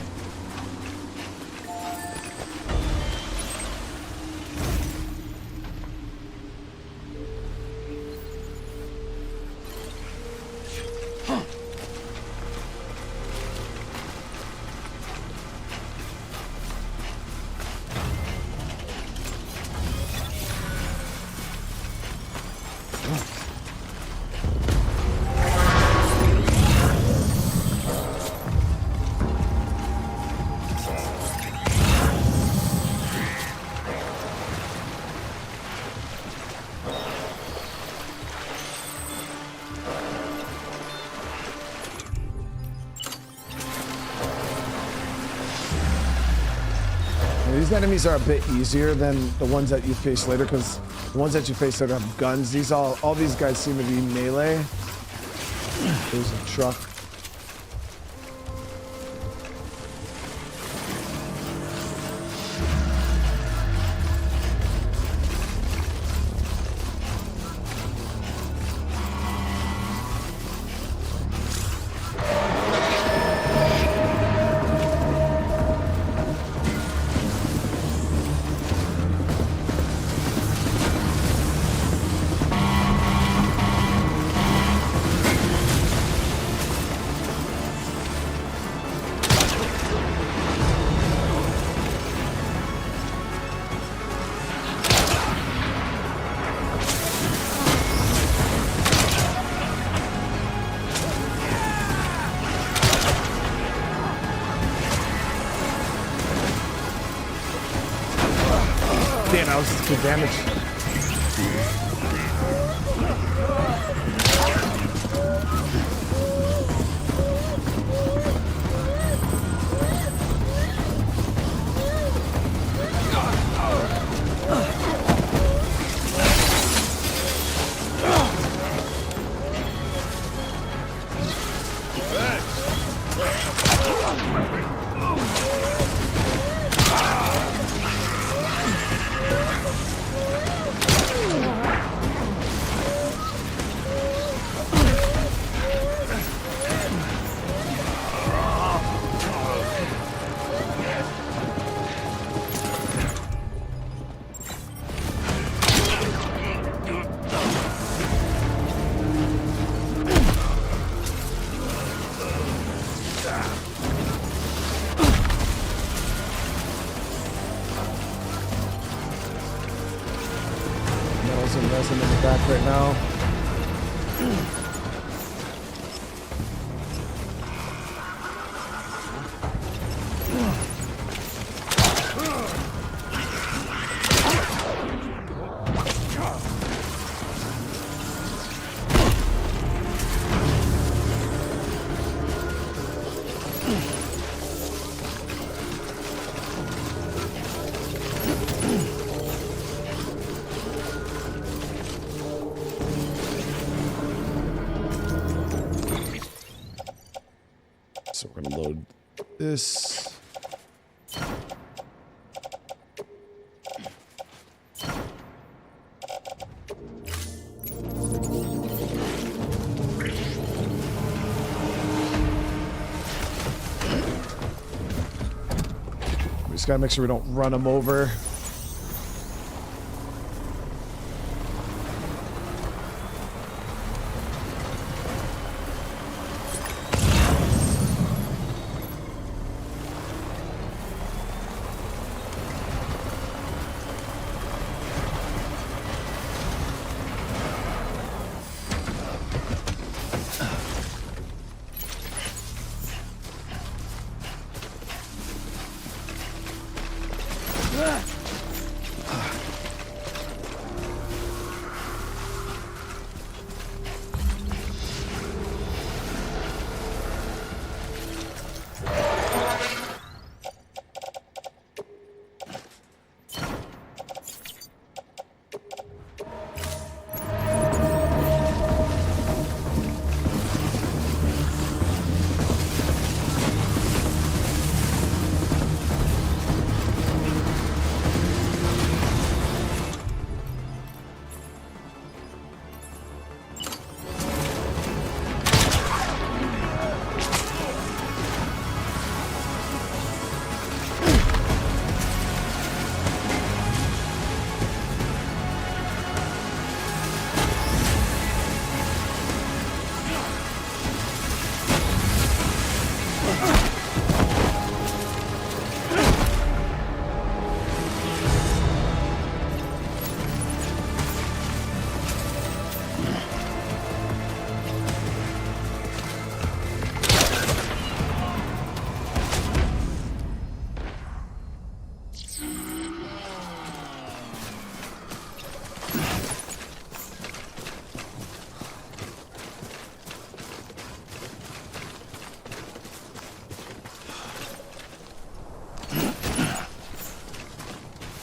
These enemies are a bit easier than the ones that you face later because the ones that you face later have guns. All these guys seem to be melee. There's a truck. Damn, that was good damage. resin in the back right now. So we're gonna load this. We just gotta make sure we don't run them over.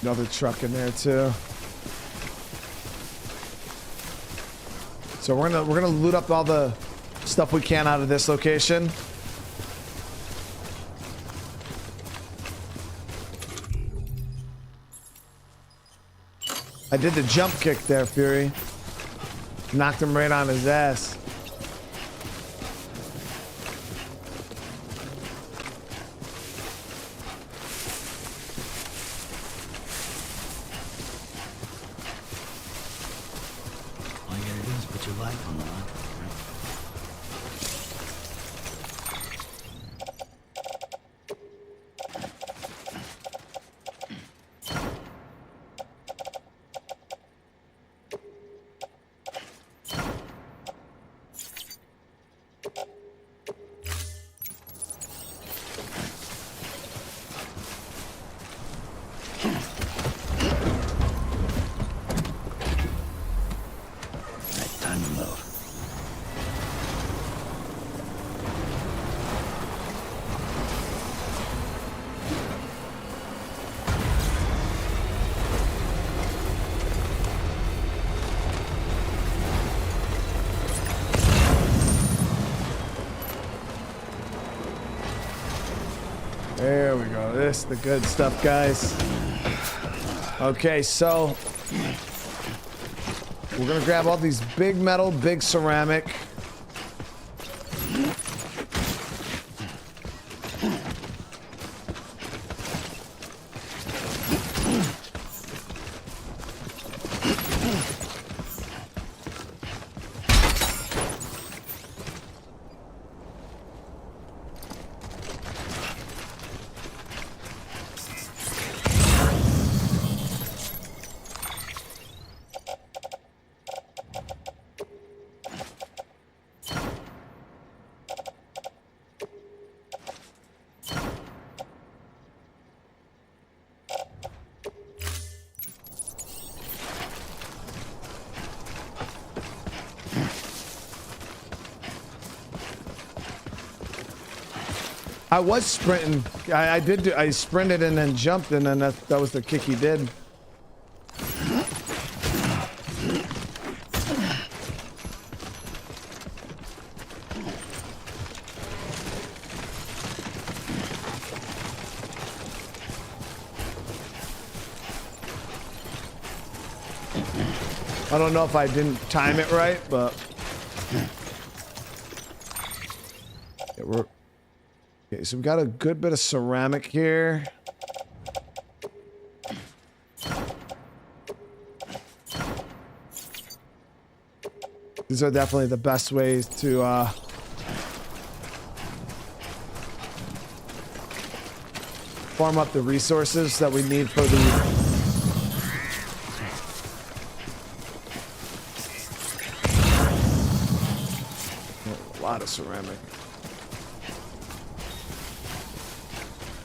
Another truck in there too. So we're gonna loot up all the stuff we can out of this location. I did the jump kick there, Fury. Knocked him right on his ass. There we go. This is the good stuff, guys. Okay, so we're gonna grab all these big metal, big ceramic. I was sprinting. I sprinted and then jumped, and then that was the kick he did. I don't know if I didn't time it right, but yeah, okay, so we got a good bit of ceramic here. These are definitely the best ways to farm up the resources that we need for the lot of ceramic.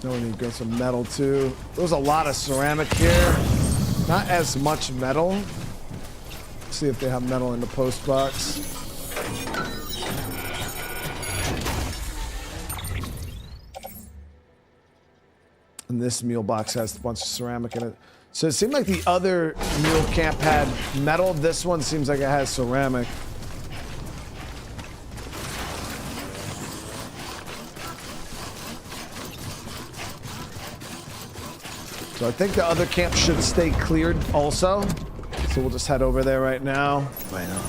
Now we need to get some metal too. There's a lot of ceramic here. Not as much metal. Let's see if they have metal in the post box. And this meal box has a bunch of ceramic in it. So it seemed like the other meal camp had metal. This one seems like it has ceramic. So I think the other camp should stay cleared also. So we'll just head over there right now. Right on.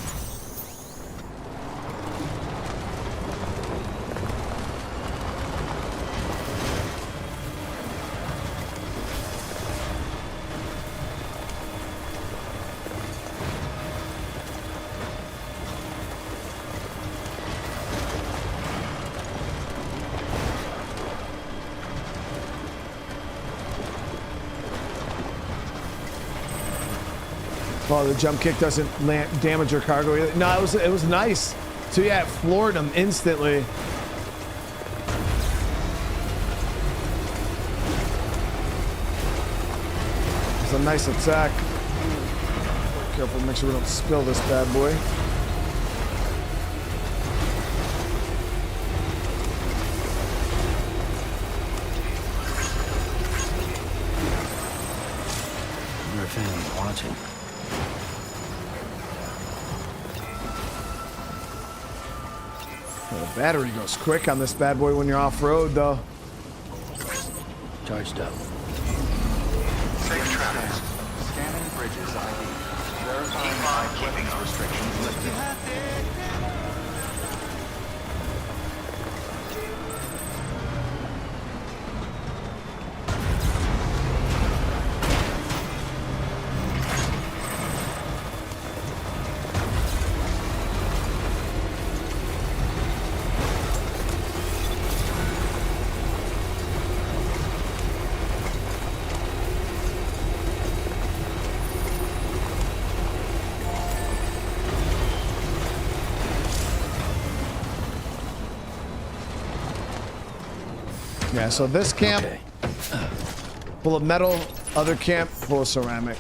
Oh, the jump kick doesn't damage your cargo either. No, it was nice. So yeah, it floored him instantly. It's a nice attack. Careful, make sure we don't spill this bad boy. I wonder if anyone's watching. The battery goes quick on this bad boy when you're off-road, though. Charged up. Safe travels. Scanning bridges ID. Verifying weapons restrictions lifted. Yeah, so this camp, full of metal, other camp, full of ceramic.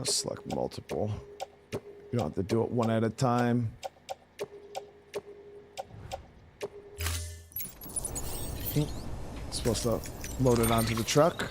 Select multiple. You don't have to do it one at a time. Supposed to load it onto the truck.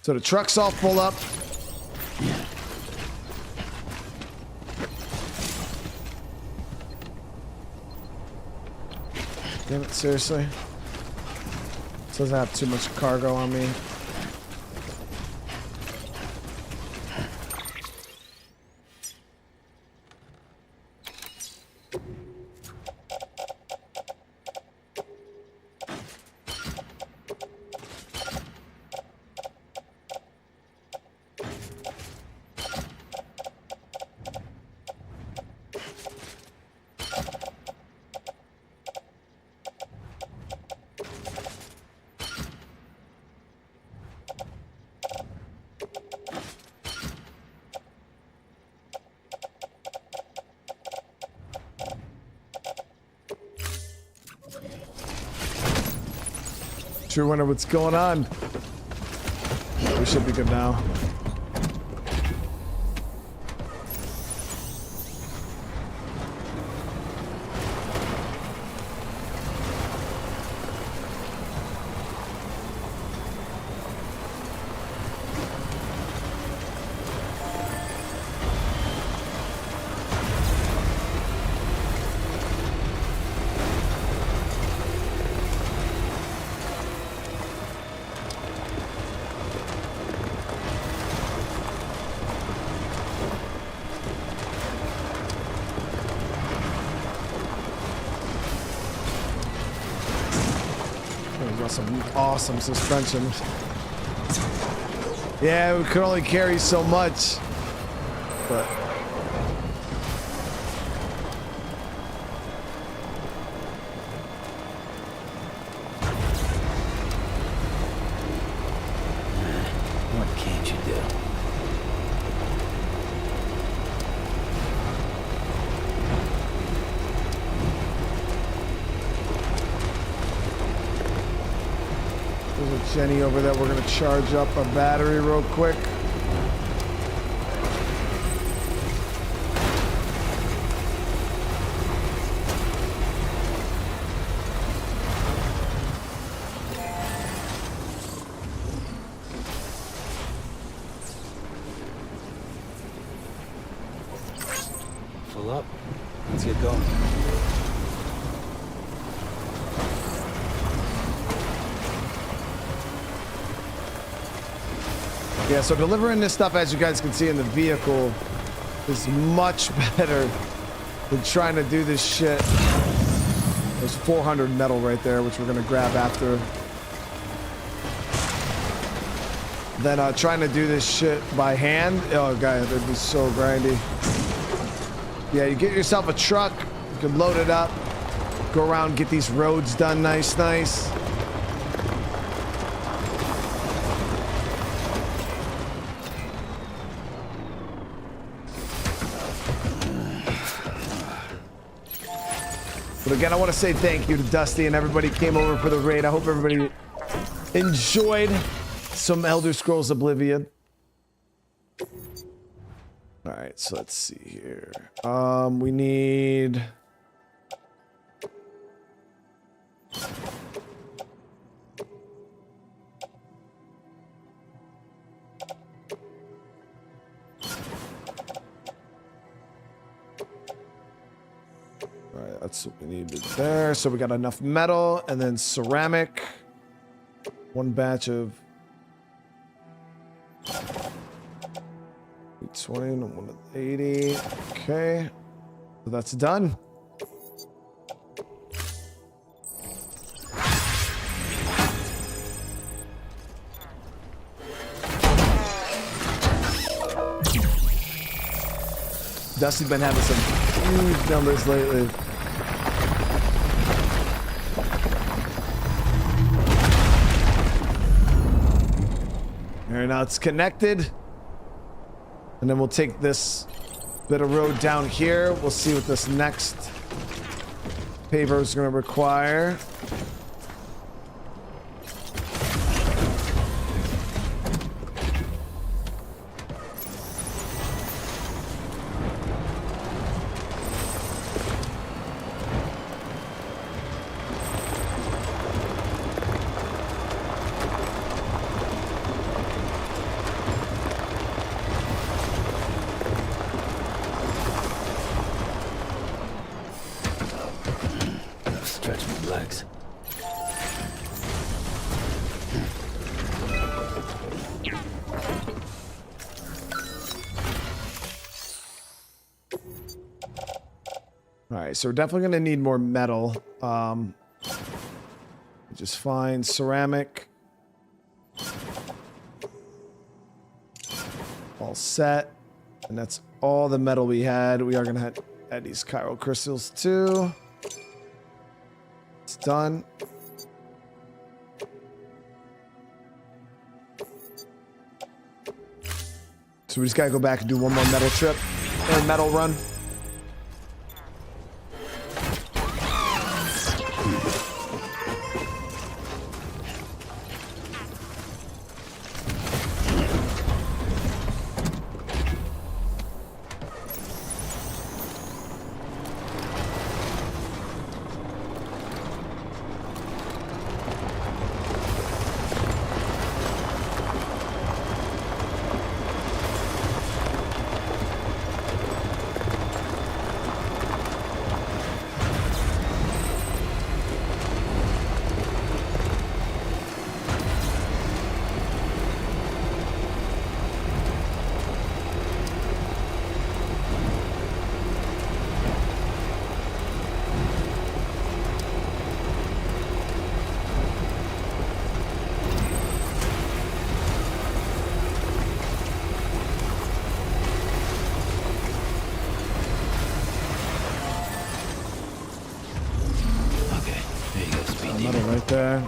So the truck's all full up. Damn it, seriously. This doesn't have too much cargo on me. Sure wonder what's going on. We should be good now. Some awesome suspension. Yeah, we could only carry so much, but what can't you do? there's a Jenny over there. We're gonna charge up our battery real quick. Full up. Let's get going. Yeah, so delivering this stuff, as you guys can see in the vehicle, is much better than trying to do this shit. There's 400 metal right there, which we're gonna grab after. Then trying to do this shit by hand. Oh god, that'd be so grindy. Yeah, you get yourself a truck, you can load it up, go around, get these roads done nice. But again, I want to say thank you to Dusty and everybody who came over for the raid. I hope everybody enjoyed some Elder Scrolls Oblivion. All right, so let's see here. We need... Alright, that's what we needed there. So we got enough metal and then ceramic. One batch of 20 and 180. Okay. So that's done. Dusty's been having some huge numbers lately. Alright, now it's connected. And then we'll take this bit of road down here. We'll see what this next paver is going to require. All right, so we're definitely gonna need more metal. Just find ceramic. All set. And that's all the metal we had. We are gonna add these chiral crystals too. It's done. So we just gotta go back and do one more metal trip or metal run. Right there.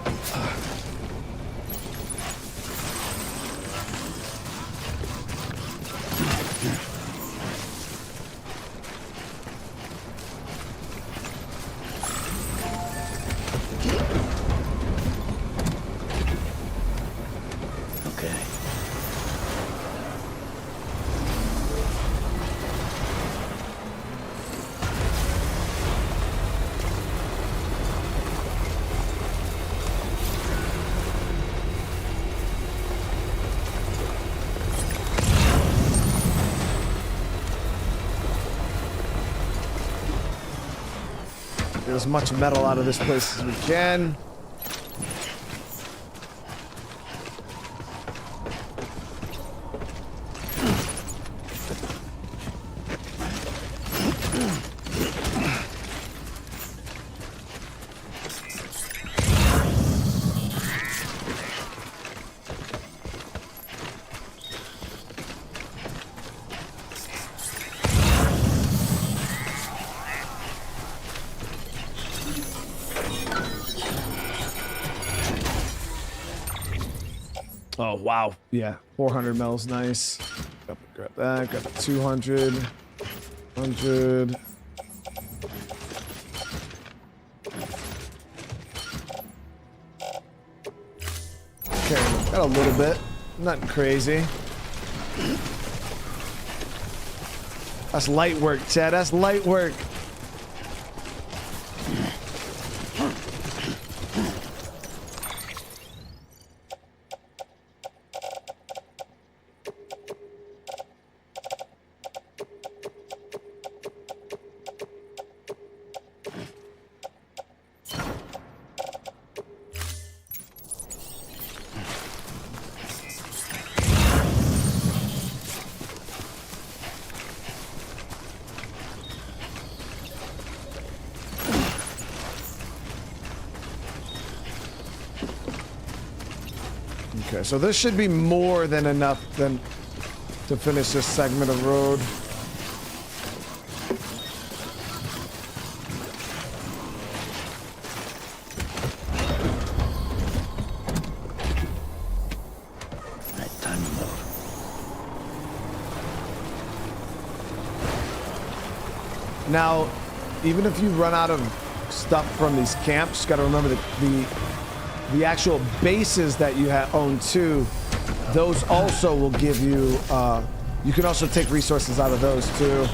Get as much metal out of this place as we can. Oh, wow. Yeah, 400 mel's nice. Grab that. Grab the 200. 100. Okay, got a little bit. Nothing crazy. That's light work, Chad. That's light work. Okay, so this should be more than enough then to finish this segment of road. Alright, time to load. Now, even if you run out of stuff from these camps, you got to remember that the actual bases that you own too, those also will give you, you can also take resources out of those too.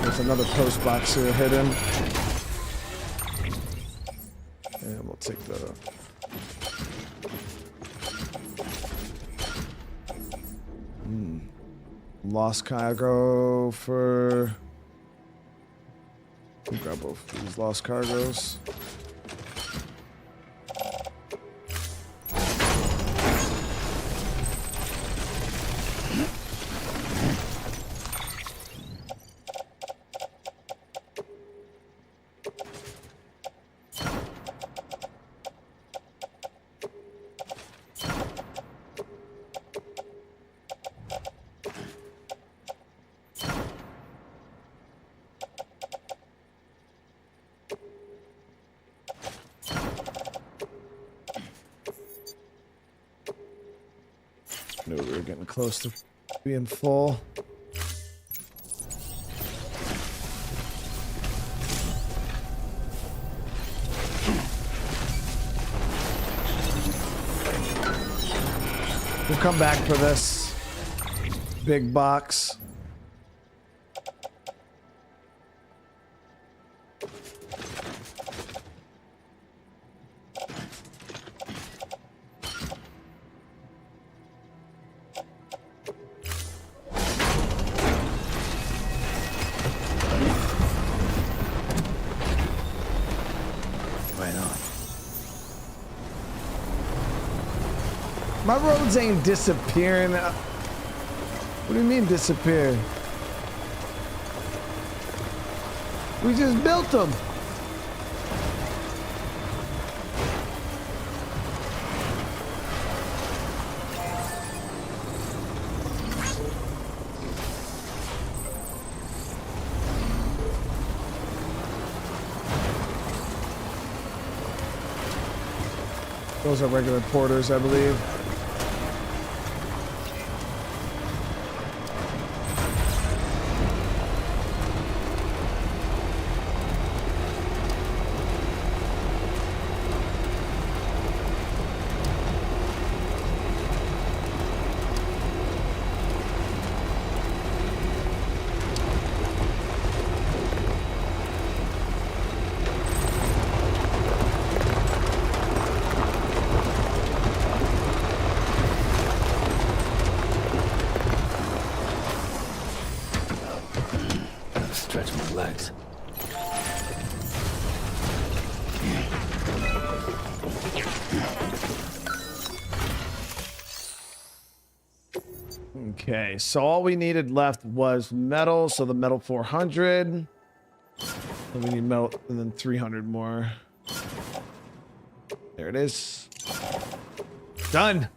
There's another post box here hidden. And we'll take the... Lost cargo for... We'll grab both of these lost cargos. getting close to being full. We'll come back for this big box. My roads ain't disappearing. What do you mean disappear? We just built them. Those are regular porters, I believe. Stretch my legs. Okay, so all we needed left was metal, so the metal 400. And we need metal, and then 300 more. There it is. Done.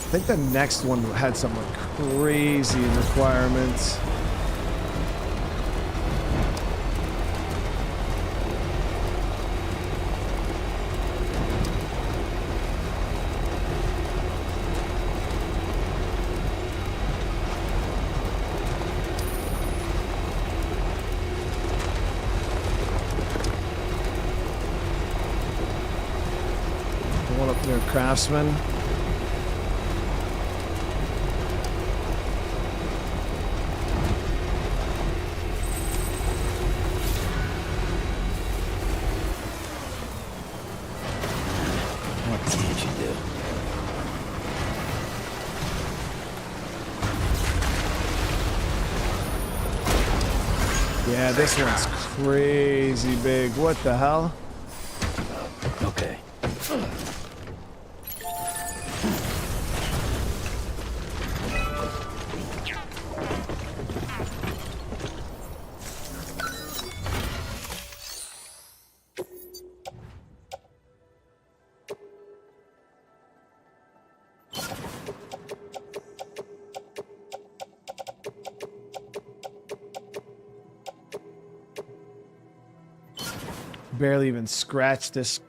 I think the next one had some like crazy requirements. The one up near Craftsman. Yeah, this one's crazy big. What the hell? Okay. Barely even scratched this.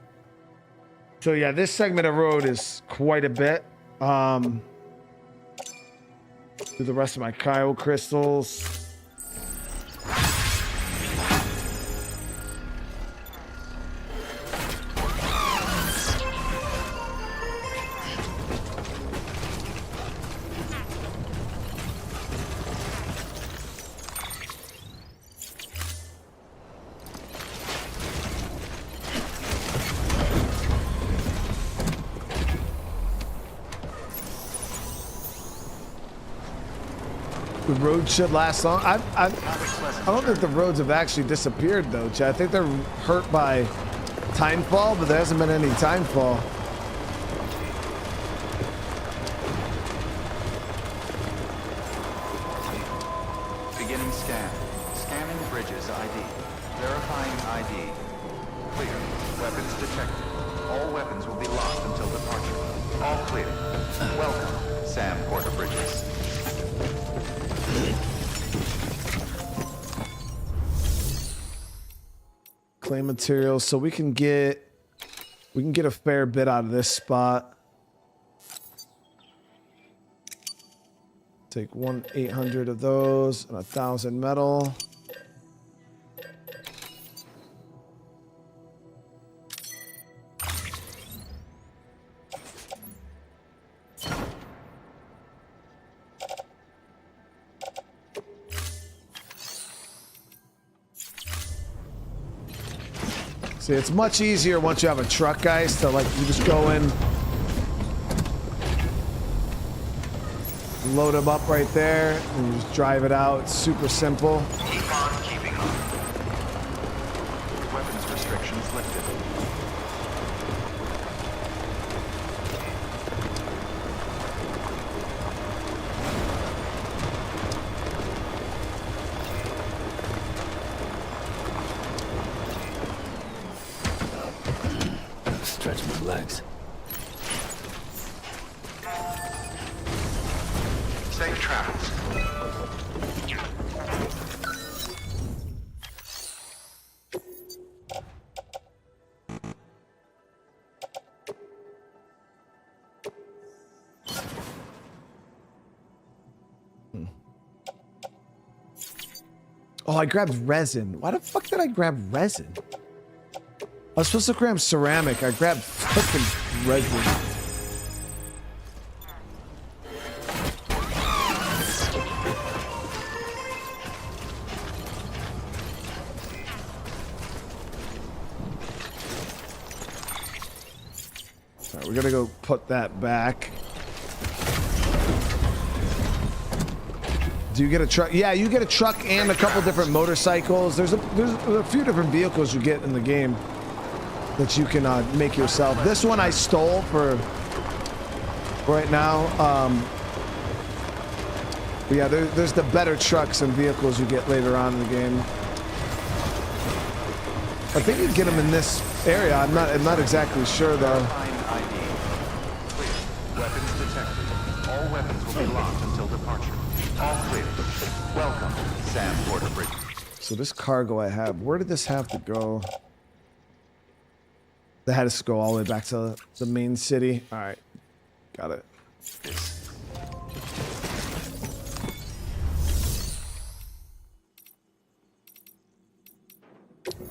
So yeah, this segment of road is quite a bit. Do the rest of my cryo crystals. The road should last long. I don't think the roads have actually disappeared though, Chad. I think they're hurt by timefall, but there hasn't been any timefall. Scan. Scanning bridges ID. Verifying ID. Clear. Weapons detected. All weapons will be locked until departure. All clear. Welcome, Sam Porter Bridges. Claim materials, so we can get a fair bit out of this spot. Take 1/800 of those and 1,000 metal. See, it's much easier once you have a truck, guys, to like, you just go in, load them up right there, and you just drive it out. It's super simple. Keep on keeping on. Weapons restrictions lifted. Stretch my legs. Safe travels. Oh, I grabbed resin. Why the fuck did I grab resin? I was supposed to grab ceramic. I grabbed fucking resin. All right, we gotta go put that back. Do you get a truck? Yeah, you get a truck and a couple different motorcycles. There's a few different vehicles you get in the game that you can make yourself. This one I stole for right now. But yeah, there's the better trucks and vehicles you get later on in the game. I think you get them in this area. I'm not exactly sure though. Verifying ID. Clear. Weapons detected. All weapons will be locked until departure. All clear. Welcome, Sam Porter Bridges. So this cargo I have, where did this have to go? That had to go all the way back to the main city. All right, got it.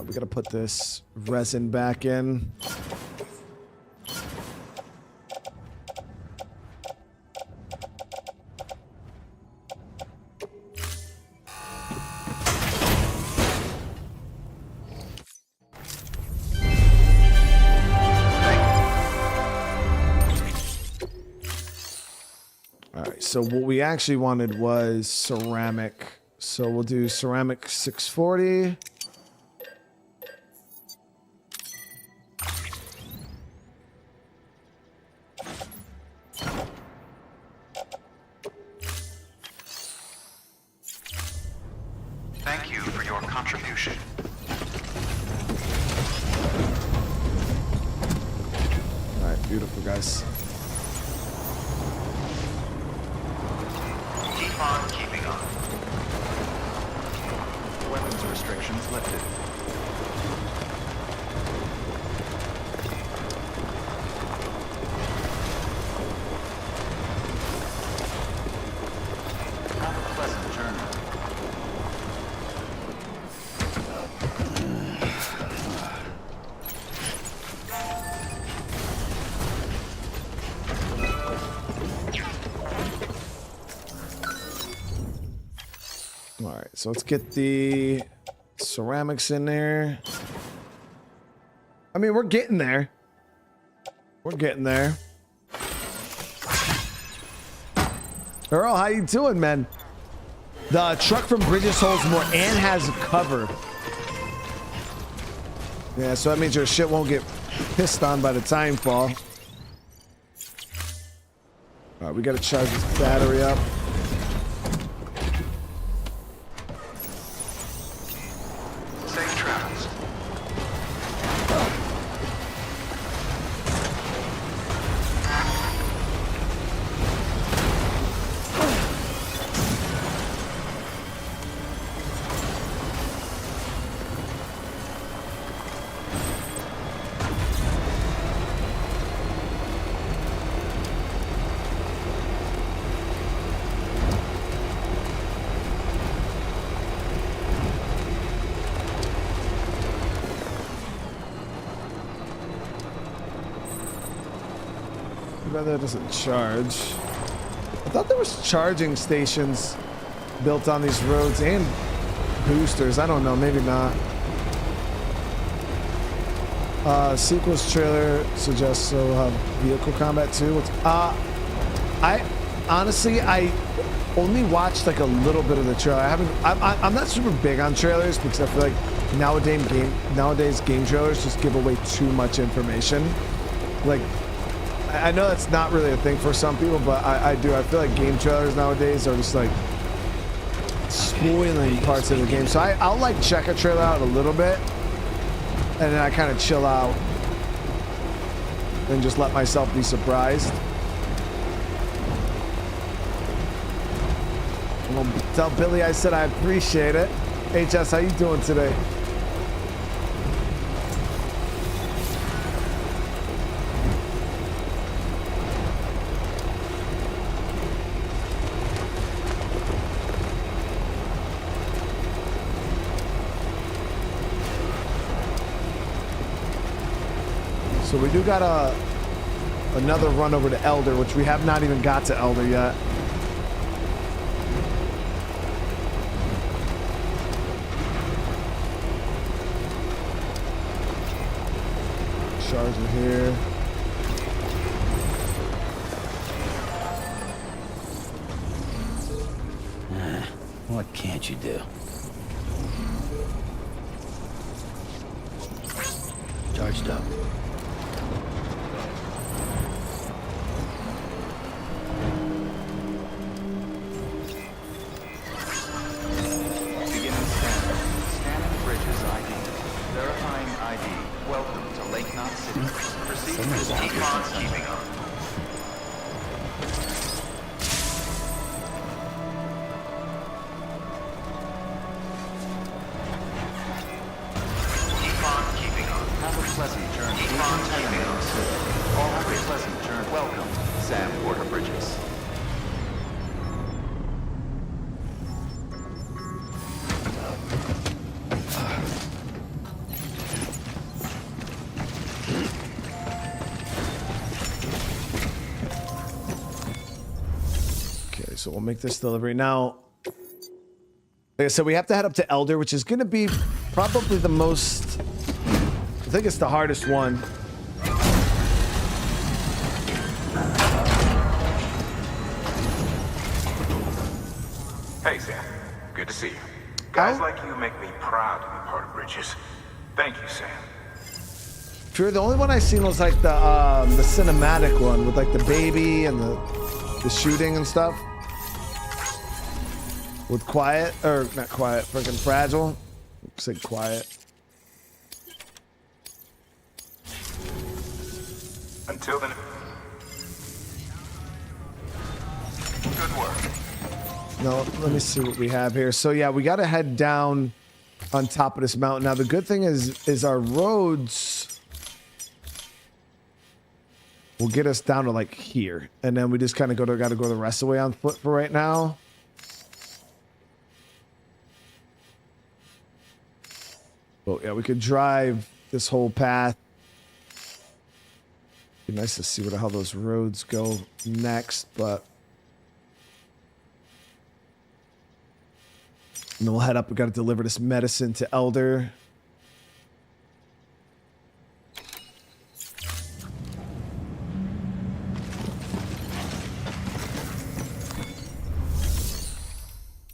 We gotta put this resin back in. So what we actually wanted was ceramic. So we'll do ceramic 640. Thank you for your contribution. All right, beautiful, guys. Keep on keeping on. Weapons restrictions lifted. Have a pleasant journey. All right, so let's get the ceramics in there. I mean, we're getting there. We're getting there. Earl, how you doing, man? The truck from Bridges holds more and has cover. Yeah, so that means your shit won't get pissed on by the time fall. All right, we gotta charge this battery up. trailer doesn't charge. I thought there was charging stations built on these roads and boosters. I don't know, maybe not. Sequels trailer suggests so have vehicle combat too. I honestly only watched like a little bit of the trailer. I'm not super big on trailers because I feel like nowadays game trailers just give away too much information. Like, I know that's not really a thing for some people, but I do. I feel like game trailers nowadays are just like spoiling parts of the game. So I'll like check a trailer out a little bit, and then I kind of chill out and just let myself be surprised. Well, tell Billy I said I appreciate it. HS, how you doing today? So we do got another run over to Elder, which we have not even got to Elder yet. Charger here. What can't you do? Charged up. Beginning scanning. Scanning bridges ID. Verifying ID. Welcome to Lake Knot City. Proceed to keep on keeping on. Keep on keeping on. Have a pleasant journey. Keep on keeping on. All have a pleasant journey. Welcome, Sam Porter Bridges. So we'll make this delivery. Now, like I said, we have to head up to Elder, which is going to be probably the most, I think it's the hardest one. Hey, Sam. Good to see you. Guys like you make me proud to be part of Bridges. Thank you, Sam. True, the only one I seen was like the cinematic one with like the baby and the shooting and stuff. With Quiet, or not Quiet, freaking Fragile. Say Quiet. Until then. Good work. No, let me see what we have here. So yeah, we got to head down on top of this mountain. Now the good thing is our roads will get us down to like here, and then we just kind of got to go the rest of the way on foot for right now. But yeah, we could drive this whole path. Be nice to see where the hell those roads go next, but and then we'll head up. We got to deliver this medicine to Elder.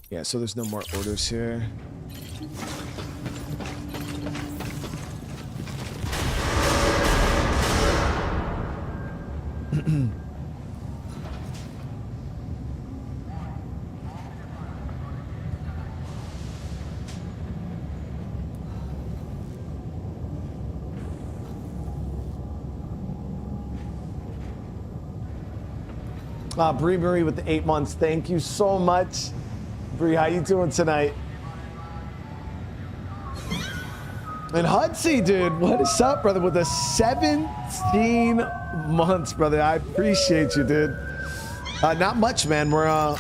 Yeah, so there's no more orders here. Bree Marie with the 8 months. Thank you so much. Bree, how you doing tonight? And Hudsy, dude, what is up, brother? With the 17 months, brother. I appreciate you, dude. Not much, man. We're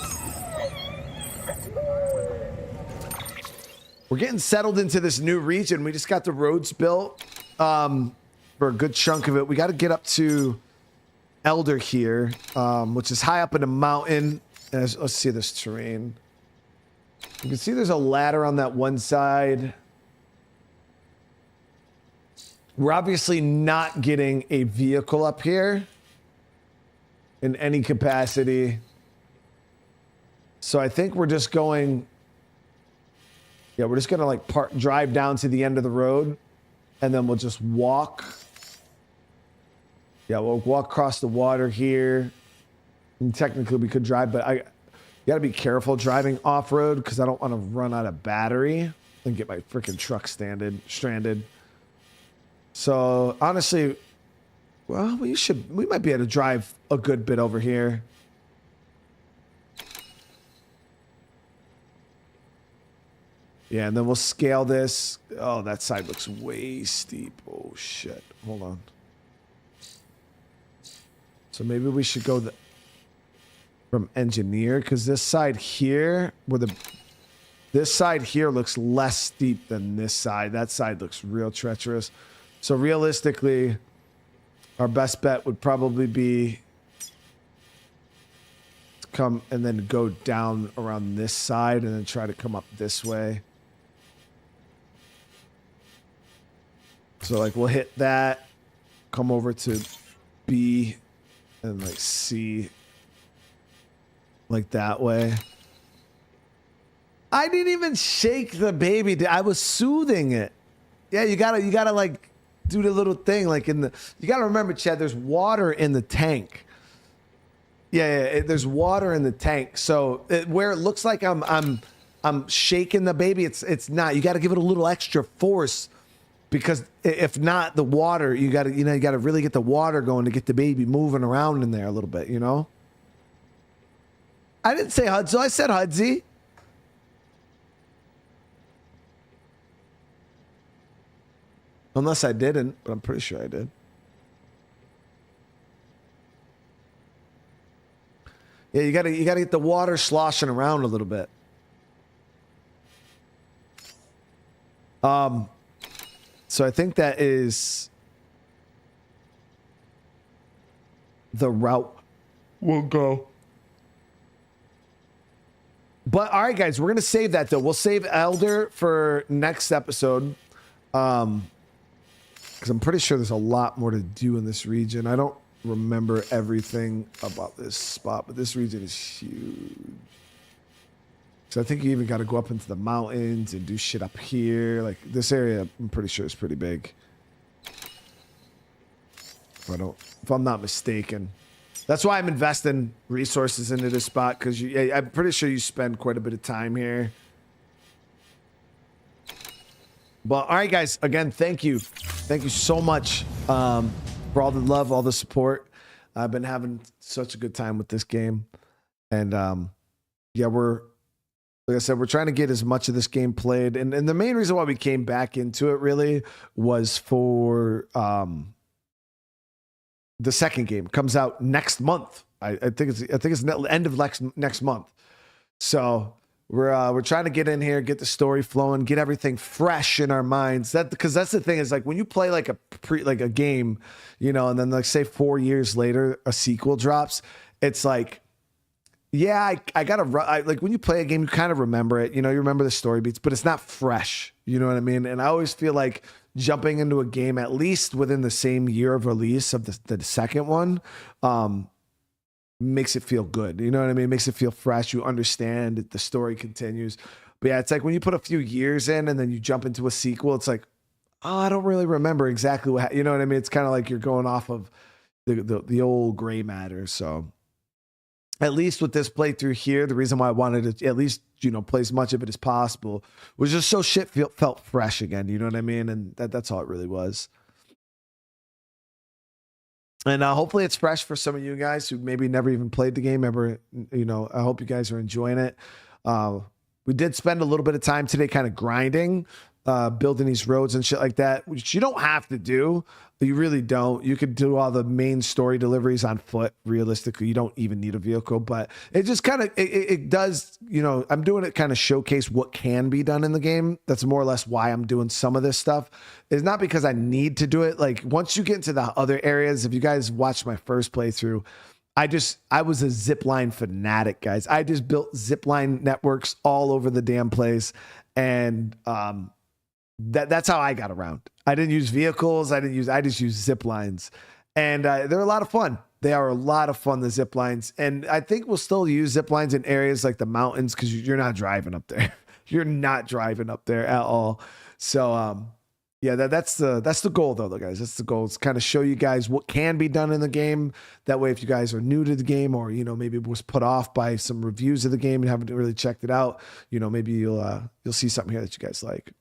getting settled into this new region. We just got the roads built for a good chunk of it. We got to get up to Elder here, which is high up in a mountain. And let's see this terrain. You can see there's a ladder on that one side. We're obviously not getting a vehicle up here in any capacity. So I think we're just going... Yeah, we're just going to like drive down to the end of the road. And then we'll just walk. Yeah, we'll walk across the water here. And technically we could drive, but you got to be careful driving off-road because I don't want to run out of battery and get my freaking truck stranded. So honestly, well, we might be able to drive a good bit over here. Yeah, and then we'll scale this. Oh, that side looks way steep. Oh shit. Hold on. So maybe we should go from engineer, because this side here, this side here looks less steep than this side. That side looks real treacherous. So realistically, our best bet would probably be to come and then go down around this side and then try to come up this way. So like we'll hit that, come over to B and like C, like that way. I didn't even shake the baby. I was soothing it. Yeah, you gotta like do the little thing like you gotta remember, Chad, there's water in the tank. Yeah, there's water in the tank. So where it looks like I'm shaking the baby, it's not. You got to give it a little extra force, because if not, the water, you got to really get the water going to get the baby moving around in there a little bit, you know? I didn't say Hudzo, I said Hudsy. Unless I didn't, but I'm pretty sure I did. Yeah, you gotta get the water sloshing around a little bit. So I think that is the route we'll go. But all right, guys, we're gonna save that though. We'll save Elder for next episode. Because I'm pretty sure there's a lot more to do in this region. I don't remember everything about this spot, but this region is huge. So I think you even got to go up into the mountains and do shit up here. Like this area, I'm pretty sure is pretty big. If I'm not mistaken. That's why I'm investing resources into this spot, because I'm pretty sure you spend quite a bit of time here. But all right, guys, again, thank you. Thank you so much for all the love, all the support. I've been having such a good time with this game. And yeah, like I said, we're trying to get as much of this game played. And the main reason why we came back into it really was for the second game. Comes out next month. I think it's the end of next month. So we're trying to get in here, get the story flowing, get everything fresh in our minds. Because that's the thing, is like when you play like a game, you know, and then like say 4 years later a sequel drops, it's like, yeah, I gotta like when you play a game, you kind of remember it, you know, you remember the story beats, but it's not fresh. You know what I mean? And I always feel like jumping into a game at least within the same year of release of the second one, makes it feel good. You know what I mean? It makes it feel fresh. You understand that the story continues. But yeah, it's like when you put a few years in and then you jump into a sequel, it's like, oh, I don't really remember exactly what, you know what I mean? It's kind of like you're going off of the old gray matter. So at least with this playthrough here, the reason why I wanted to at least, you know, play as much of it as possible was just so shit felt fresh again. You know what I mean? And that's all it really was. And hopefully it's fresh for some of you guys who maybe never even played the game ever. You know, I hope you guys are enjoying it. We did spend a little bit of time today kind of grinding. building these roads and shit like that, which you don't have to do. You really don't. You could do all the main story deliveries on foot. Realistically, you don't even need a vehicle, but it just kind of, it does, you know, I'm doing it kind of showcase what can be done in the game. That's more or less why I'm doing some of this stuff. It's not because I need to do it. Like once you get into the other areas, if you guys watched my first playthrough, I was a zipline fanatic, guys. I just built zipline networks all over the damn place. And, that's how I got around. I didn't use vehicles. I just used zip lines, and they're a lot of fun. They are a lot of fun, the zip lines. And I think we'll still use zip lines in areas like the mountains, because you're not driving up there. You're not driving up there at all. So, yeah, that's the goal though, guys. That's the goal. It's kind of show you guys what can be done in the game. That way, if you guys are new to the game, or, you know, maybe was put off by some reviews of the game and haven't really checked it out, you know, maybe you'll see something here that you guys like.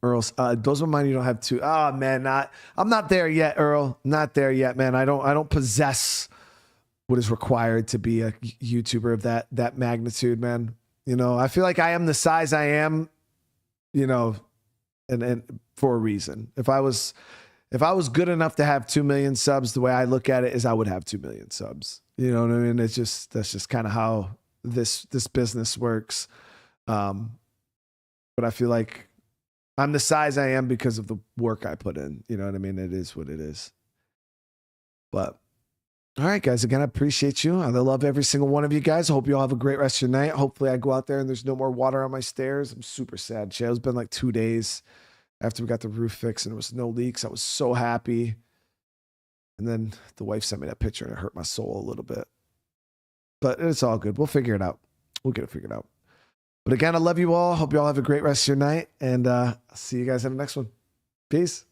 Earl, those of mine you don't have two. Oh man, I'm not there yet, Earl. Not there yet, man. I don't possess what is required to be a YouTuber of that magnitude, man. You know, I feel like I am the size I am, you know, and for a reason. If I was good enough to have 2 million subs, the way I look at it is I would have 2 million subs. You know what I mean? That's just kind of how this business works. But I feel like I'm the size I am because of the work I put in. You know what I mean? It is what it is. But all right, guys, again, I appreciate you. I love every single one of you guys. I hope you all have a great rest of your night. Hopefully I go out there and there's no more water on my stairs. I'm super sad. It's been like 2 days after we got the roof fixed and there was no leaks. I was so happy. And then the wife sent me that picture and it hurt my soul a little bit. But it's all good. We'll figure it out. We'll get it figured out. But again, I love you all. Hope you all have a great rest of your night. And I'll see you guys in the next one. Peace.